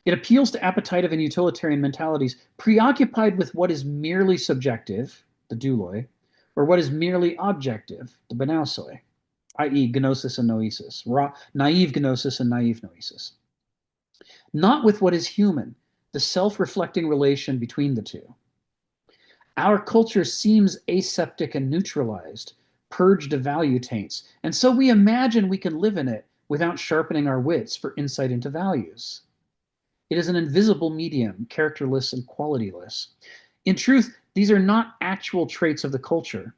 It appeals to appetitive and utilitarian mentalities preoccupied with what is merely subjective, the douloi, or what is merely objective, the benausoi, i.e. gnosis and noesis, naive gnosis and naive noesis. Not with what is human, the self-reflecting relation between the two. Our culture seems aseptic and neutralized, purged of value taints, and so we imagine we can live in it without sharpening our wits for insight into values. It is an invisible medium, characterless and qualityless. In truth, these are not actual traits of the culture,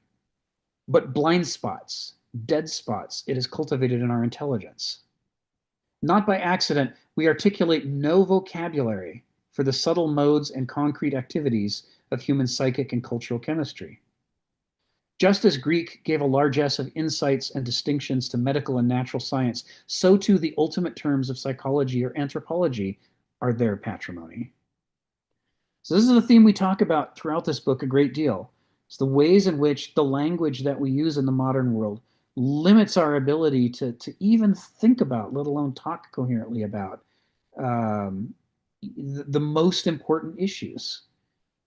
but blind spots, dead spots it has cultivated in our intelligence. Not by accident, we articulate no vocabulary for the subtle modes and concrete activities of human psychic and cultural chemistry. Just as Greek gave a largesse of insights and distinctions to medical and natural science, so too the ultimate terms of psychology or anthropology are their patrimony. So this is a theme we talk about throughout this book a great deal. It's the ways in which the language that we use in the modern world limits our ability to even think about, let alone talk coherently about, the most important issues.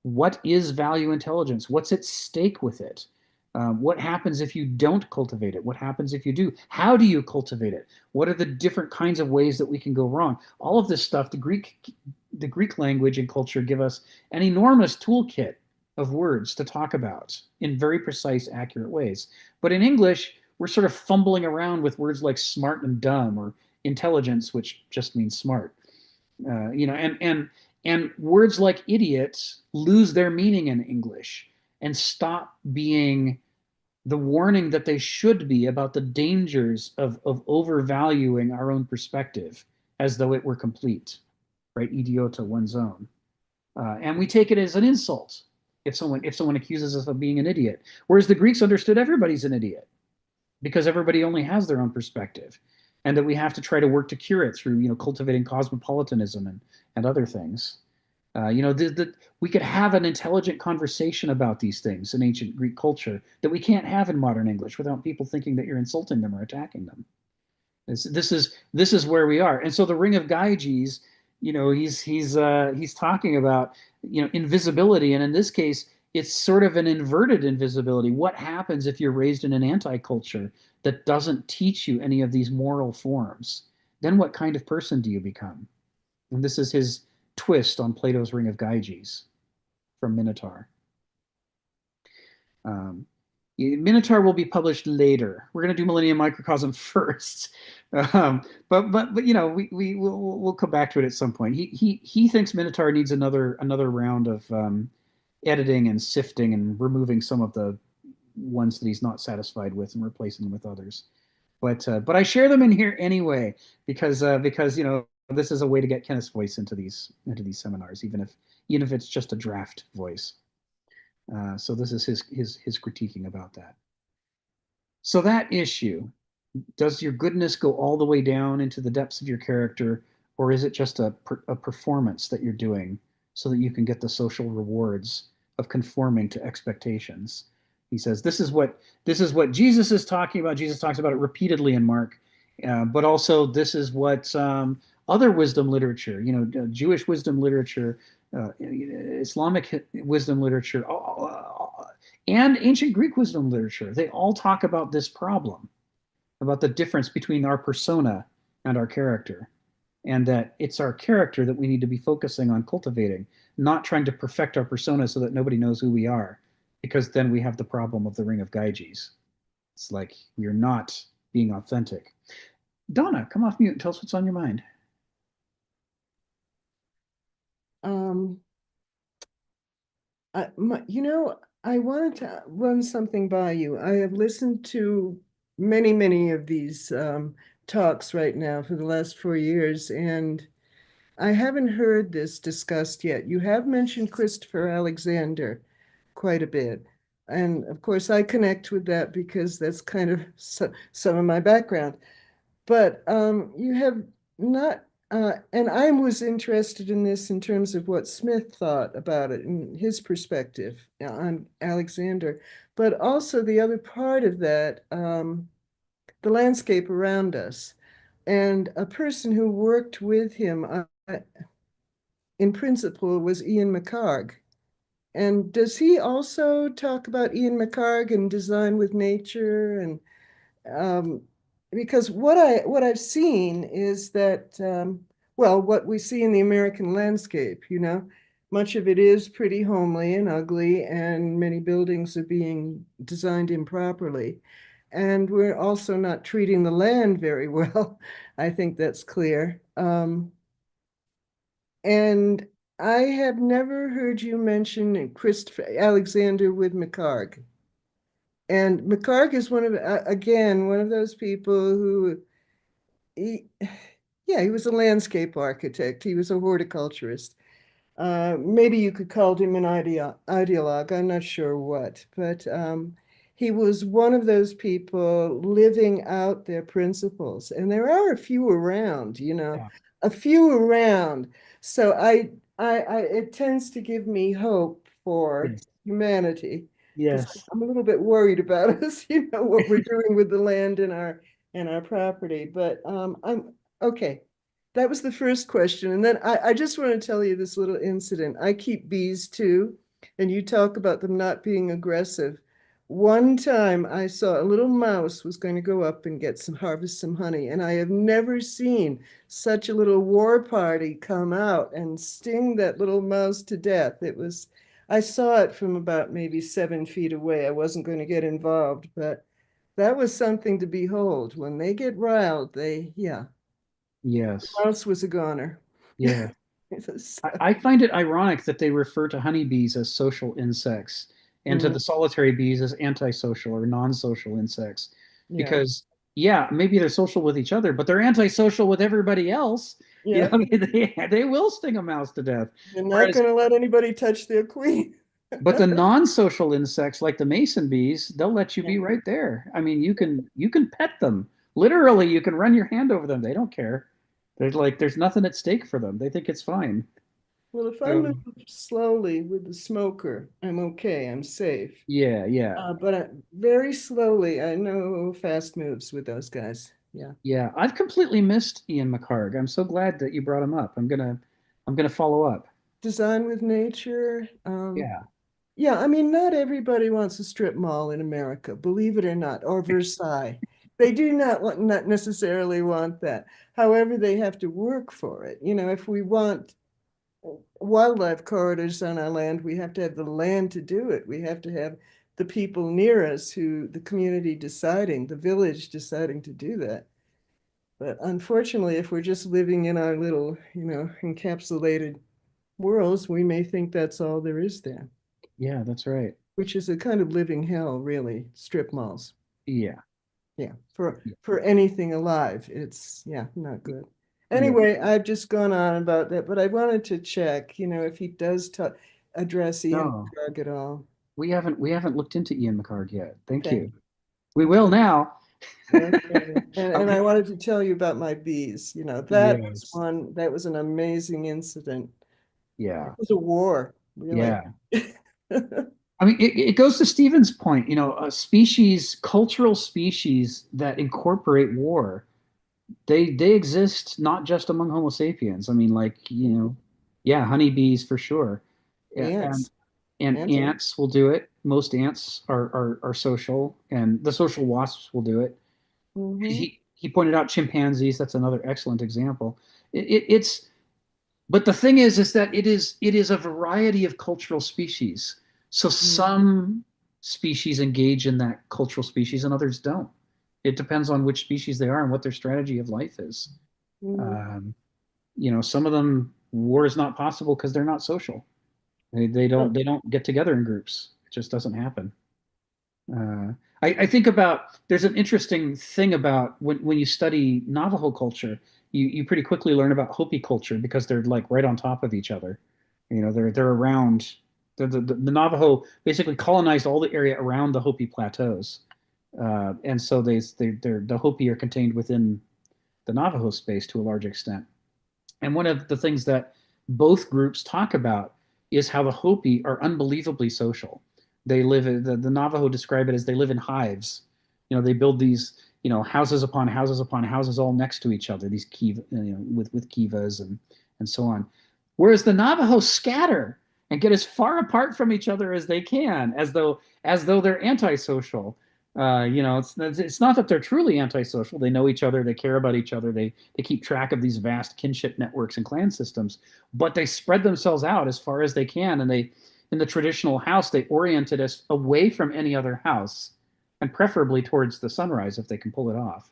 What is value intelligence? What's at stake with it? What happens if you don't cultivate it? What happens if you do? How do you cultivate it? What are the different kinds of ways that we can go wrong? All of this stuff, the Greek language and culture give us an enormous toolkit of words to talk about in very precise, accurate ways. But in English, we're sort of fumbling around with words like smart and dumb, or intelligence, which just means smart. And words like idiot lose their meaning in English and stop being the warning that they should be about the dangers of overvaluing our own perspective as though it were complete, right? Idiota, one's own. And we take it as an insult if someone accuses us of being an idiot. Whereas the Greeks understood everybody's an idiot because everybody only has their own perspective, and that we have to try to work to cure it through, cultivating cosmopolitanism and other things. We could have an intelligent conversation about these things in ancient Greek culture that we can't have in modern English without people thinking that you're insulting them or attacking them. This is where we are. And so the Ring of Gyges, he's talking about, invisibility, and in this case, it's sort of an inverted invisibility. What happens if you're raised in an anti-culture that doesn't teach you any of these moral forms? Then what kind of person do you become? And this is his twist on Plato's Ring of Gyges from Minotaur. Minotaur will be published later. We're going to do Millennia Microcosm first, but we'll come back to it at some point. He thinks Minotaur needs another round of editing and sifting and removing some of the ones that he's not satisfied with and replacing them with others. But I share them in here anyway because this is a way to get Kenneth's voice into these seminars, even if it's just a draft voice. So this is his critiquing about that. So that issue, does your goodness go all the way down into the depths of your character, or is it just a performance that you're doing so that you can get the social rewards of conforming to expectations? He says this is what Jesus is talking about. Jesus talks about it repeatedly in Mark, but also this is what other wisdom literature, Jewish wisdom literature, Islamic wisdom literature, and ancient Greek wisdom literature, they all talk about this problem, about the difference between our persona and our character, and that it's our character that we need to be focusing on cultivating, not trying to perfect our persona so that nobody knows who we are, because then we have the problem of the Ring of Gyges. It's like we're not being authentic. Donna, come off mute and tell us what's on your mind. I wanted to run something by you. I have listened to many of these talks right now for the last 4 years, and I haven't heard this discussed yet. You have mentioned Christopher Alexander quite a bit. And of course, I connect with that because that's kind of some of my background. But you have not, and I was interested in this in terms of what Smith thought about it and his perspective on Alexander, but also the other part of that, the landscape around us. And a person who worked with him in principle was Ian McHarg. And does he also talk about Ian McHarg and design with nature? And because what I've seen is that well, what we see in the American landscape, much of it is pretty homely and ugly, and many buildings are being designed improperly. And we're also not treating the land very well. I think that's clear. And I have never heard you mention Christopher Alexander with McHarg. And McHarg is again, one of those people who, he was a landscape architect. He was a horticulturist. Maybe you could call him an ideologue. I'm not sure what, but he was one of those people living out their principles. And there are a few around, Yeah. a few around. So it tends to give me hope for Yes. humanity. Yes. I'm a little bit worried about us, what we're doing with the land and our property. But I'm okay. That was the first question. And then I just want to tell you this little incident. I keep bees too, and you talk about them not being aggressive. One time I saw a little mouse was going to go up and harvest some honey, and I have never seen such a little war party come out and sting that little mouse to death. I saw it from about maybe 7 feet away. I wasn't going to get involved, but that was something to behold. When they get riled, Yes. mouse was a goner. Yeah. So, I find it ironic that they refer to honeybees as social insects and to the solitary bees as antisocial or non-social insects. yeah, Because, yeah, maybe they're social with each other, but they're antisocial with everybody else. yeah. They will sting a mouse to death. They're not Whereas, going to let anybody touch their queen. but the non-social insects like the mason bees, they'll let you be right there. I mean, you can pet them. Literally, you can run your hand over them. They don't care. There's nothing at stake for them. They think it's fine. Well, if I So, move slowly with the smoker, I'm okay. I'm safe. yeah. But very slowly, I know fast moves with those guys. Yeah. Yeah, I've completely missed Ian McHarg. I'm so glad that you brought him up. I'm gonna follow up. Design with nature. Yeah. Yeah, I mean, not everybody wants a strip mall in America, believe it or not, or Versailles. They do not necessarily want that. However, they have to work for it. If we want wildlife corridors on our land, we have to have the land to do it. We have to have the people near us the community deciding, the village deciding to do that. But unfortunately, if we're just living in our little, encapsulated worlds, we may think that's all there is there, Yeah, that's right. which is a kind of living hell, really, strip malls. Yeah. Yeah, for anything alive, it's not good. Yeah. Anyway, I've just gone on about that, but I wanted to check, if he does address Ian No, McHarg at all. we haven't looked into Ian McHarg yet. Thank Okay. you. We will now. Okay. And I wanted to tell you about my bees. Yes. That was an amazing incident. Yeah. It was a war, really. Yeah. I mean, it goes to Stephen's point, cultural species that incorporate war, they exist not just among Homo sapiens. I mean, honeybees for sure. Ants. And ants will do it. Most ants are social, and the social wasps will do it. He pointed out chimpanzees. That's another excellent example. But the thing is that it is a variety of cultural species. So some species engage in that cultural species and others don't. It depends on which species they are and what their strategy of life is. Some of them, war is not possible because they're not social. They don't get together in groups. It just doesn't happen. I think there's an interesting thing about when you study Navajo culture, you pretty quickly learn about Hopi culture because they're like right on top of each other. They're around. The Navajo basically colonized all the area around the Hopi plateaus, and so the Hopi are contained within the Navajo space to a large extent. And one of the things that both groups talk about is how the Hopi are unbelievably social. They the Navajo describe it as they live in hives. They build these houses upon houses upon houses all next to each other. These kiva, with kivas and so on. Whereas the Navajo scatter, and get as far apart from each other as they can, as though they're antisocial. It's not that they're truly antisocial. They know each other, they care about each other, they keep track of these vast kinship networks and clan systems, but they spread themselves out as far as they can, and they, in the traditional house, they oriented us away from any other house, and preferably towards the sunrise if they can pull it off.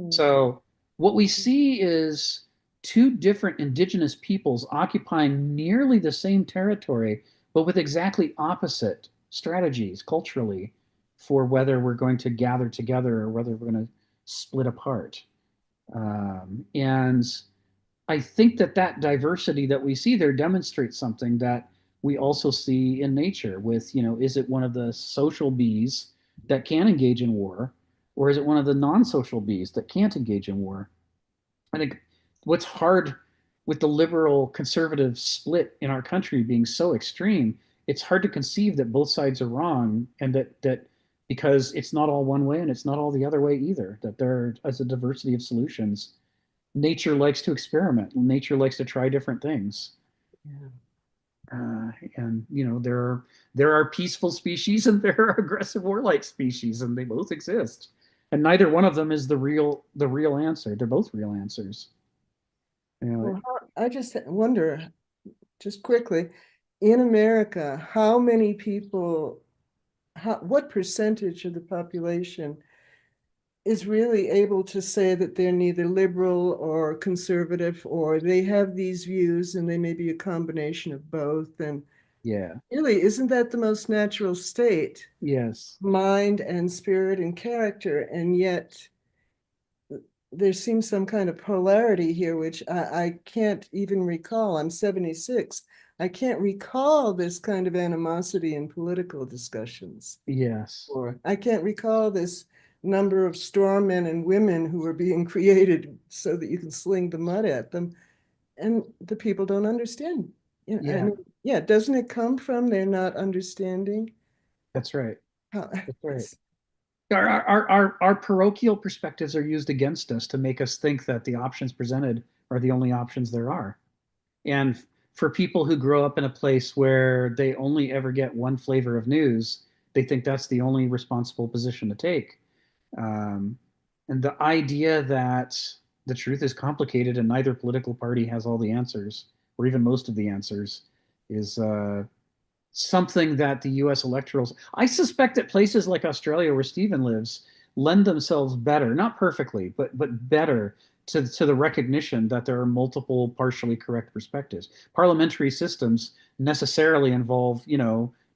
So what we see is two different indigenous peoples occupying nearly the same territory, but with exactly opposite strategies culturally for whether we're going to gather together or whether we're going to split apart. And I think that diversity that we see there demonstrates something that we also see in nature with, is it one of the social bees that can engage in war, or is it one of the non-social bees that can't engage in war? I think what's hard with the liberal conservative split in our country being so extreme, it's hard to conceive that both sides are wrong, and that because it's not all one way and it's not all the other way either, that there is a diversity of solutions. Nature likes to experiment. Nature likes to try different things. Yeah. And there are peaceful species and there are aggressive warlike species, and they both exist. And neither one of them is the real answer. They're both real answers. Well, I just wonder, just quickly, in America, how many people, what percentage of the population is really able to say that they're neither liberal or conservative, or they have these views and they may be a combination of both? And yeah, really, isn't that the most natural state? yes, mind and spirit and character, and yet there seems some kind of polarity here, which I can't even recall. I'm 76. I can't recall this kind of animosity in political discussions. yes, Or I can't recall this number of straw men and women who are being created so that you can sling the mud at them, and the people don't understand. yeah, doesn't it come from they're not understanding? that's right. That's right. Our parochial perspectives are used against us to make us think that the options presented are the only options there are. And for people who grow up in a place where they only ever get one flavor of news, they think that's the only responsible position to take. And the idea that the truth is complicated and neither political party has all the answers, or even most of the answers, is something that the U.S. electorals, I suspect that places like Australia, where Stephen lives, lend themselves better, not perfectly, but better to the recognition that there are multiple partially correct perspectives. Parliamentary systems necessarily involve,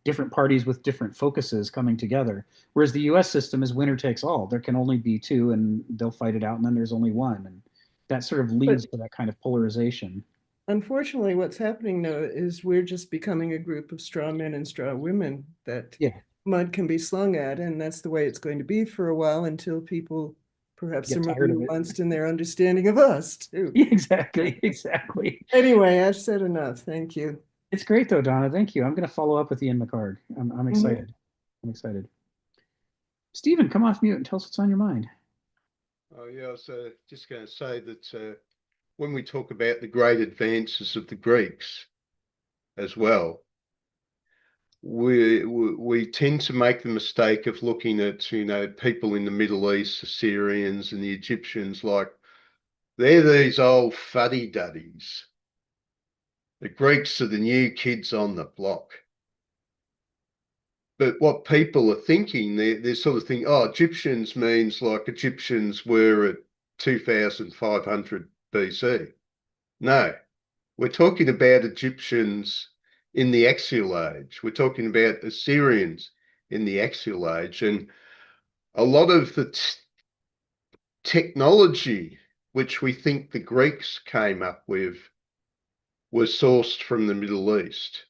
different parties with different focuses coming together, whereas the U.S. system is winner takes all. There can only be two, and they'll fight it out, and then there's only one, and that sort of leads to that kind of polarization. Unfortunately, what's happening now is we're just becoming a group of straw men and straw women that mud can be slung at, and that's the way it's going to be for a while until people perhaps are more nuanced in their understanding of us too. Exactly. Anyway, I've said enough. Thank you. It's great though, Donna. Thank you. I'm going to follow up with you in the card. I'm excited. I'm excited. Stephen, come off mute and tell us what's on your mind. Oh yeah, I was just going to say that when we talk about the great advances of the Greeks as well, we tend to make the mistake of looking at people in the Middle East, the Syrians and the Egyptians, like they're these old fuddy-duddies. The Greeks are the new kids on the block. But what people are thinking, they're sort of thinking, oh, Egyptians means like Egyptians were at 2500 BC. No, we're talking about Egyptians in the Axial Age. We're talking about Assyrians in the Axial Age. And a lot of the technology which we think the Greeks came up with was sourced from the Middle East.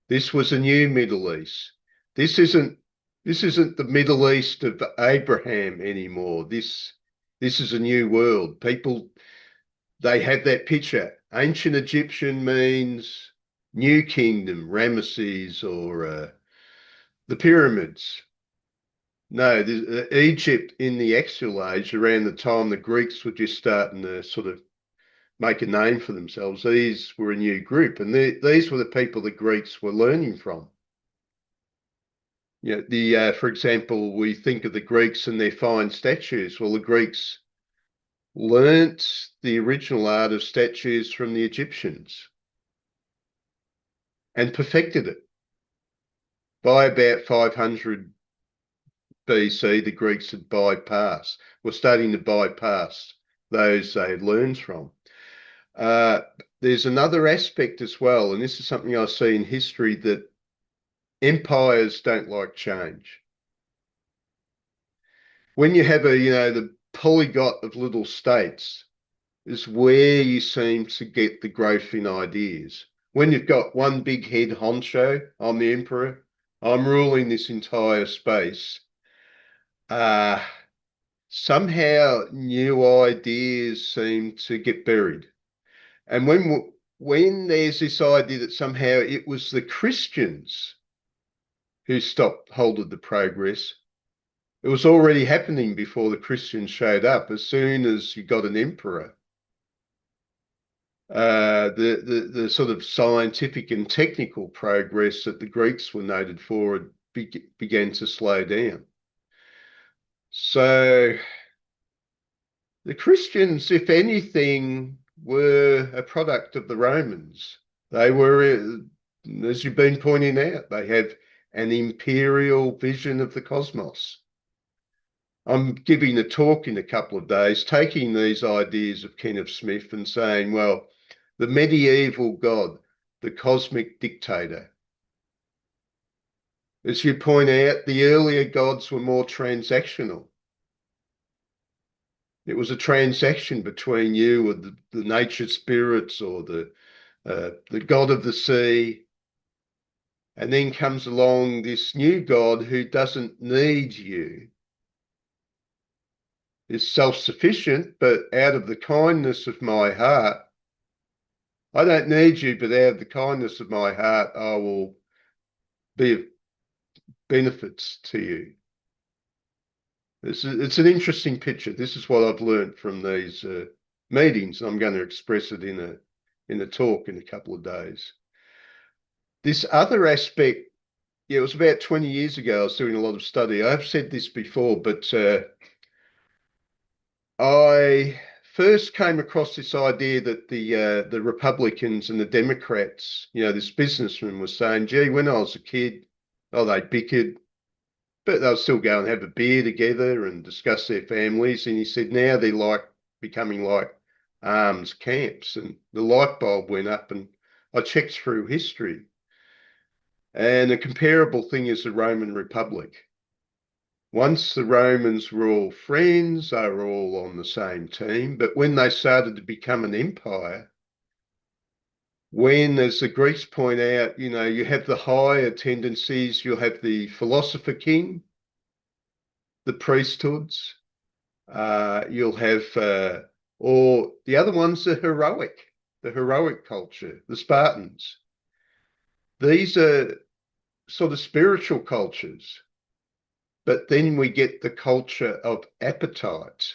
This was a new Middle East. This isn't the Middle East of Abraham anymore. This is a new world. People, they have that picture. Ancient Egyptian means New Kingdom, Ramesses, or the pyramids. No, Egypt in the Axial Age, around the time the Greeks were just starting to sort of make a name for themselves. These were a new group, and these were the people the Greeks were learning from. You know, for example, we think of the Greeks and their fine statues. Well, the Greeks learnt the original art of statues from the Egyptians and perfected it. By about 500 BC, the Greeks had were starting to bypass those they had learned from. There's another aspect as well, and this is something I see in history, that empires don't like change. When you have the polyglot of little states is where you seem to get the growth in ideas. When you've got one big head honcho, I'm the emperor, I'm ruling this entire space, somehow new ideas seem to get buried. And when there's this idea that somehow it was the Christians who stopped hold of the progress, it was already happening before the Christians showed up. As soon as you got an emperor, the sort of scientific and technical progress that the Greeks were noted for began to slow down. So the Christians, if anything, were a product of the Romans. They were, as you've been pointing out, they have an imperial vision of the cosmos. I'm giving a talk in a couple of days, taking these ideas of Kenneth Smith and saying, well, the medieval God, the cosmic dictator. As you point out, the earlier gods were more transactional. It was a transaction between you and the nature spirits or the god of the sea. And then comes along this new God who doesn't need you. Is self-sufficient, but out of the kindness of my heart, I don't need you, but out of the kindness of my heart, I will be of benefits to you. It's an interesting picture. This is what I've learned from these meetings. I'm going to express it in a talk in a couple of days. This other aspect, yeah, it was about 20 years ago. I was doing a lot of study. I've said this before, but I first came across this idea that the Republicans and the Democrats, this businessman was saying, gee, when I was a kid, they bickered, but they'll still go and have a beer together and discuss their families. And he said, now they're becoming like arms camps. And the light bulb went up, and I checked through history. And a comparable thing is the Roman Republic. Once the Romans were all friends, they were all on the same team. But when they started to become an empire, when, as the Greeks point out, you have the higher tendencies, you'll have the philosopher king, the priesthoods, you'll have, or the other ones are the heroic culture, the Spartans. These are sort of spiritual cultures. But then we get the culture of appetite,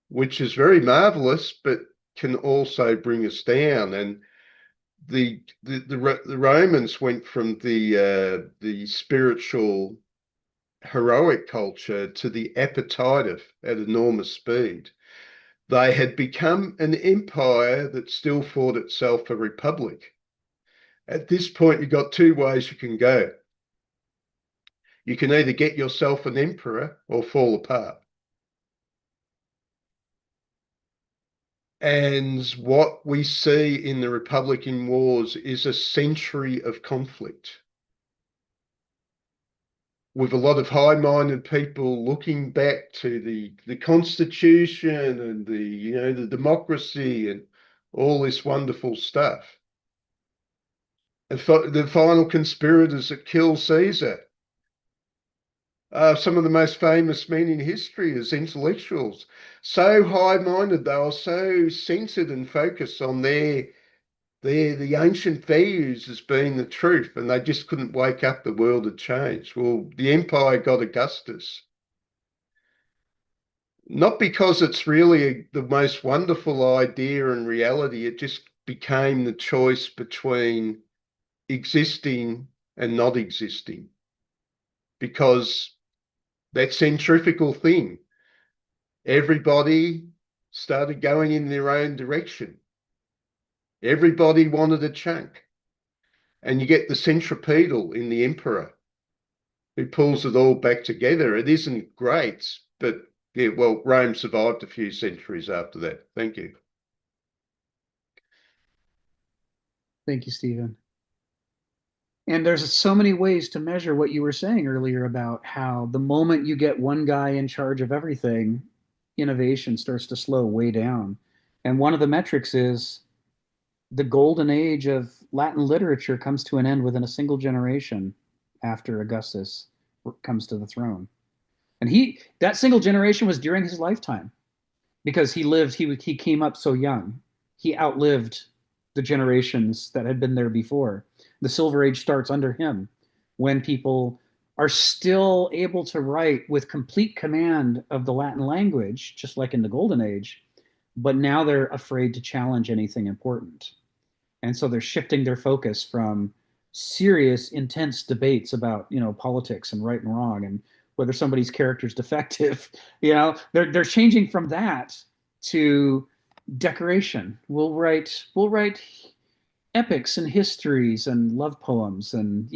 which is very marvelous, but can also bring us down. And the Romans went from the spiritual heroic culture to the appetite at enormous speed. They had become an empire that still thought itself a republic. At this point, you've got two ways you can go. You can either get yourself an emperor or fall apart. And what we see in the Republican Wars is a century of conflict, with a lot of high-minded people looking back to the Constitution and the democracy and all this wonderful stuff. And the final conspirators that kill Caesar, some of the most famous men in history as intellectuals, so high-minded, they were so centered and focused on the ancient values as being the truth, and they just couldn't wake up. The world had changed. Well, the empire got Augustus. Not because it's really the most wonderful idea in reality. It just became the choice between existing and not existing, because that centrifugal thing, everybody started going in their own direction. Everybody wanted a chunk. And you get the centripetal in the emperor who pulls it all back together. It isn't great, but yeah, well, Rome survived a few centuries after that. Thank you. Thank you, Stephen. And there's so many ways to measure what you were saying earlier about how the moment you get one guy in charge of everything, innovation starts to slow way down. And one of the metrics is the golden age of Latin literature comes to an end within a single generation after Augustus comes to the throne. And that single generation was during his lifetime, because he came up so young. He outlived the generations that had been there before. The Silver Age starts under him, when people are still able to write with complete command of the Latin language, just like in the Golden Age, but now they're afraid to challenge anything important. And so they're shifting their focus from serious, intense debates about, politics and right and wrong and whether somebody's character is defective. They're changing from that to decoration. We'll write epics and histories and love poems, and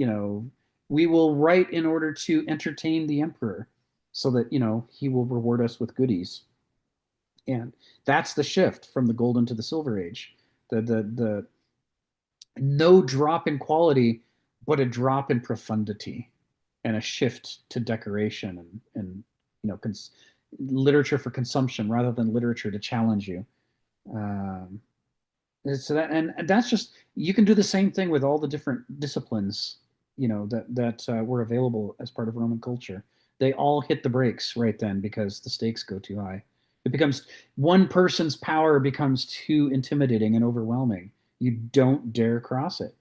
we will write in order to entertain the emperor, so that he will reward us with goodies. And that's the shift from the Golden to the Silver Age. The no drop in quality, but a drop in profundity, and a shift to decoration and literature for consumption rather than literature to challenge you. So and that's just, you can do the same thing with all the different disciplines that were available as part of Roman culture. They all hit the brakes right then because the stakes go too high. It becomes, one person's power becomes too intimidating and overwhelming. You don't dare cross it.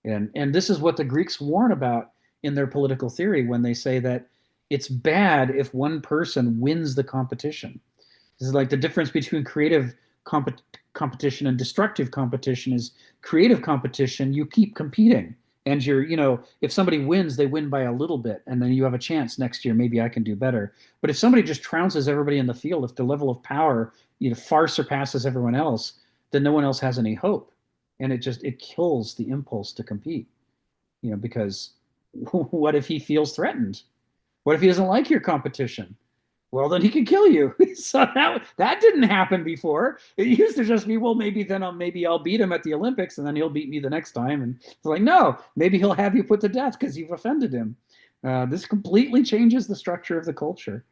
And this is what the Greeks warn about in their political theory when they say that it's bad if one person wins the competition. This is like the difference between creative competition and destructive competition. Is creative competition, you keep competing, and if somebody wins, they win by a little bit, and then you have a chance next year, maybe I can do better. But if somebody just trounces everybody in the field, if the level of power far surpasses everyone else, then no one else has any hope, and it kills the impulse to compete. Because what if he feels threatened? What if he doesn't like your competition? Well, then he can kill you. So that didn't happen before. It used to just be, well, maybe I'll beat him at the Olympics, and then he'll beat me the next time. And it's like, no, maybe he'll have you put to death because you've offended him. This completely changes the structure of the culture,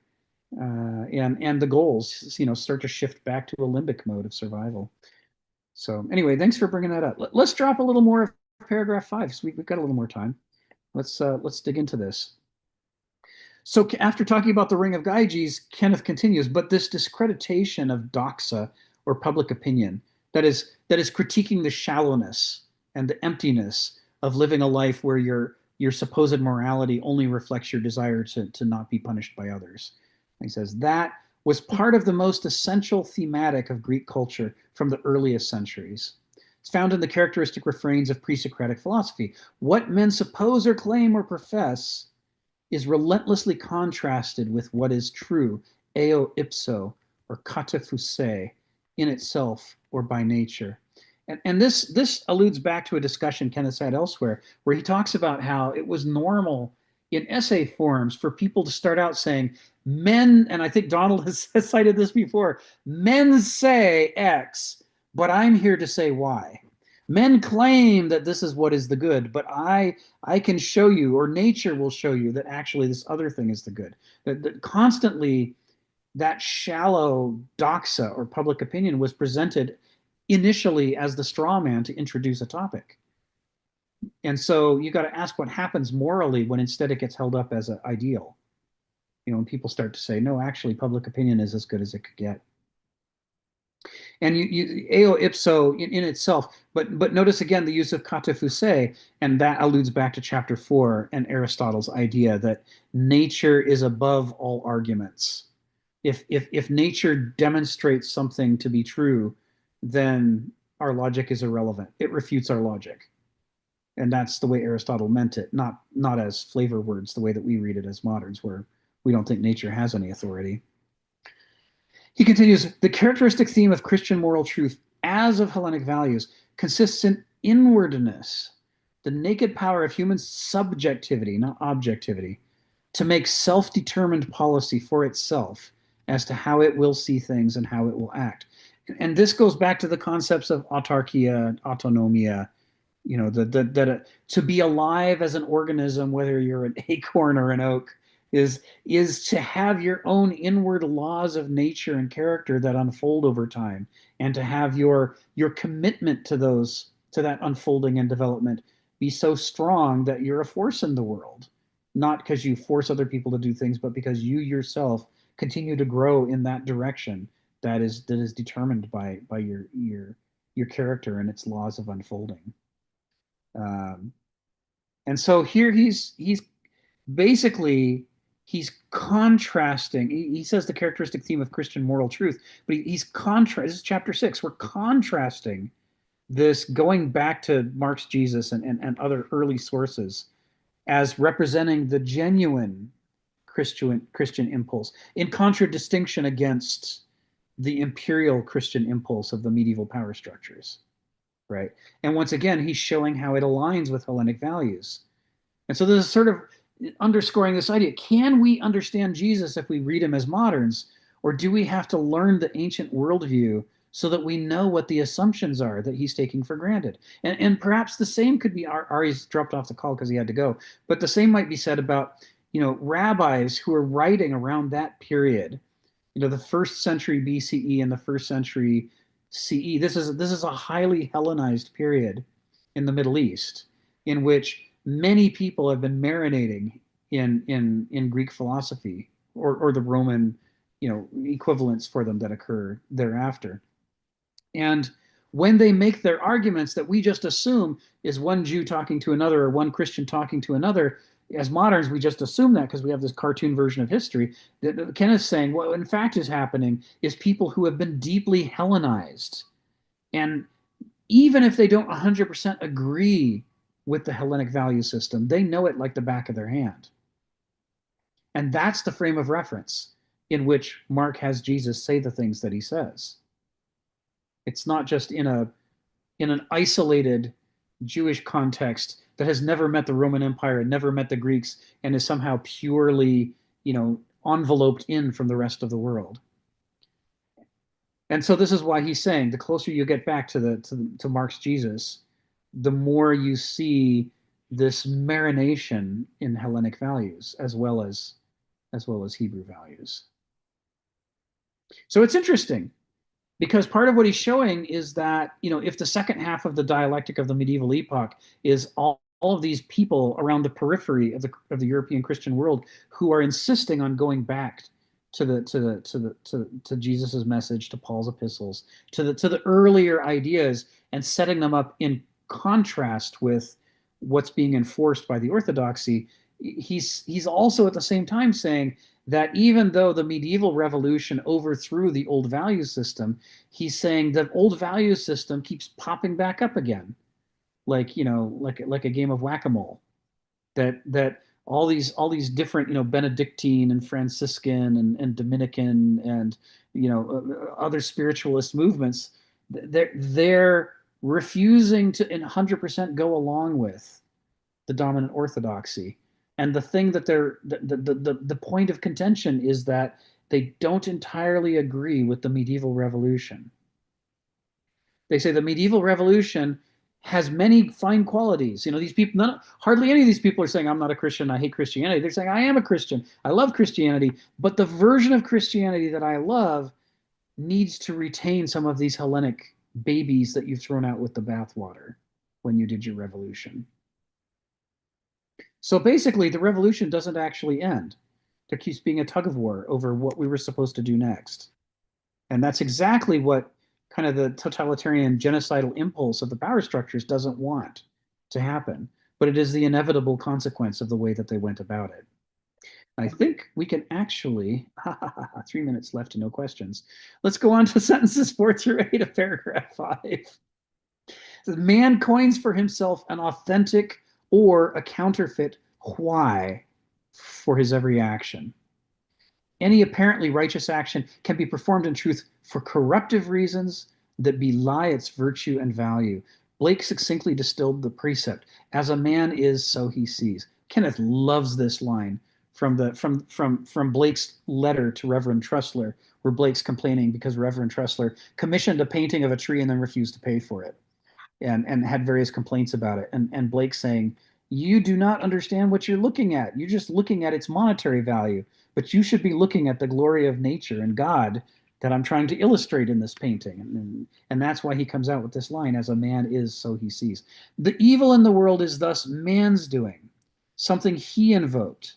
and the goals, start to shift back to a limbic mode of survival. So anyway, thanks for bringing that up. Let's drop a little more of paragraph 5. So we've got a little more time. Let's dig into this. So after talking about the ring of Gyges, Kenneth continues, but this discreditation of doxa, or public opinion, that is critiquing the shallowness and the emptiness of living a life where your supposed morality only reflects your desire to not be punished by others. And he says that was part of the most essential thematic of Greek culture from the earliest centuries. It's found in the characteristic refrains of pre-Socratic philosophy. What men suppose or claim or profess is relentlessly contrasted with what is true, eo ipso, or kata phusei, in itself or by nature. And this alludes back to a discussion Kenneth had elsewhere, where he talks about how it was normal in essay forms for people to start out saying, men, and I think Donald has cited this before, men say X, but I'm here to say Y. Men claim that this is what is the good, but I can show you, or nature will show you, that actually this other thing is the good. That constantly, that shallow doxa, or public opinion, was presented initially as the straw man to introduce a topic. And so you got to ask what happens morally when instead it gets held up as an ideal. When people start to say, no, actually public opinion is as good as it could get. And eo ipso in itself, but notice again the use of kata phusei, and that alludes back to chapter 4 and Aristotle's idea that nature is above all arguments. If nature demonstrates something to be true, then our logic is irrelevant. It refutes our logic. And that's the way Aristotle meant it, not as flavor words, the way that we read it as moderns, where we don't think nature has any authority. He continues, the characteristic theme of Christian moral truth, as of Hellenic values, consists in inwardness, the naked power of human subjectivity, not objectivity, to make self-determined policy for itself as to how it will see things and how it will act. And this goes back to the concepts of autarkia, autonomia, that to be alive as an organism, whether you're an acorn or an oak, is to have your own inward laws of nature and character that unfold over time, and to have your commitment to that unfolding and development be so strong that you're a force in the world, not because you force other people to do things, but because you yourself continue to grow in that direction that is determined by your character and its laws of unfolding. And so here he's basically contrasting. He says the characteristic theme of Christian moral truth, but this is chapter 6. We're contrasting this, going back to Mark's Jesus and other early sources, as representing the genuine Christian impulse, in contradistinction against the imperial Christian impulse of the medieval power structures. Right. And once again, he's showing how it aligns with Hellenic values. And so this is sort of underscoring this idea. Can we understand Jesus if we read him as moderns, or do we have to learn the ancient worldview so that we know what the assumptions are that he's taking for granted? And perhaps the same could be, Ari's dropped off the call because he had to go, but the same might be said about, rabbis who are writing around that period, the first century BCE and the first century CE. This is a highly Hellenized period in the Middle East, in which many people have been marinating in Greek philosophy, or the Roman, equivalents for them that occur thereafter. And when they make their arguments that we just assume is one Jew talking to another or one Christian talking to another, as moderns, we just assume that because we have this cartoon version of history. Kenneth's saying what in fact is happening is people who have been deeply Hellenized, and even if they don't 100% agree with the Hellenic value system, they know it like the back of their hand. And that's the frame of reference in which Mark has Jesus say the things that he says. It's not just in an isolated Jewish context that has never met the Roman Empire and never met the Greeks and is somehow purely, enveloped in from the rest of the world. And so this is why he's saying the closer you get back to Mark's Jesus, the more you see this marination in Hellenic values as well as Hebrew values. So it's interesting, because part of what he's showing is that, if the second half of the dialectic of the medieval epoch is all of these people around the periphery of the European Christian world who are insisting on going back to Jesus's message, to Paul's epistles, to the earlier ideas, and setting them up in contrast with what's being enforced by the orthodoxy, he's also at the same time saying that even though the medieval revolution overthrew the old value system, he's saying that old value system keeps popping back up again, like a game of whack-a-mole. That all these different Benedictine and Franciscan and Dominican and other spiritualist movements, they're refusing to 100% go along with the dominant orthodoxy. And the thing that the point of contention is that they don't entirely agree with the medieval revolution. They say the medieval revolution has many fine qualities. These people, hardly any of these people are saying, I'm not a Christian, I hate Christianity. They're saying, I am a Christian, I love Christianity, but the version of Christianity that I love needs to retain some of these Hellenic babies that you've thrown out with the bathwater when you did your revolution. So basically, the revolution doesn't actually end. There keeps being a tug of war over what we were supposed to do next. And that's exactly what kind of the totalitarian genocidal impulse of the power structures doesn't want to happen. But it is the inevitable consequence of the way that they went about it. I think we can actually, 3 minutes left and no questions. Let's go on to sentences 4 through 8 of paragraph 5. It says, man coins for himself an authentic or a counterfeit why for his every action. Any apparently righteous action can be performed in truth for corruptive reasons that belie its virtue and value. Blake succinctly distilled the precept, as a man is, so he sees. Kenneth loves this line from Blake's letter to Reverend Tressler, where Blake's complaining because Reverend Tressler commissioned a painting of a tree and then refused to pay for it, and had various complaints about it. And Blake saying, you do not understand what you're looking at. You're just looking at its monetary value, but you should be looking at the glory of nature and God that I'm trying to illustrate in this painting. And that's why he comes out with this line, as a man is, so he sees. The evil in the world is thus man's doing, something he invoked.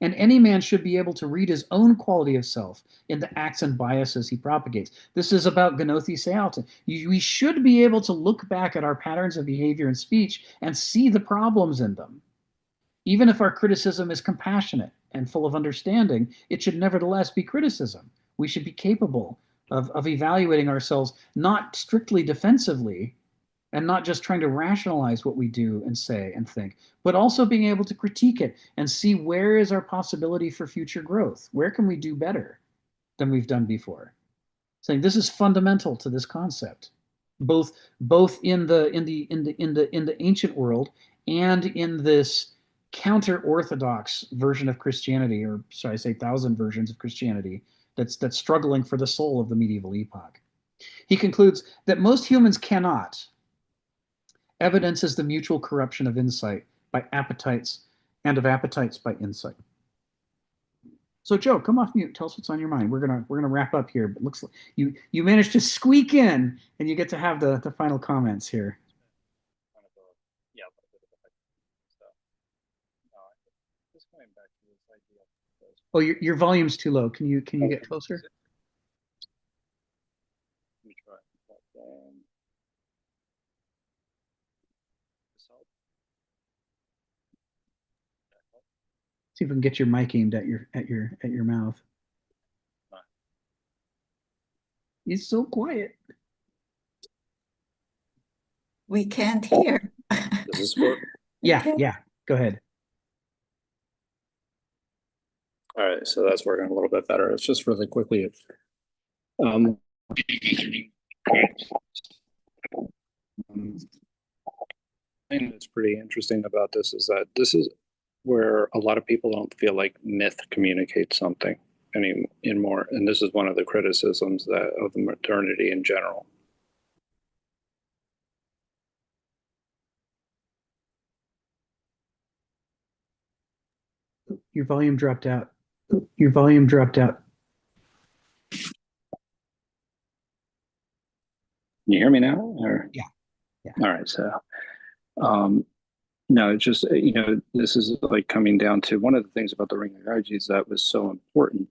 And any man should be able to read his own quality of self in the acts and biases he propagates. This is about Gnothi Sealta. We should be able to look back at our patterns of behavior and speech and see the problems in them. Even if our criticism is compassionate and full of understanding, it should nevertheless be criticism. We should be capable of evaluating ourselves, not strictly defensively, and not just trying to rationalize what we do and say and think, but also being able to critique it and see where is our possibility for future growth? Where can we do better than we've done before? Saying this is fundamental to this concept, both in the ancient world and in this counter-orthodox version of Christianity, or should I say thousand versions of Christianity, that's struggling for the soul of the medieval epoch. He concludes that most humans cannot. Evidence is the mutual corruption of insight by appetites and of appetites by insight. So Joe, come off mute. Tell us what's on your mind. We're gonna wrap up here, but looks like you managed to squeak in, and you get to have the final comments here. Oh, your volume's too low. Can you get closer? Let me try. See if we can get your mic aimed at your mouth. It's so quiet. We can't hear. Does this work? Yeah, yeah. Go ahead. All right, so that's working a little bit better. It's just really quickly. The thing that's pretty interesting about this is that this is where a lot of people don't feel like myth communicates something anymore, and this is one of the criticisms of the modernity in general. Your volume dropped out. Your volume dropped out. Can you hear me now? Or? Yeah. All right. So, no, it's just, this is like coming down to one of the things about the Ring of Gyges that was so important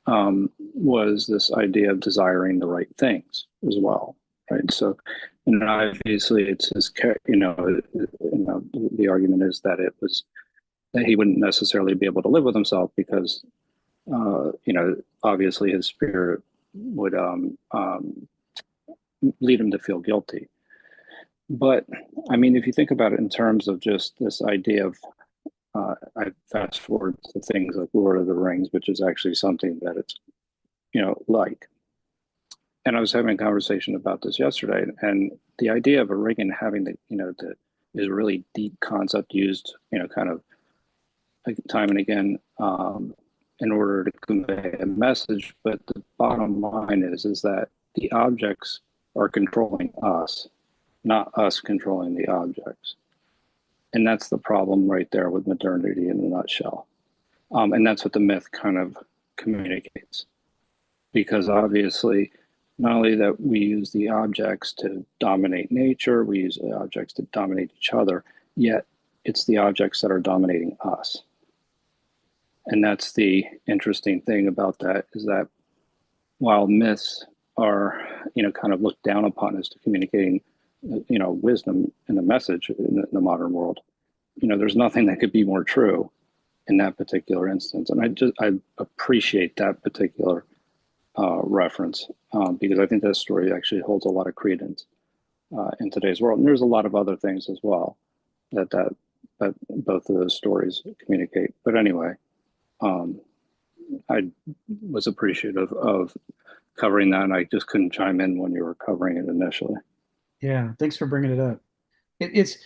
was this idea of desiring the right things as well, right? So, and obviously it's this, the argument is that it was that he wouldn't necessarily be able to live with himself because, obviously his spirit would lead him to feel guilty. But I mean, if you think about it in terms of just this idea of, I fast forward to things like Lord of the Rings, which is actually something that it's, like. And I was having a conversation about this yesterday, and the idea of a ring and having is a really deep concept used, kind of like time and again, in order to convey a message. But the bottom line is that the objects are controlling us, not us controlling the objects. And that's the problem right there with modernity in a nutshell. And that's what the myth kind of communicates. Because obviously, not only that we use the objects to dominate nature, we use the objects to dominate each other, yet it's the objects that are dominating us. And that's the interesting thing about that, is that while myths are, kind of looked down upon as to communicating, wisdom and a message in the modern world, there's nothing that could be more true in that particular instance. And I appreciate that particular reference because I think that story actually holds a lot of credence in today's world. And there's a lot of other things as well that both of those stories communicate. But anyway, I was appreciative of covering that, and I just couldn't chime in when you were covering it initially. Yeah, thanks for bringing it up. It's,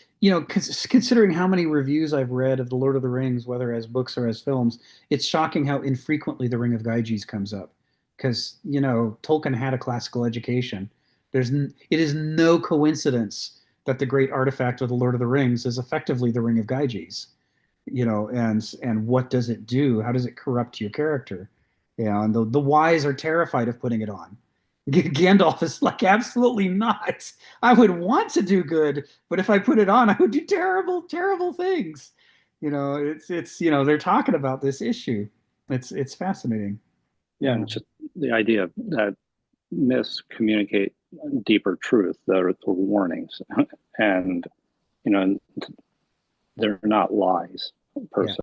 considering how many reviews I've read of The Lord of the Rings, whether as books or as films, it's shocking how infrequently the Ring of Gyges comes up. Because, Tolkien had a classical education. It is no coincidence that the great artifact of The Lord of the Rings is effectively the Ring of Gyges. And what does it do? How does it corrupt your character? And the wise are terrified of putting it on. Gandalf is like, absolutely not. I would want to do good, but if I put it on, I would do terrible, terrible things. It's they're talking about this issue. It's fascinating. Yeah, and just the idea that myths communicate deeper truth, they're warnings, and they're not lies per se,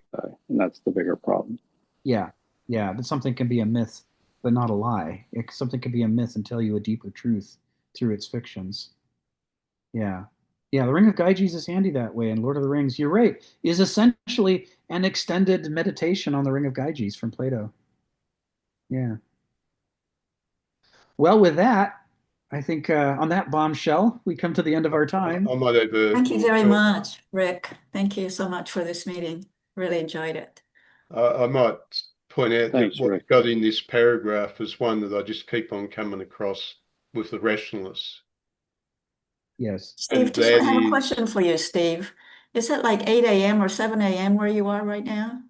and that's the bigger problem. Yeah, that something can be a myth, but not a lie. Something can be a myth and tell you a deeper truth through its fictions. Yeah. The Ring of Gyges is handy that way, and Lord of the Rings, you're right, is essentially an extended meditation on the Ring of Gyges from Plato. Yeah. Well, with that, I think on that bombshell, we come to the end of our time. Thank you very much, Rick. Thank you so much for this meeting. Really enjoyed it. I might point out Thanks, that what Rick. we've got in this paragraph is one that I just keep on coming across with the rationalists. Yes. Steve, just I have a question for you, Steve. Is it like 8 a.m. or 7 a.m. where you are right now?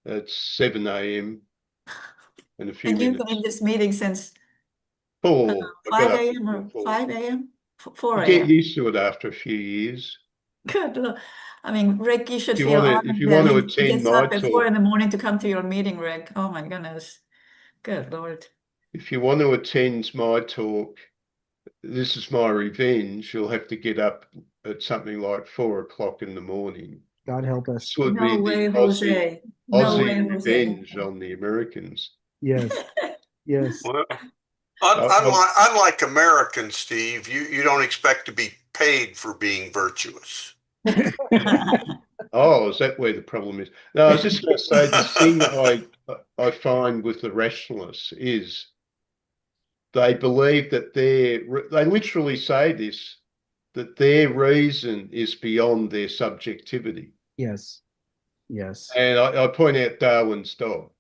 It's 7 a.m. in a few And you've minutes. been in this meeting since 5 a.m. or 5 a.m.? 4 You a.m. get used to it after a few years. Good. Look, I mean, Rick, you should If you feel want to- honored if you that want to he attend gets my up at 4 talk- in the morning to come to your meeting, Rick. Oh my goodness. Good Lord. If you want to attend my talk, this is my revenge. You'll have to get up at something like 4 o'clock in the morning. God help us. This would No be way, the Jose. No way, Aussie Jose. revenge on the Americans. Yes. Yes. Well, unlike Americans, Steve, you don't expect to be paid for being virtuous. Oh, is that where the problem is? No, I was just going to say this thing I find with the rationalists is they believe that they literally say this, that their reason is beyond their subjectivity. Yes. And I point out Darwin's dog.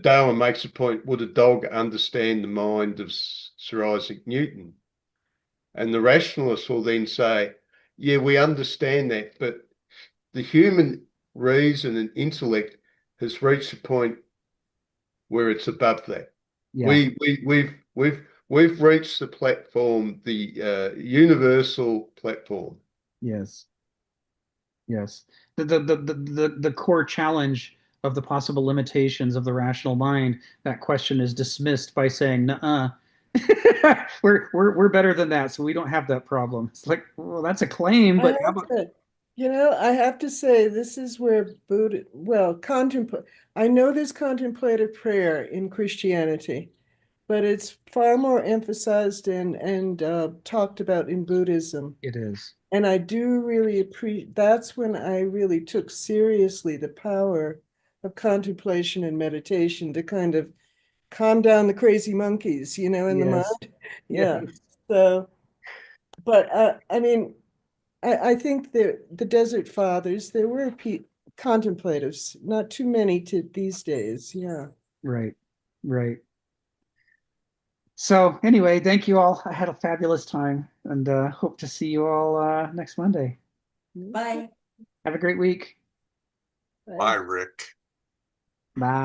Darwin makes a point, would a dog understand the mind of Sir Isaac Newton? And the rationalists will then say, yeah, we understand that, but the human reason and intellect has reached a point where it's above that. Yeah. We've reached the platform, the universal platform. Yes. The core challenge of the possible limitations of the rational mind, that question is dismissed by saying, nuh-uh. we're better than that, so we don't have that problem. It's like, well, that's a claim, but how about... I have to say, this is where Buddha, I know there's contemplative prayer in Christianity, but it's far more emphasized and talked about in Buddhism. It is. And I do really appreciate, that's when I really took seriously the power of contemplation and meditation to kind of calm down the crazy monkeys, in the mind. Yeah. Yes. So, but I mean, I think the Desert Fathers, there were contemplatives, not too many to these days. Yeah. Right. So anyway, thank you all. I had a fabulous time, and hope to see you all next Monday. Bye. Have a great week. Bye, Rick. Bye.